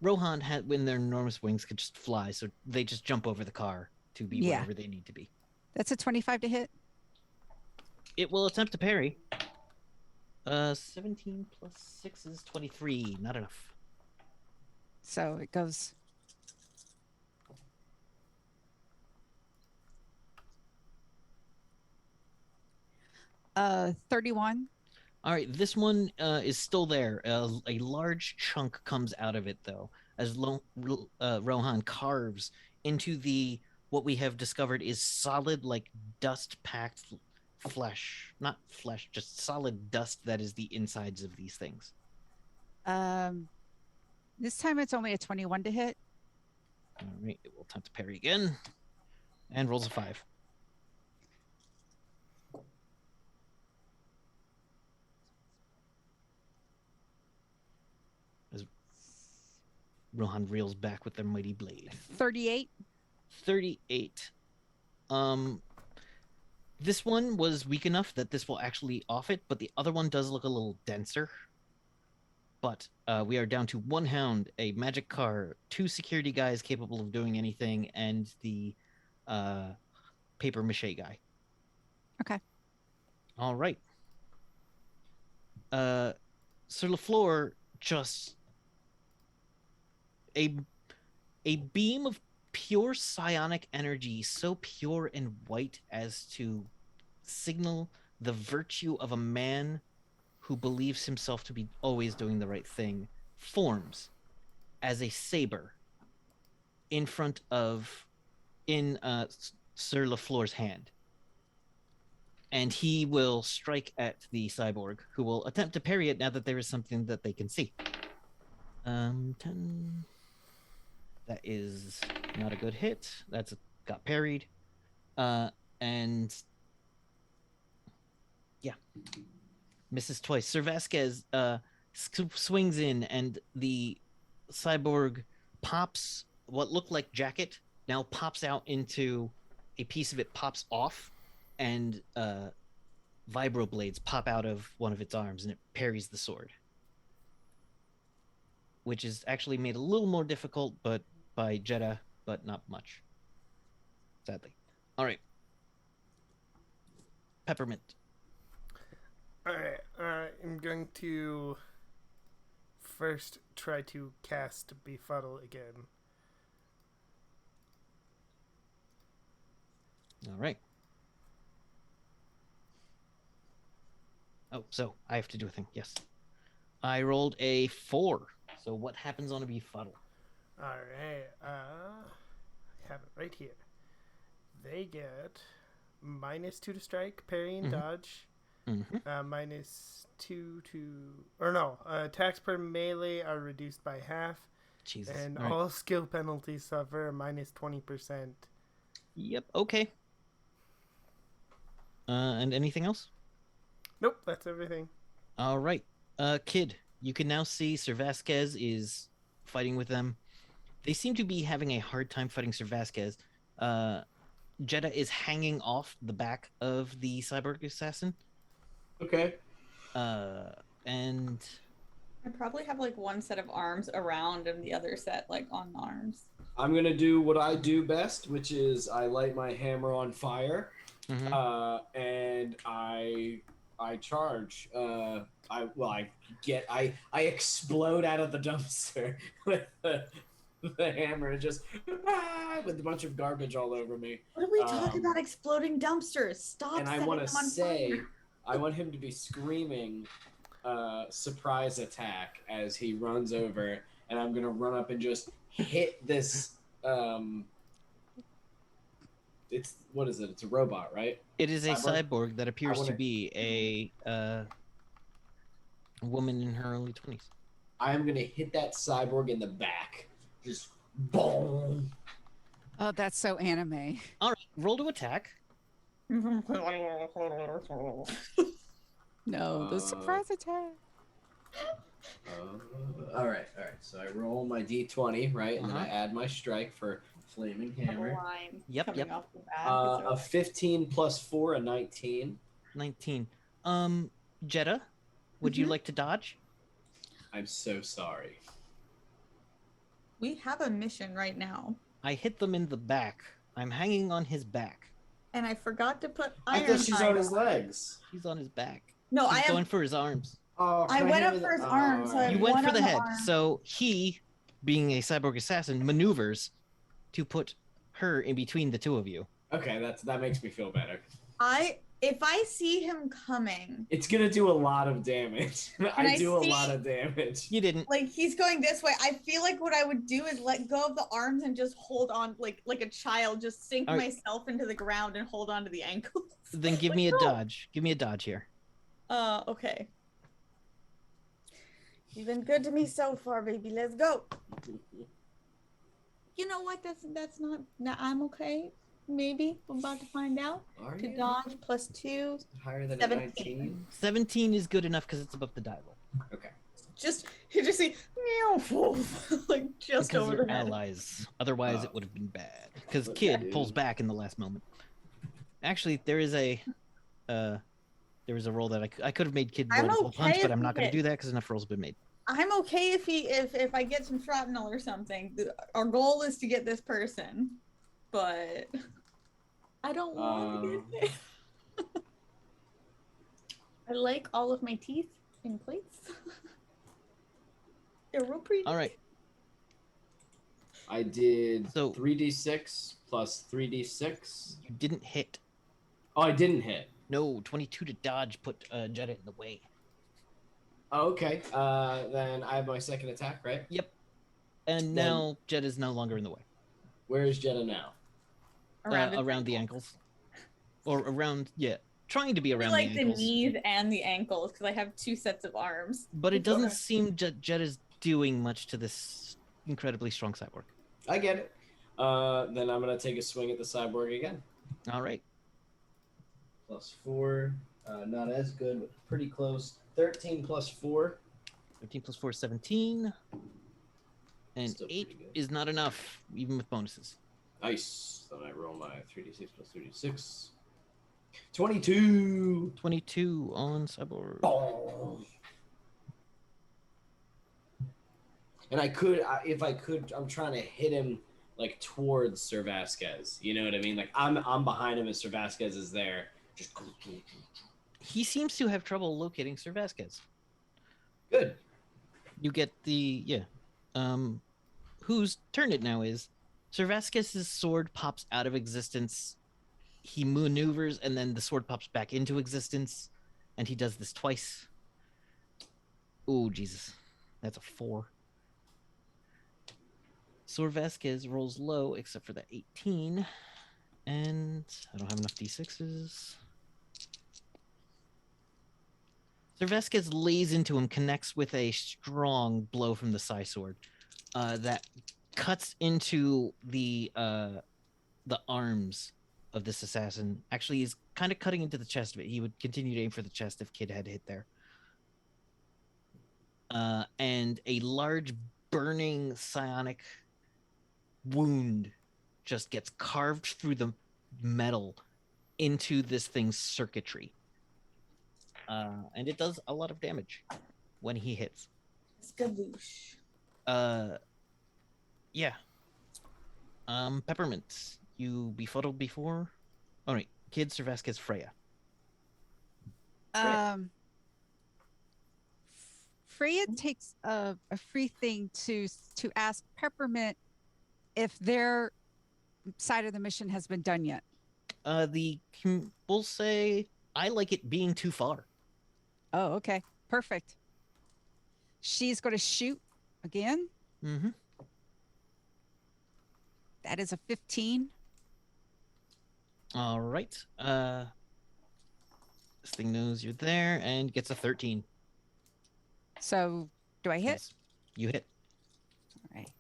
Rohan had, when their enormous wings could just fly, so they just jump over the car to be Yeah. wherever they need to be. That's a 25 to hit. It will attempt to parry. 17 plus 6 is 23. Not enough. So it goes. Uh, 31. All right, this one is still there. A large chunk comes out of it, though, as Rohan carves into what we have discovered is solid, like dust-packed flesh. Not flesh, just solid dust that is the insides of these things. This time it's only a 21 to hit. All right, it will attempt to parry again, and rolls a 5. As Rohan reels back with their mighty blade. 38. 38. This one was weak enough that this will actually off it, but the other one does look a little denser. But we are down to 1 hound, a magic car, 2 security guys capable of doing anything, and the paper mache guy. Okay. All right. Sir LaFleur just a beam of pure psionic energy, so pure and white as to signal the virtue of a man who believes himself to be always doing the right thing, forms as a saber in Sir LaFleur's hand. And he will strike at the cyborg, who will attempt to parry it now that there is something that they can see. 10, That is not a good hit. That's got parried. And yeah, misses twice. Sir Vasquez swings in, and the cyborg pops what looked like jacket, now pops out into a piece of it pops off, and vibroblades pop out of one of its arms, and it parries the sword, which is actually made a little more difficult, but by Jeddah, but not much, sadly. All right, Peppermint. All right, I'm going to first try to cast Befuddle again. All right. Oh, so I have to do a thing. Yes. I rolled a 4. So what happens on a Befuddle? All right, I have it right here. They get -2 to strike, parry, and dodge. Mm-hmm. -2 to, or no, attacks per melee are reduced by half, Jesus. and All right. all skill penalties suffer -20%. Yep. Okay. And anything else? Nope, that's everything. All right. Kid, you can now see Sir Vasquez is fighting with them. They seem to be having a hard time fighting Sir Vasquez. Jeddah is hanging off the back of the cyborg assassin. Okay. And I probably have like one set of arms around and the other set like on arms. I'm gonna do what I do best, which is I light my hammer on fire, and I charge. I explode out of the dumpster with the hammer, and just with a bunch of garbage all over me. What are we talking about? Exploding dumpsters? Stop! And I setting want them to on say, fire. I want him to be screaming, surprise attack as he runs over, and I'm gonna run up and just hit this. It's what is it? It's a robot, right? it is a Cyborg? cyborg that appears wanna- to be a woman in her early 20s. I am gonna hit that cyborg in the back, just boom. Oh, that's so anime. All right, roll to attack. No, the surprise attack. All right. So I roll my d20, right, and then I Uh-huh. add my strike for flaming hammer. Line Yep, coming yep. off the back. A 15 plus 4, a 19. 19. Jeddah, would you like to dodge? I'm so sorry. We have a mission right now, I hit them in the back. I'm hanging on his back. and I forgot to put I iron. thought she's on his legs. He's on his back. No, He's I going am. for his arms. Oh, I can went hit up with for his the- arm, so I- You went one for on the the head. arm. So he, being a cyborg assassin, maneuvers to put her in between the two of you. Okay, that makes me feel better. If I see him coming, It's gonna do a lot of damage. I I do a see- lot of damage. You didn't. like he's going this way, I feel like what I would do is let go of the arms and just hold on, like a child, just sink All right. myself into the ground and hold on to the ankles. Then give Like, me a no. dodge. Give me a dodge here. Okay. You've been good to me so far, baby. Let's go. You know what? That's not. I'm okay. Maybe we're about to find out. Are To you dodge +2. higher than a 17. 19? 17 is good enough because it's above the die roll. Okay. You just see meow, like just Because over they're the head. allies. Otherwise, it would have been bad. Because Okay. Kid pulls back in the last moment. Actually, there is a roll that I could have made Kid roll I'm the full okay punch, but if I'm he not going to hit. do that because enough rolls have been made. I'm okay if I get some shrapnel or something. Our goal is to get this person, but I don't want to get there. I like all of my teeth in place. They're real pretty. All right. I did So- 3d6 plus 3d6. You didn't hit. Oh, I didn't hit. No, 22 to dodge put Jeddah in the way. Oh, okay. Then I have my second attack, right? Yep. And Then- now Jeddah's no longer in the way. Where is Jeddah now? Around the ankles. Or around, yeah. Trying to be I around like the the ankles. knees and the ankles because I have two sets of arms. But it doesn't Okay. seem Jeddah's doing much to this incredibly strong cyborg. I get it. Then I'm gonna take a swing at the cyborg again. All right. +4. Not as good, but pretty close. 13 plus 4. 13 plus 4 is 17. And Still 8 pretty good. is not enough, even with bonuses. Nice. Then I roll my 3d6 plus 3d6. 22. 22 on cyborg. Boom. And if I could, I'm trying to hit him like towards Sir Vasquez. You know what I mean? Like I'm behind him and Sir Vasquez is there. Just He seems to have trouble locating Sir Vasquez. good. You get whose turn it now is. Sir Vasquez's sword pops out of existence. He maneuvers and then the sword pops back into existence. And he does this twice. Oh, Jesus. That's a 4. Sir Vasquez rolls low except for that 18. And I don't have enough d6s. Sir Vasquez lays into him, connects with a strong blow from the Psy Sword that cuts into the arms of this assassin. Actually, he's kind of cutting into the chest of it. He would continue to aim for the chest if Kid had hit there. And a large burning psionic wound just gets carved through the metal into this thing's circuitry. And it does a lot of damage when he hits. Skadoosh. Yeah. Peppermint, you befuddled before? Oh, right. Kid, Sir Vasquez, Freya. Freya takes a free thing to ask Peppermint if their side of the mission has been done yet. We'll say I like it being too far. Oh, okay. Perfect. She's going to shoot again. Mm-hmm. That is a 15. All right. This thing knows you're there and gets a 13. So, do I hit? Yes, you hit. All right.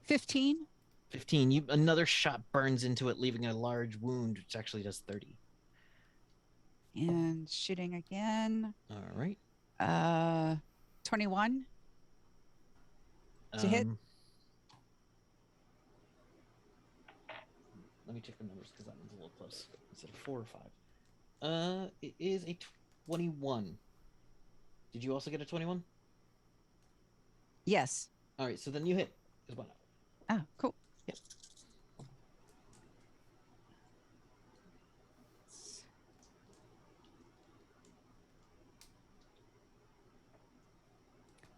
15. 15. Another shot burns into it, leaving a large wound, which actually does 30. And shooting again. All right. 21. To hit. Let me check the numbers because that one's a little close. Is it a 4 or 5? It is a 21. Did you also get a 21? Yes. All right, so then you hit as well. Oh, cool. Yep.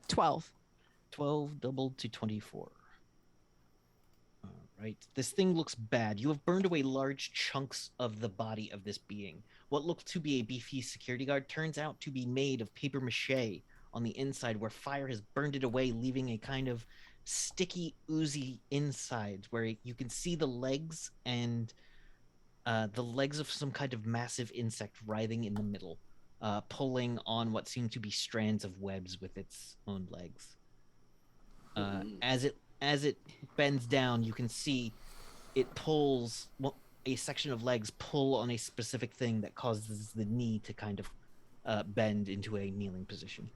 12. 12 doubled to 24. All right. This thing looks bad. You have burned away large chunks of the body of this being. What looked to be a beefy security guard turns out to be made of paper mache on the inside, where fire has burned it away, leaving a kind of sticky, oozy inside where you can see the legs and the legs of some kind of massive insect writhing in the middle, pulling on what seem to be strands of webs with its own legs. As it bends down, you can see it pulls a section of legs pull on a specific thing that causes the knee to kind of bend into a kneeling position.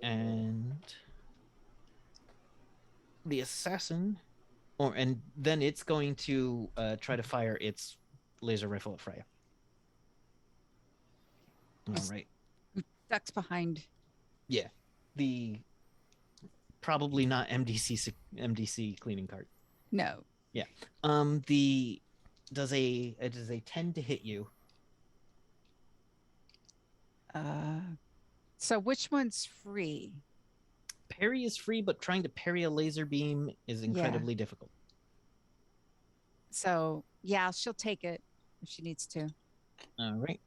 And the assassin, and then it's going to try to fire its laser rifle at Freya. All right. Ducks behind. Yeah, the probably not MDC cleaning cart. No. Yeah. Does a 10 to hit you? So which one's free? Parry is free, but trying to parry a laser beam is incredibly difficult. So yeah, she'll take it if she needs to. All right.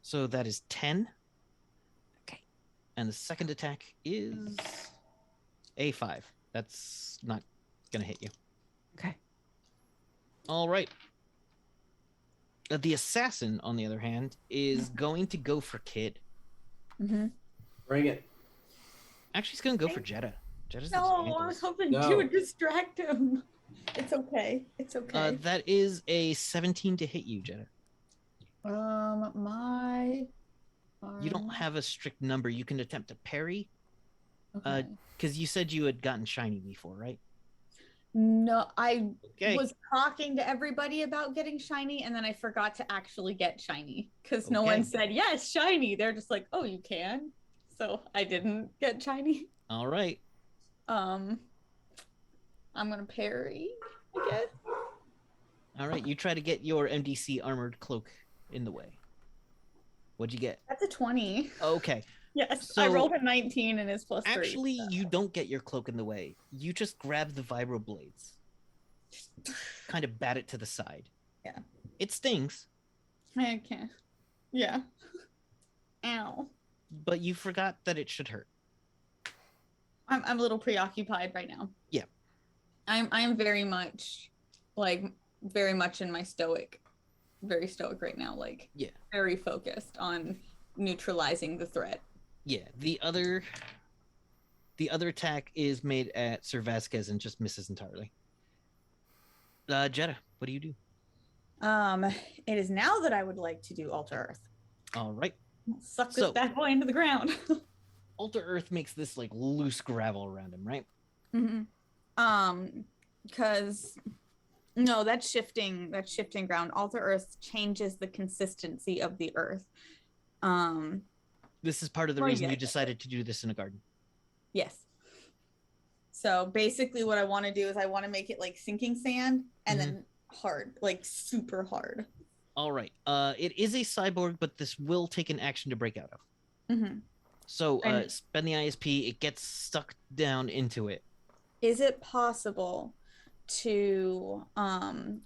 So that is 10. Okay. And the second attack is a 5. That's not gonna hit you. Okay. All right. The assassin, on the other hand, is going to go for Kid. Mm-hmm. Bring it. Actually, he's gonna go for Jetta. Jetta's the No, I was gentlest. hoping No. you would distract him. It's okay. It's okay. That is a 17 to hit you, Jetta. My. You don't have a strict number. You can attempt to parry. Okay. Because you said you had gotten shiny before, right? No, I Okay. was talking to everybody about getting shiny, and then I forgot to actually get shiny because no Okay. one said yes, shiny. They're just like, oh, you can. So I didn't get shiny. All right. I'm gonna parry, I guess. All right. You try to get your MDC armored cloak in the way. What'd you get? That's a 20. Okay. Yes, So- I rolled a 19 and it's +3. Actually, you don't get your cloak in the way. You just grab the vibro blades. Kind of bat it to the side. Yeah. It stings, I can't. Yeah. Ow. but you forgot that it should hurt. I'm a little preoccupied right now. Yeah. I'm very much very much in my very stoic right now, Yeah. very focused on neutralizing the threat. Yeah. The other attack is made at Sir Vasquez and just misses entirely. Jetta, what do you do? It is now that I would like to do Alter Earth. All right. Suck this So- bad boy into the ground. Alter Earth makes this like loose gravel around him, right? Because no, that's shifting ground. Alter Earth changes the consistency of the earth. This is part of the Oh, reason yeah. you decided to do this in a garden. Yes. So basically what I want to do is I want to make it like sinking sand and then hard, like super hard. All right. It is a cyborg, but this will take an action to break out of. Mm-hmm. So And- spend the ISP. It gets stuck down into it. Is it possible to on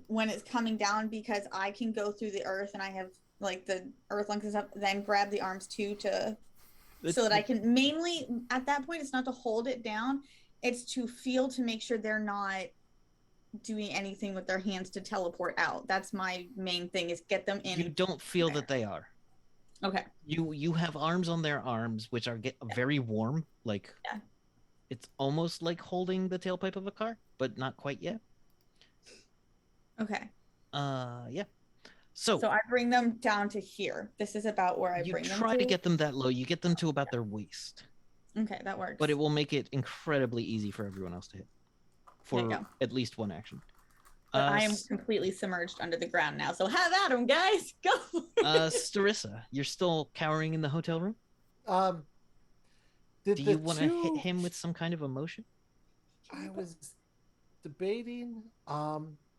when it's coming down, because I can go through the earth and I have like the earth lungs and stuff, then grab the arms too so that I can mainly at that point it's not to hold it down, it's to feel to make sure they're not doing anything with their hands to teleport out. That's my main thing, is get them in. You don't feel that they are. Okay. You have arms on their arms, which are very warm. Like Yeah. It's almost like holding the tailpipe of a car, but not quite yet. Okay. Yeah. So I bring them down to here. This is about where I you bring them try to get them that low. You get them to about their waist, Okay, that works. but it will make it incredibly easy for everyone else to hit There you for go. at least one action. But I am completely submerged under the ground now. So have at them, guys. Go. Starissa, you're still cowering in the hotel room. Did Do the you want to hit two- him with some kind of emotion? I was debating.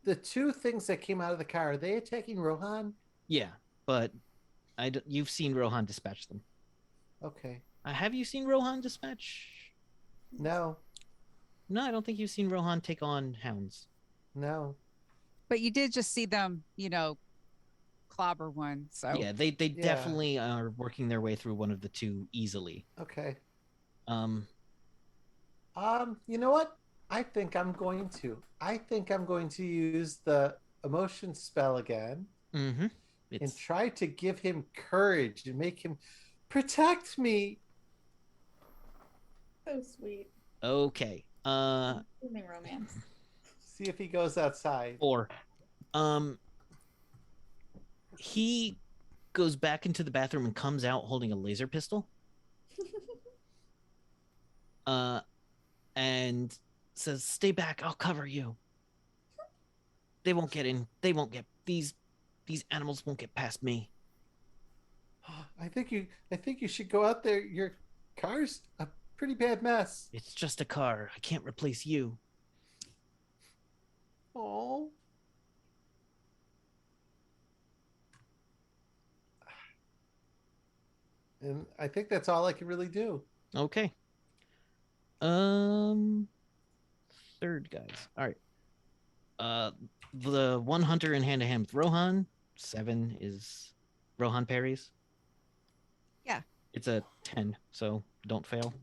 The two things that came out of the car, are they attacking Rohan? Yeah, but you've seen Rohan dispatch them. Okay. Have you seen Rohan dispatch? No. No, I don't think you've seen Rohan take on hounds. No. But you did just see them, clobber one. So Yeah, they definitely are working their way through one of the two easily. Okay. You know what? I think I'm going to use the emotion spell again mm-hmm. and try to give him courage and make him protect me. So sweet. Okay. Soothing romance. See if he goes outside. Or, he goes back into the bathroom and comes out holding a laser pistol. And says, "Stay back, I'll cover you. They won't get in. They won't get these animals won't get past me." I think you should go out there. Your car's a pretty bad mess. It's just a car. I can't replace you. Oh. And I think that's all I can really do. Okay. Third guys. All right. The one hunter in hand to hand with Rohan. 7 is Rohan parries. Yeah. It's a 10, so don't fail.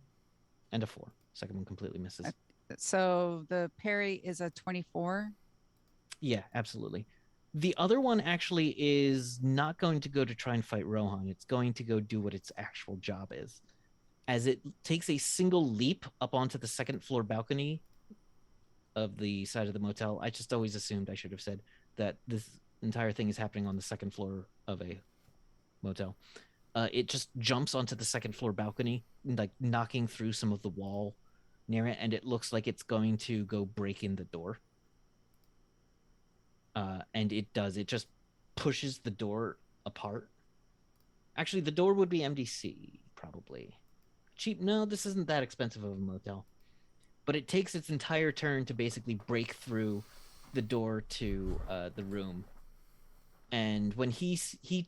And a 4. Second one completely misses. So the parry is a 24. Yeah, absolutely. The other one actually is not going to go to try and fight Rohan. It's going to go do what its actual job is. As it takes a single leap up onto the second floor balcony of the side of the motel. I just always assumed, I should have said, that this entire thing is happening on the second floor of a motel. It just jumps onto the second floor balcony, like knocking through some of the wall near it, and it looks like it's going to go break in the door. And it does. It just pushes the door apart. Actually, the door would be MDC, probably. Cheap? No, this isn't that expensive of a motel. But it takes its entire turn to basically break through the door to the room. And when he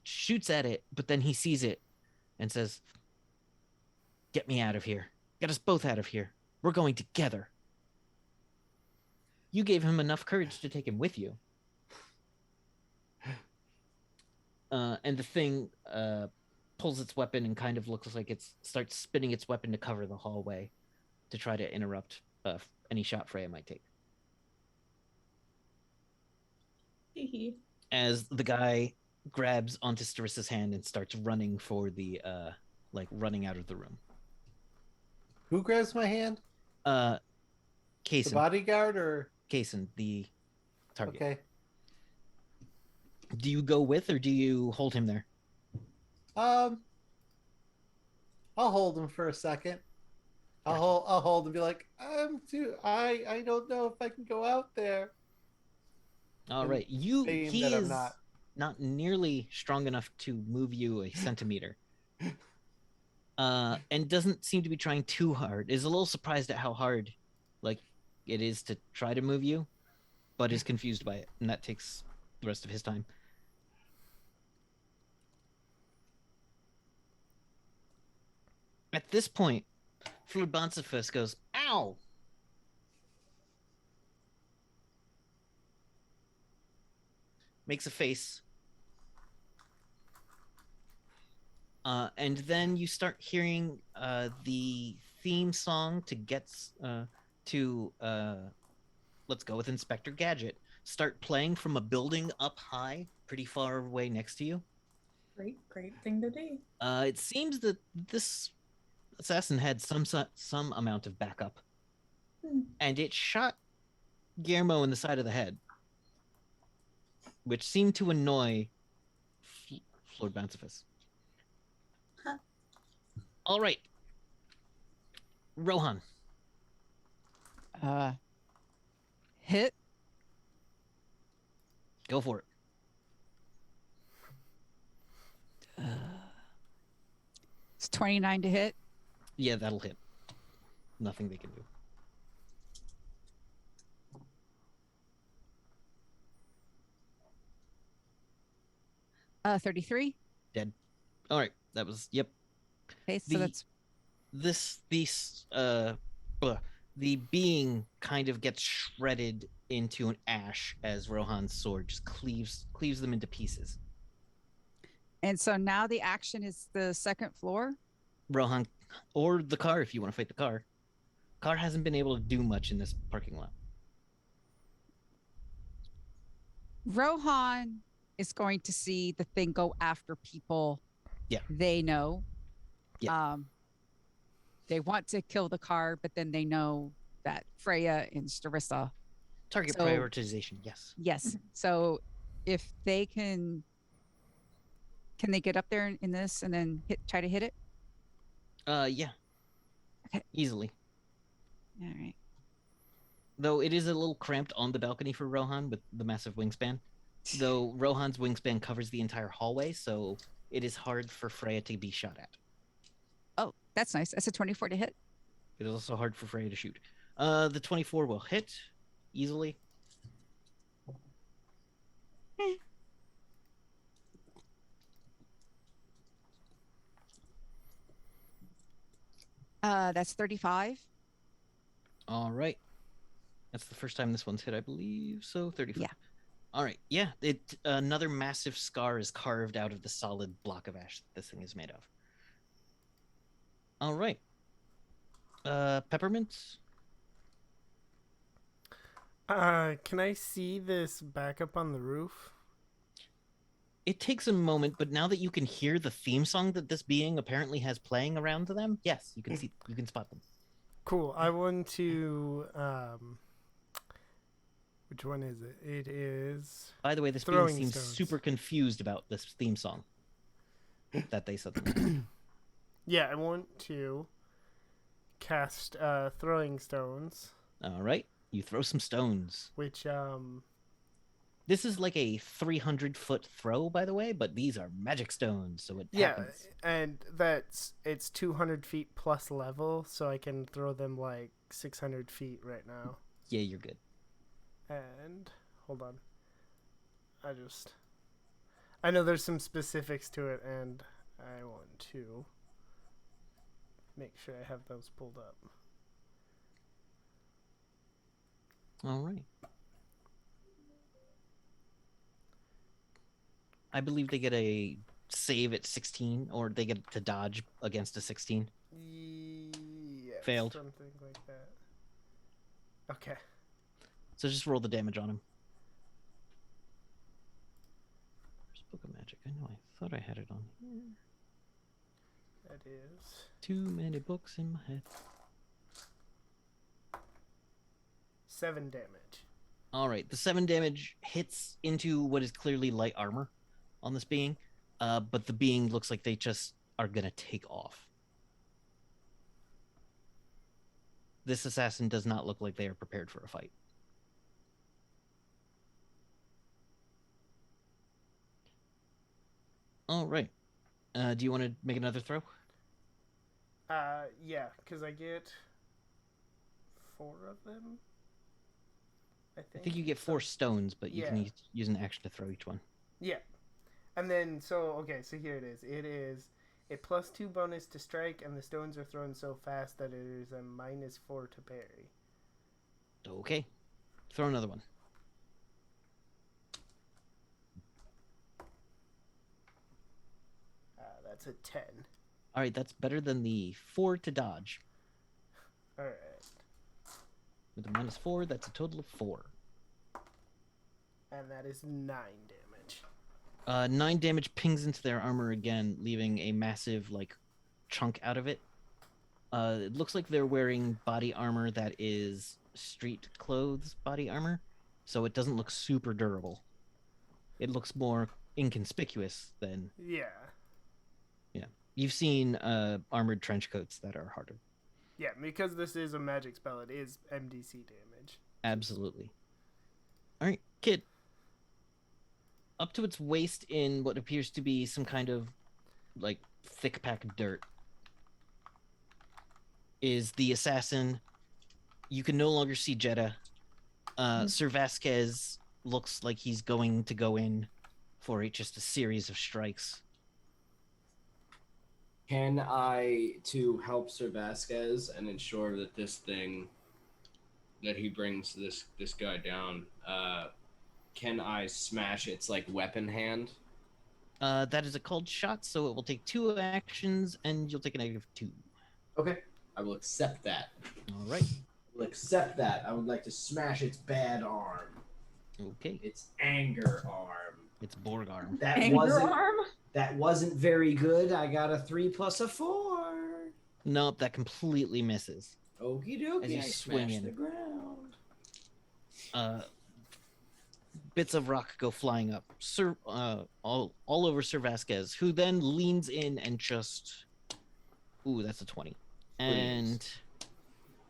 shoots at it, but then he sees it and says, "Get me out of here. Get us both out of here. We're going together." You gave him enough courage to take him with you. And the thing pulls its weapon and kind of looks like it starts spinning its weapon to cover the hallway to try to interrupt any shot Freya might take. As the guy grabs onto Starissa's hand and starts running for the running out of the room. Who grabs my hand? Kaysen. The bodyguard or Kaysen, the target. Okay. Do you go with or do you hold him there? I'll hold him for a second. I'll hold and be like, I don't know if I can go out there. All right. He is not nearly strong enough to move you a centimeter. And doesn't seem to be trying too hard. Is a little surprised at how hard it is to try to move you, but is confused by it, and that takes the rest of his time. At this point, Flurbansiphus goes, "Ow!" Makes a face. And then you start hearing the theme song to let's go with Inspector Gadget start playing from a building up high, pretty far away next to you. Great thing to do. It seems that this assassin had some amount of backup, and it shot Guillermo in the side of the head, which seemed to annoy Lord Bounciphus. Huh. All right, Rohan. Hit. Go for it. It's 29 to hit. Yeah, that'll hit. Nothing they can do. Uh, 33. Dead. All right, that was yep. Okay, so The being kind of gets shredded into an ash as Rohan's sword just cleaves them into pieces. And so now the action is the second floor? Rohan, or the car if you want to fight the car. Car hasn't been able to do much in this parking lot. Rohan is going to see the thing go after people they know. Yeah. They want to kill the car, but then they know that Freya and Starissa. Target prioritization, yes. Yes. So if they can they get up there in this and then try to hit it? Yeah. Okay. Easily. All right. Though it is a little cramped on the balcony for Rohan with the massive wingspan. Though Rohan's wingspan covers the entire hallway, so it is hard for Freya to be shot at. Oh, that's nice. That's a 24 to hit. It is also hard for Freya to shoot. The 24 will hit easily. That's 35. All right. That's the first time this one's hit, I believe. So 35. Yeah. All right. Yeah. Another massive scar is carved out of the solid block of ash that this thing is made of. All right. Peppermints. Can I see this back up on the roof? It takes a moment, but now that you can hear the theme song that this being apparently has playing around them, yes, you can spot them. Cool. I want to. Which one is it? It is. By the way, this being Throwing seems stones. super confused about this theme song that they suddenly. Yeah, I want to cast throwing stones, All right, you throw some stones. which This is like a 300-foot throw, by the way, but these are magic stones, so it yeah, happens. and it's 200 feet plus level, so I can throw them like 600 feet right now. Yeah, you're good. And hold on, I know there's some specifics to it, and I want to make sure I have those pulled up. All right. I believe they get a save at 16, or they get to dodge against a 16. Yes, Failed. something like that. Okay. So just roll the damage on him. Where's Book of Magic? I know, I thought I had it on here. That is Too many books in my head. 7 damage. All right, the 7 damage hits into what is clearly light armor on this being, but the being looks like they just are gonna take off. This assassin does not look like they are prepared for a fight. All right. Do you want to make another throw? Yeah, because I get 4 of them. I I think you get 4 stones, but you can use an action to throw each one. Yeah. And then, so here it is. It is a +2 bonus to strike, and the stones are thrown so fast that it is a -4 to parry. Okay. Throw another one. That's a 10. All right, that's better than the 4 to dodge. All right. With a -4, that's a total of 4. And that is 9 damage. 9 damage pings into their armor again, leaving a massive, chunk out of it. It looks like they're wearing body armor that is street clothes body armor, so it doesn't look super durable. It looks more inconspicuous than... Yeah. Yeah. You've seen armored trench coats that are harder. Yeah, because this is a magic spell, it is MDC damage. Absolutely. All right, kid. Up to its waist in what appears to be some kind of, thick pack of dirt is the assassin. You can no longer see Jeddah. Sir Vasquez looks like he's going to go in for just a series of strikes. Can I, to help Sir Vasquez and ensure that this thing, that he brings this guy down, can I smash its weapon hand? That is a called shot, so it will take 2 actions, and you'll take a -2. Okay, I will accept that. All right. I will accept that. I would like to smash its bad arm. Okay. Its anger arm. It's Borg arm. That wasn't very good. I got a 3 plus a 4. Nope, that completely misses. Okie dokie. As you I swing smashed in. the ground. Bits of rock go flying up, all over Sir Vasquez, who then leans in and just... Ooh, that's a 20. And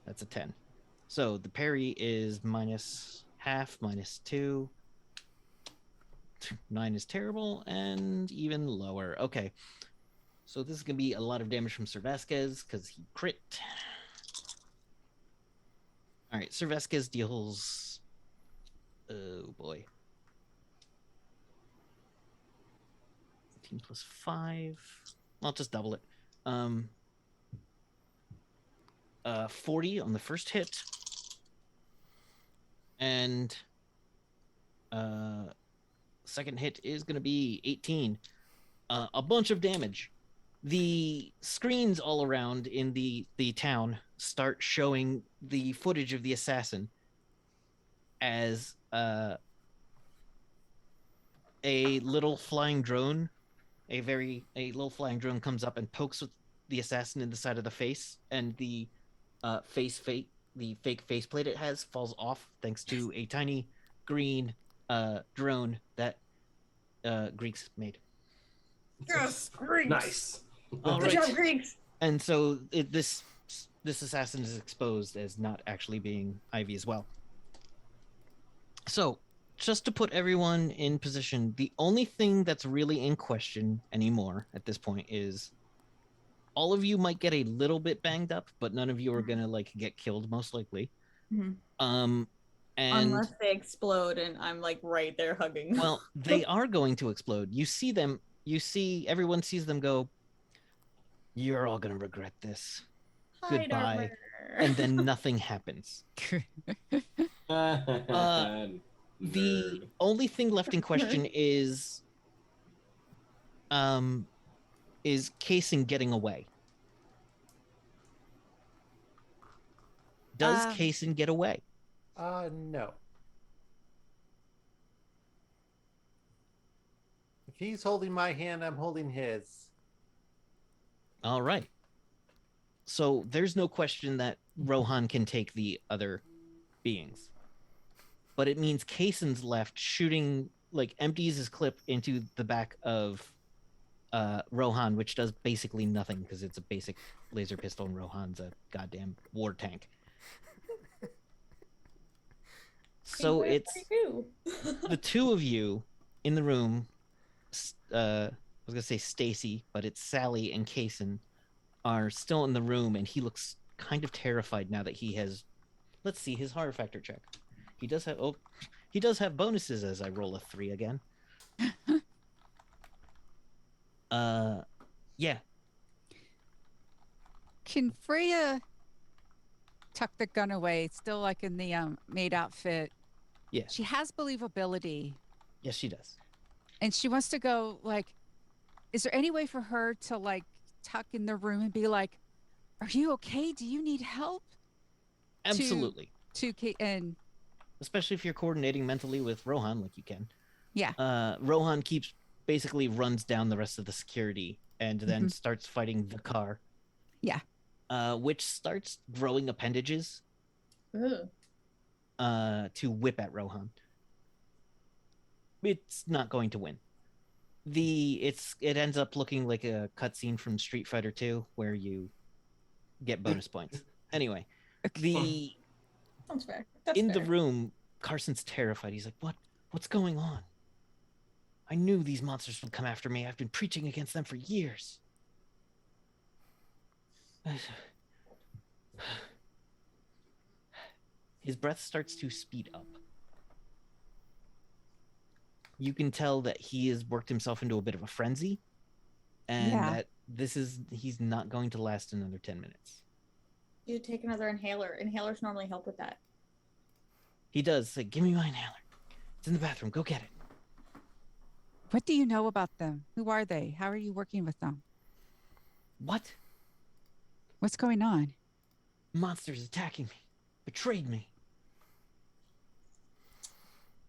that's a 10. So the parry is -1/2, -2. 9 is terrible, and even lower. Okay. So this is going to be a lot of damage from Sir Vasquez, because he crit. All right, Sir Vasquez deals... Oh, boy. 15 plus 5. I'll just double it. 40 on the first hit. And second hit is going to be 18. A bunch of damage. The screens all around in the town start showing the footage of the assassin as a little flying drone, a little flying drone comes up and pokes the assassin in the side of the face, and the the fake faceplate it has falls off thanks to a tiny green drone that Greeks made. Yes, Greeks. Nice. All Good right. job, Greeks. And so this assassin is exposed as not actually being Ivy as well. So, just to put everyone in position, the only thing that's really in question anymore at this point is all of you might get a little bit banged up, but none of you are gonna like get killed, most likely. Mhm. And Unless they explode and I'm like right there hugging them. well, they are going to explode. You see them. Everyone sees them go. You're all gonna regret this. Hide Goodbye. armor. And then nothing happens. The only thing left in question is Kaysen getting away. Does Kaysen get away? No. If he's holding my hand, I'm holding his. All right. So there's no question that Rohan can take the other beings. But it means Kaysen's left shooting, like, empties his clip into the back of Rohan, which does basically nothing because it's a basic laser pistol and Rohan's a goddamn war tank. So it's the two of you in the room. I was gonna say Stacy, but it's Sally and Kaysen are still in the room, and he looks kind of terrified now that he has. Let's see his horror factor check. He does have bonuses as I roll a 3 again. Yeah. Can Freya tuck the gun away? It's still like in the maid outfit. Yeah. She has believability. Yes, she does. And she wants to go, like, is there any way for her to, like, tuck in the room and be like, are you okay? Do you need help? Absolutely. And especially if you're coordinating mentally with Rohan like you can. Yeah. Rohan basically runs down the rest of the security and then starts fighting the car. Yeah. Which starts growing appendages Ooh. to whip at Rohan. It's not going to win. It ends up looking like a cutscene from Street Fighter 2 where you get bonus points. Anyway, Sounds fair. That's in fair. the room, Carson's terrified. He's like, What's going on? I knew these monsters would come after me. I've been preaching against them for years. His breath starts to speed up. You can tell that he has worked himself into a bit of a frenzy, and that he's not going to last another 10 minutes. You take another inhaler. Inhalers normally help with that. He does say, give me my inhaler. It's in the bathroom. Go get it. What do you know about them? Who are they? How are you working with them? What? What's going on? Monsters attacking me. Betrayed me.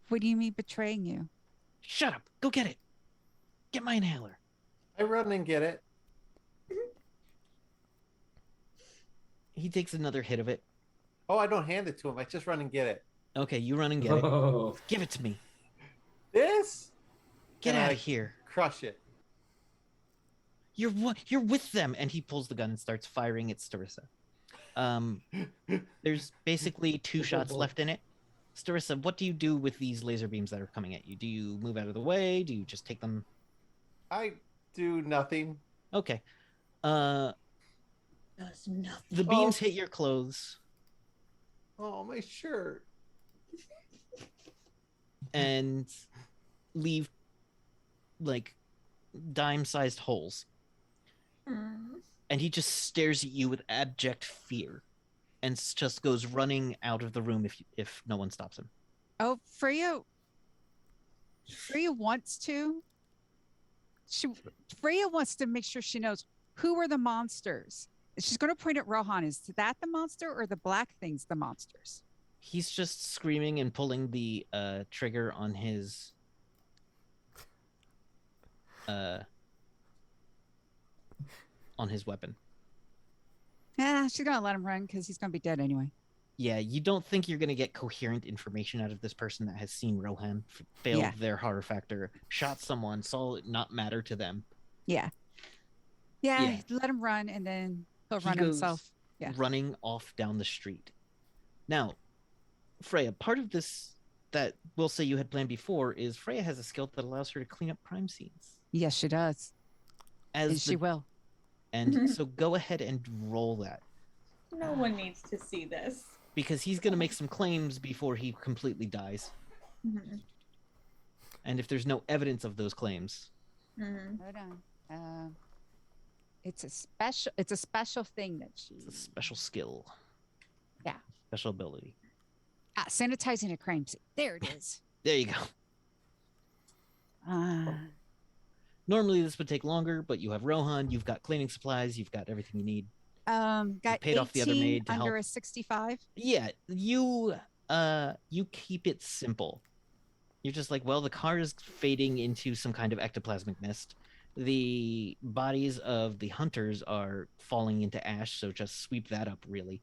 What do you mean betraying you? Shut up. Go get it. Get my inhaler. I run and get it. He takes another hit of it. Oh, I don't hand it to him. I just run and get it. Okay, you run and get it. Give it to me. This? Get out of here. Crush it. You're with them. And he pulls the gun and starts firing at Starissa. There's basically 2 shots left in it. Starissa, what do you do with these laser beams that are coming at you? Do you move out of the way? Do you just take them? I do nothing. Okay. Does nothing. The beams hit your clothes. Oh, my shirt. And leave, like, dime-sized holes. And he just stares at you with abject fear and just goes running out of the room if no one stops him. Oh, Freya wants to. Freya wants to make sure she knows who are the monsters. She's going to point at Rohan. Is that the monster or the black things the monsters? He's just screaming and pulling the trigger on his on his weapon. Yeah, she's gonna let him run because he's gonna be dead anyway. Yeah, you don't think you're going to get coherent information out of this person that has seen Rohan, failed Yeah. their horror factor, shot someone, saw it not matter to them. Yeah. Yeah. Let him run, and then he'll He run goes himself. Yeah. running off down the street. Now, Freya, part of this that we'll say you had planned before is Freya has a skill that allows her to clean up crime scenes. Yes, she does. And she will. And so go ahead and roll that. No one needs to see this. Because he's going to make some claims before he completely dies. Mhm. And if there's no evidence of those claims, Mhm. Hold on. It's a special thing that she. it's a special skill. Yeah. Special ability. Sanitizing a crime scene. There it is. There you go. Normally this would take longer, but you have Rohan, you've got cleaning supplies, you've got everything you need. Got paid off the other 18 maid to under help. a 65. Yeah, you keep it simple. You're just like, well, the car is fading into some kind of ectoplasmic mist. The bodies of the hunters are falling into ash, so just sweep that up really.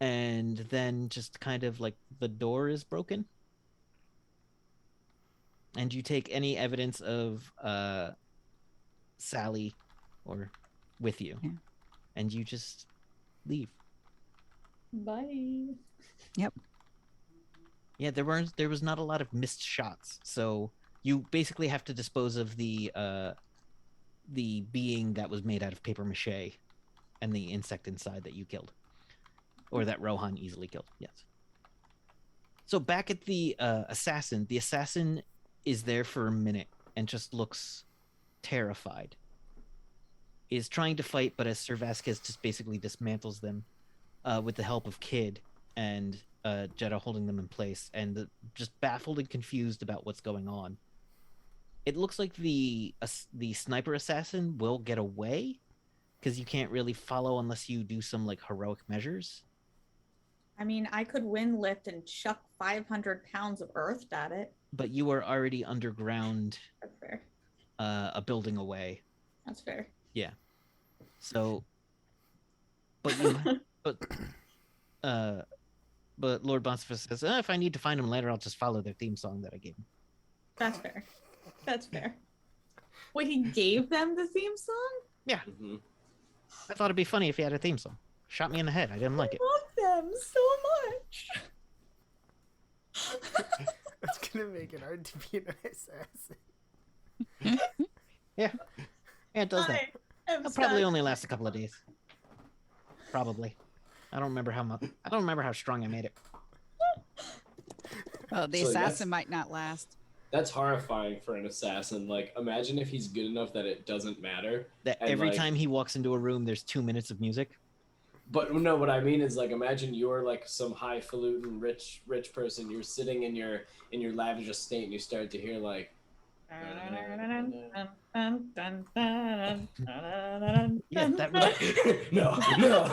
And then just kind of like the door is broken. And you take any evidence of Sally or with you. Yeah. And you just leave. Bye. Yep. Yeah, there was not a lot of missed shots, so you basically have to dispose of the being that was made out of paper mache, and the insect inside that you killed, or that Rohan easily killed. Yes. So back at the assassin is there for a minute and just looks terrified. Is trying to fight, but as Sir Vasquez just basically dismantles them with the help of Kid and Jeddah holding them in place, and just baffled and confused about what's going on. It looks like the sniper assassin will get away because you can't really follow unless you do some like heroic measures. I mean, I could wind lift and chuck 500 pounds of earth at it. But you are already underground, That's fair. a building away. That's fair. Yeah. So, but Lord Boniface says, if I need to find him later, I'll just follow their theme song that I gave him. That's fair. That's fair. Wait, he gave them the theme song? Yeah. Mm-hmm. I thought it'd be funny if he had a theme song. Shot me in the head. I didn't like it. I love them so much. That's gonna make it hard to be an assassin. Yeah, it does that. It'll probably only last a couple of days. Probably. I don't remember how much. I don't remember how strong I made it. Well, the So assassin might not last. That's horrifying for an assassin. Like, imagine if he's good enough that it doesn't matter. That And, every like- time he walks into a room, there's 2 minutes of music. But no, what I mean is, like, imagine you're like some highfalutin rich person. You're sitting in your lavish estate, and you start to hear like. Yeah, that would. No.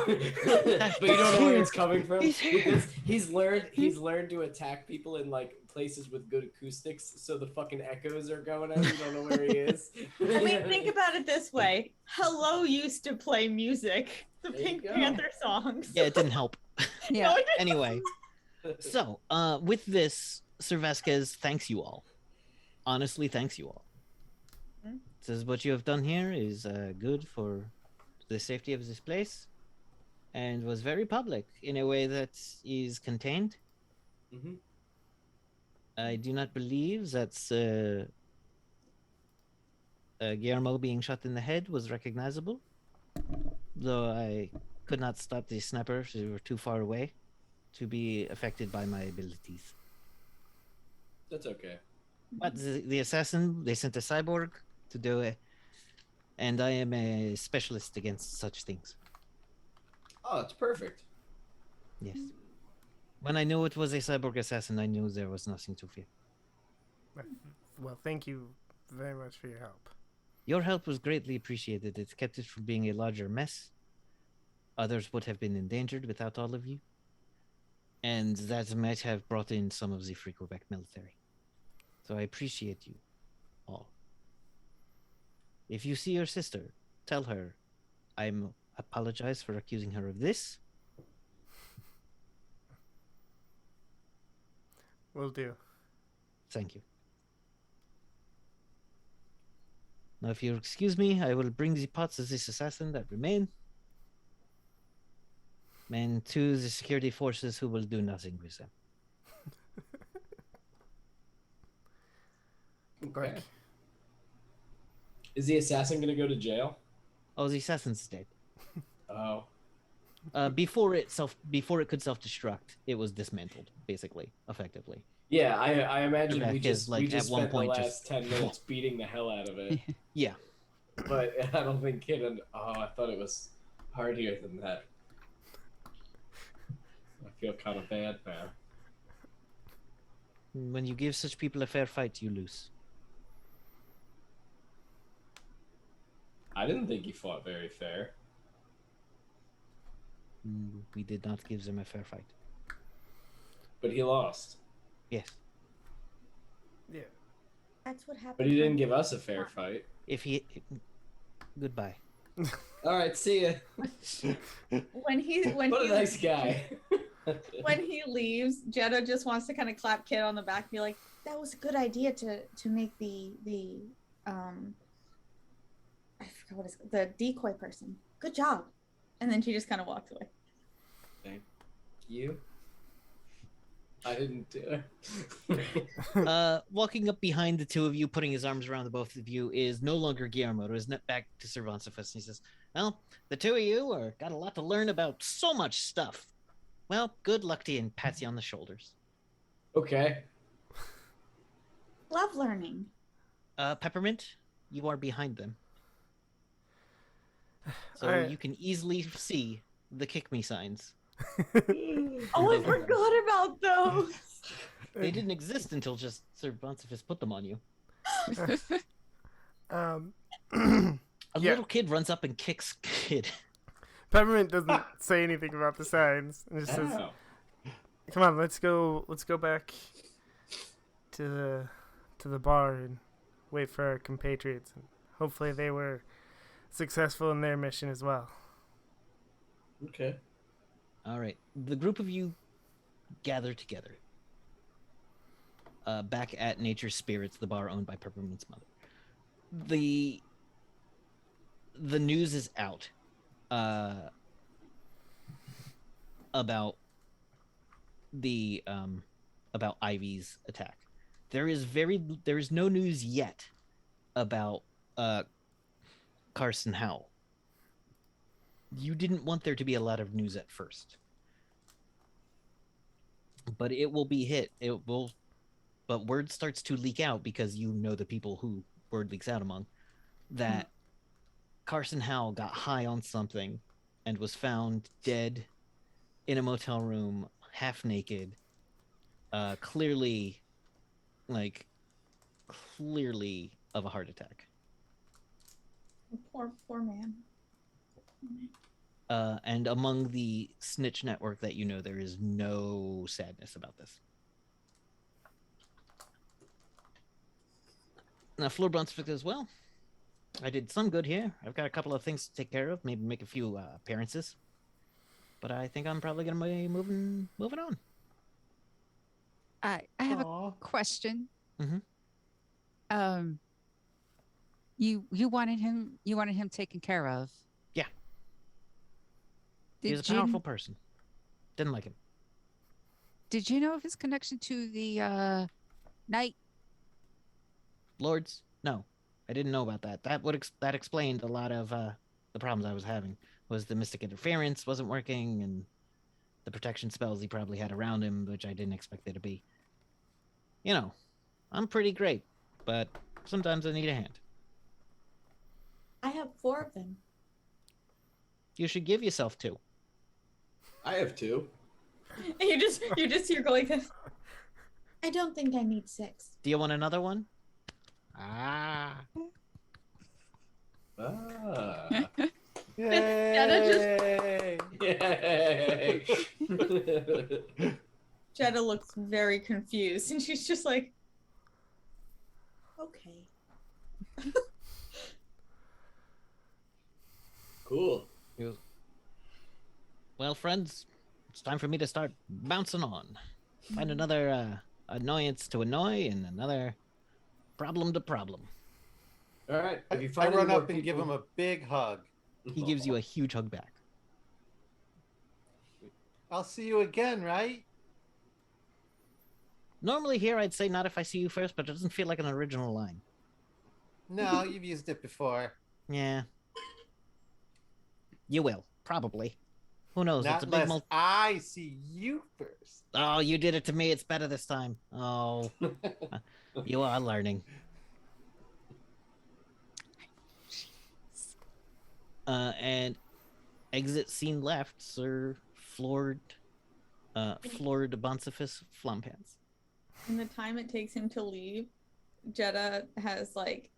But you don't know where it's coming from because he's learned to attack people in like places with good acoustics, so the fucking echoes are going out. You don't know where he is. I mean, think about it this way. Hello used to play music, the There you Pink go. Panther songs. Yeah, it didn't help. Yeah. No, it didn't. Anyway, so with this, Sir Vasquez thanks you all. Honestly, thanks you all. Hmm? Says what you have done here is good for the safety of this place, and was very public in a way that is contained. Mhm. I do not believe that Guillermo being shot in the head was recognizable, though I could not stop the sniper. They were too far away to be affected by my abilities. That's okay. But the assassin, they sent a cyborg to do it, and I am a specialist against such things. Oh, it's perfect. Yes. When I knew it was a cyborg assassin, I knew there was nothing to fear. Well, thank you very much for your help. Your help was greatly appreciated. It kept it from being a larger mess. Others would have been endangered without all of you. And that might have brought in some of the Free Quebec military. So I appreciate you all. If you see your sister, tell her I'm apologize for accusing her of this. Will do. Thank you. Now, if you'll excuse me, I will bring the parts of this assassin that remain, and to the security forces who will do nothing with them. Like, Okay. Is the assassin gonna go to jail? Oh, the assassin's dead. Oh. Before it could self-destruct, it was dismantled, basically, effectively. Yeah, I imagine Okay, we 'cause, just like, spent at one point the just- last 10 minutes beating the hell out of it. Yeah. But I don't think I thought it was hardier than that. I feel kind of bad now. When you give such people a fair fight, you lose. I didn't think he fought very fair. We did not give them a fair fight. But he lost. Yes. yeah. That's what happened. But he didn't give us a fair fight. Goodbye. All right, see ya. When What a nice guy. when he leaves, Jeddah just wants to kind of clap Kid on the back, and be like, "That was a good idea to make the I forgot what it's the decoy person. Good job." And then she just kind of walks away. Thank you. I didn't do it. Walking up behind the two of you, putting his arms around the both of you, is no longer Guillermo. Is back to Cervantes, and he says, "Well, the two of you are got a lot to learn about so much stuff. Well, good luck to you," and pats you on the shoulders. Okay. Love learning. Peppermint, you are behind them. So Alright. you can easily see the kick me signs. Oh, I forgot about those. They didn't exist until just Cervantes put them on you. A A little kid runs up and kicks Kid. Peppermint doesn't say anything about the signs, and just says, Ow. "Come on, let's go back to the bar and wait for our compatriots. And hopefully, they were successful in their mission as well." Okay. All right. The group of you gather together. Back at Nature's Spirits, the bar owned by Peppermint's mother. The news is out about about Ivy's attack. There is no news yet about Carson Howell. You didn't want there to be a lot of news at first, but it will be hit. But word starts to leak out, because you know the people who word leaks out among, that Carson Howell got high on something and was found dead in a motel room, half naked, clearly of a heart attack. Poor man. And among the snitch network that you know, there is no sadness about this. Now, Fleur Brunswick as well. I did some good here. I've got a couple of things to take care of, maybe make a few appearances. But I think I'm probably going to be moving on. I have Aw. a question. Mhm. You wanted him taken care of. Yeah. He was a powerful person. Didn't like him. Did you know of his connection to the night? Lords? No, I didn't know about that. That explained a lot of the problems I was having. Was the mystic interference wasn't working, and the protection spells he probably had around him, which I didn't expect it to be. You know, I'm pretty great, but sometimes I need a hand. I have 4 of them. You should give yourself 2. I have 2. And you're going to. I don't think I need 6. Do you want another one? Ah. Ah. Yay! Yay. Jeddah looks very confused, and she's just like, "Okay." Cool. He goes, well, friends, it's time for me to start bouncing on. Find another annoyance to annoy and another problem to problem. All right. If you I find run any more up and give people- him a big hug. He gives you a huge hug back. I'll see you again, right? Normally here I'd say not if I see you first, but it doesn't feel like an original line. No, you've used it before. Yeah. You will, probably. Who knows? Not It's a big unless I see you first. Oh, you did it to me. It's better this time. Oh, you are learning. And exit scene left, Sir Floored Bonsifus Flumpants. In the time it takes him to leave, Jeddah has like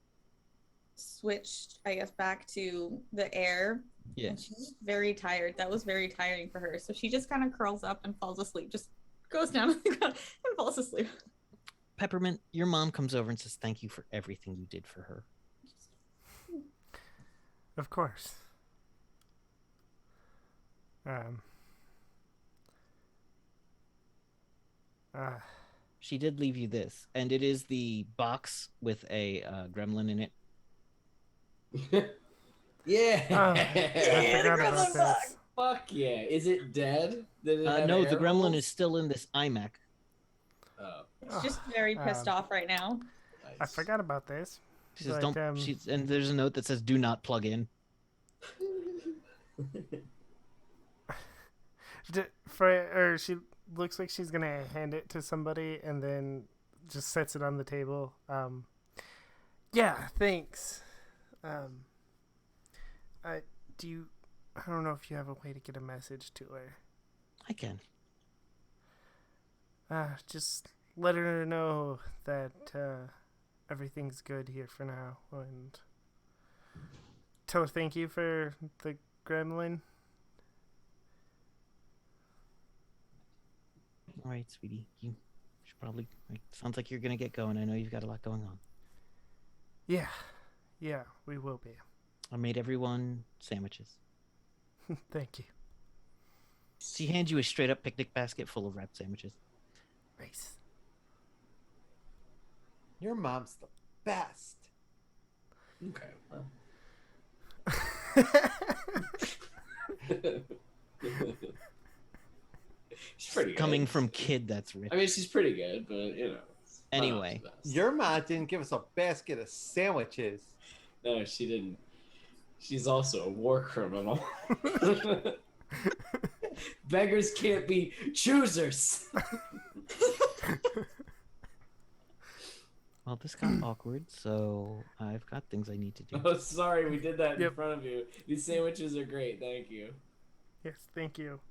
switched, I guess, back to the air. Yeah. And she's very tired. That was very tiring for her. So she just kind of curls up and falls asleep. Just goes down on the ground and falls asleep. Peppermint, your mom comes over and says thank you for everything you did for her. Of course. She did leave you this, and it is the box with a gremlin in it. Yeah. I forgot about this. Fuck yeah. Is it dead? Did it have No, air the gremlin holes? is still in this iMac. Oh, She's just very pissed off right now. nice. I forgot about this. She says, Like, "Don't." And there's a note that says, "Do not plug in." She looks like she's gonna hand it to somebody and then just sets it on the table. Yeah, thanks. I don't know if you have a way to get a message to her. I can. Just let her know that everything's good here for now, and tell her thank you for the gremlin. All right, sweetie. You should probably. Sounds like you're gonna get going. I know you've got a lot going on. Yeah, we will be. I made everyone sandwiches. Thank you. She hands you a straight up picnic basket full of wrapped sandwiches. Nice. Your mom's the best. Okay. Well. She's pretty good. Coming from kid that's rich. I mean, she's pretty good, but you know. Anyway. not the best. Your mom didn't give us a basket of sandwiches. No, she didn't. She's also a war criminal. Beggars can't be choosers. Well, this got awkward, so I've got things I need to do. Oh, sorry, we did that in Yep. front of you. These sandwiches are great, thank you. Yes, thank you.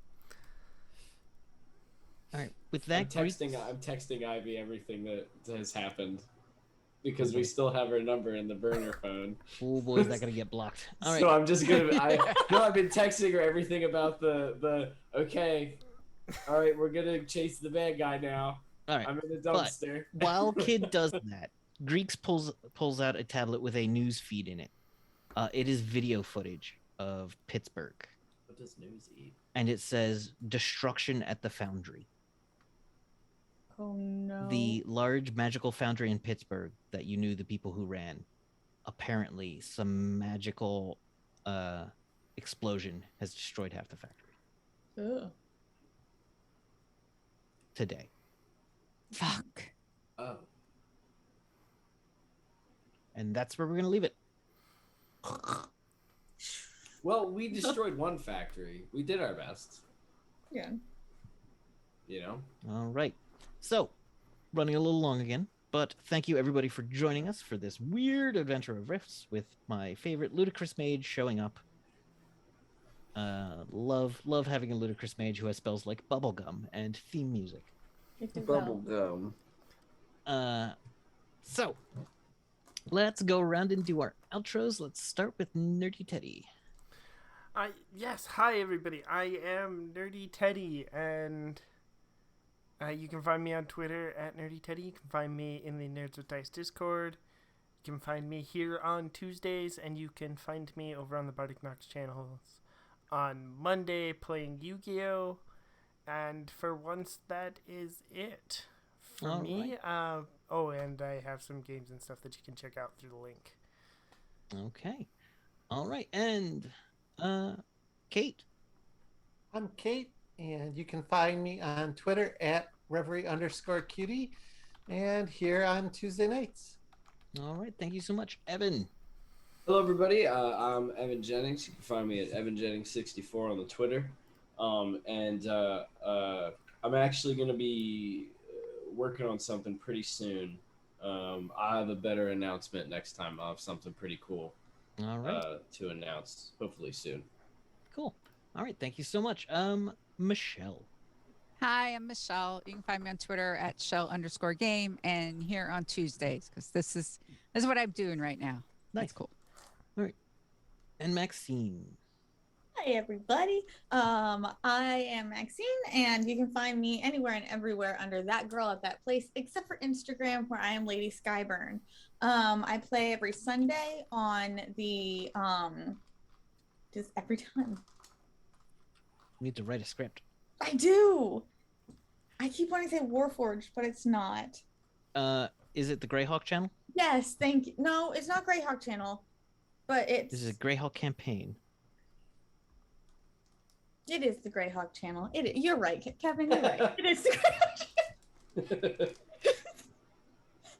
All right, with I'm that, texting Ivy everything that has happened because we still have her number in the burner phone. oh boy, is that gonna get blocked? All right, So I'm just gonna. I've been texting her everything about the. Okay, all right, we're gonna chase the bad guy now. all right. I'm in the dumpster. While Kid does that, Greeks pulls out a tablet with a news feed in it. It is video footage of Pittsburgh, What does news eat? and it says "Destruction at the Foundry." Oh no. The large magical foundry in Pittsburgh that you knew the people who ran. Apparently, some magical explosion has destroyed half the factory Ugh. today. Fuck. Oh. And that's where we're going to leave it. Well, we destroyed one factory. We did our best. Yeah. You know. All right. So, running a little long again, but thank you everybody for joining us for this weird adventure of Rifts with my favorite ludicrous mage showing up. Love having a ludicrous mage who has spells like bubblegum and theme music. It did well. Bubblegum. So, let's go around and do our outros. Let's start with Nerdy Teddy. Yes, hi everybody. I am Nerdy Teddy, and you can find me on Twitter at Nerdy Teddy. You can find me in the Nerds with Dice Discord. You can find me here on Tuesdays, and you can find me over on the Bardic Nox channels on Monday playing Yu-Gi-Oh! And for once, that is it for All me. And I have some games and stuff that you can check out through the link. Okay. All right. And Kate. I'm Kate, and you can find me on Twitter at Reverie_cutie, and here on Tuesday nights. All right. Thank you so much, Evan. Hello, everybody. I'm Evan Jennings. You can find me at EvanJennings64 on the Twitter. I'm actually going to be working on something pretty soon. I'll have a better announcement next time. I'll have something pretty cool All right. to announce, hopefully soon. Cool. All right. Thank you so much. Michelle. Hi, I'm Michelle. You can find me on Twitter at Shell_game and here on Tuesdays because this is what I'm doing right now. Nice. That's cool. All right. And Maxine. Hi, everybody. I am Maxine, and you can find me anywhere and everywhere under That Girl at That Place, except for Instagram, where I am Lady Skyburn. I play every Sunday on the just every time. You need to write a script. I do. I keep wanting to say Warforged, but it's not. Is it the Greyhawk channel? Yes, thank you. No, it's not Greyhawk Channel, but it's. This is a Greyhawk campaign. It is the Greyhawk Channel. You're right, Kevin. You're right. It is the Greyhawk Channel.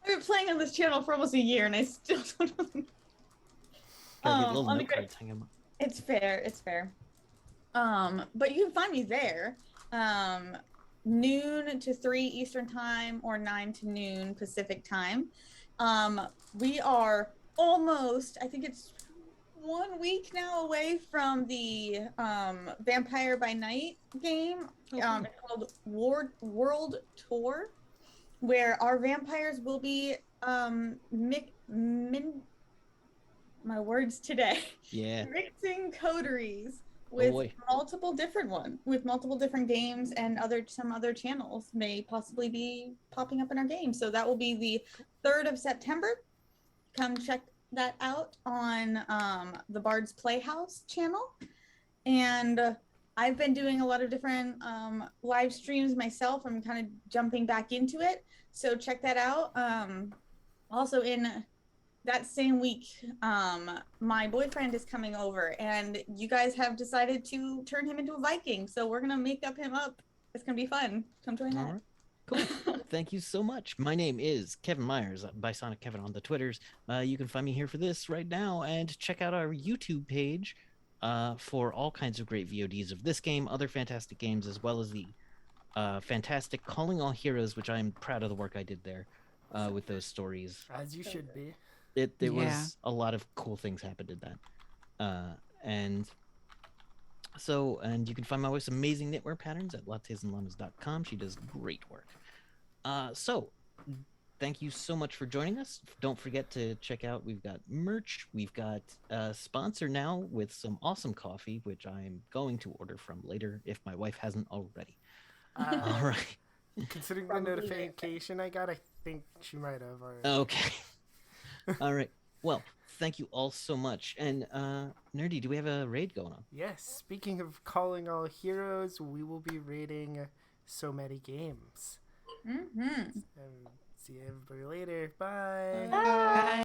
I've been playing on this channel for almost a year, and I still don't know. Gotta get little note cards hanging up. It's fair. It's fair. But you can find me there. Noon to 3 Eastern time or 9 to noon Pacific time. We are almost, I think it's 1 week now away from the Vampire by Night game. It's called World Tour, where our vampires will be my words today. Yeah. Mixing coteries with multiple different games, and some other channels may possibly be popping up in our game. So that will be the 3rd of September. Come check that out on the Bard's Playhouse channel. And I've been doing a lot of different live streams myself. I'm kind of jumping back into it. So check that out. Also in that same week, my boyfriend is coming over, and you guys have decided to turn him into a Viking. So we're gonna make him up. It's gonna be fun. Come join that. Right. Cool. Thank you so much. My name is Kevin Myers, by Sonic Kevin on the Twitters. You can find me here for this right now, and check out our YouTube page for all kinds of great VODs of this game, other fantastic games, as well as the fantastic Calling All Heroes, which I am proud of the work I did there with those stories. As you should be. There was a lot of cool things happened in that. And you can find my wife's amazing knitwear patterns at lattesandllamas.com. She does great work. Thank you so much for joining us. Don't forget to check out, we've got merch. We've got a sponsor now with some awesome coffee, which I'm going to order from later if my wife hasn't already. All right. Considering the notification I got, I think she might have already. Okay. All right. Well, thank you all so much. And Nerdy, do we have a raid going on? Yes. Speaking of Calling All Heroes, we will be raiding so many games. Mm-hmm. And see everybody later. Bye. Bye. Bye.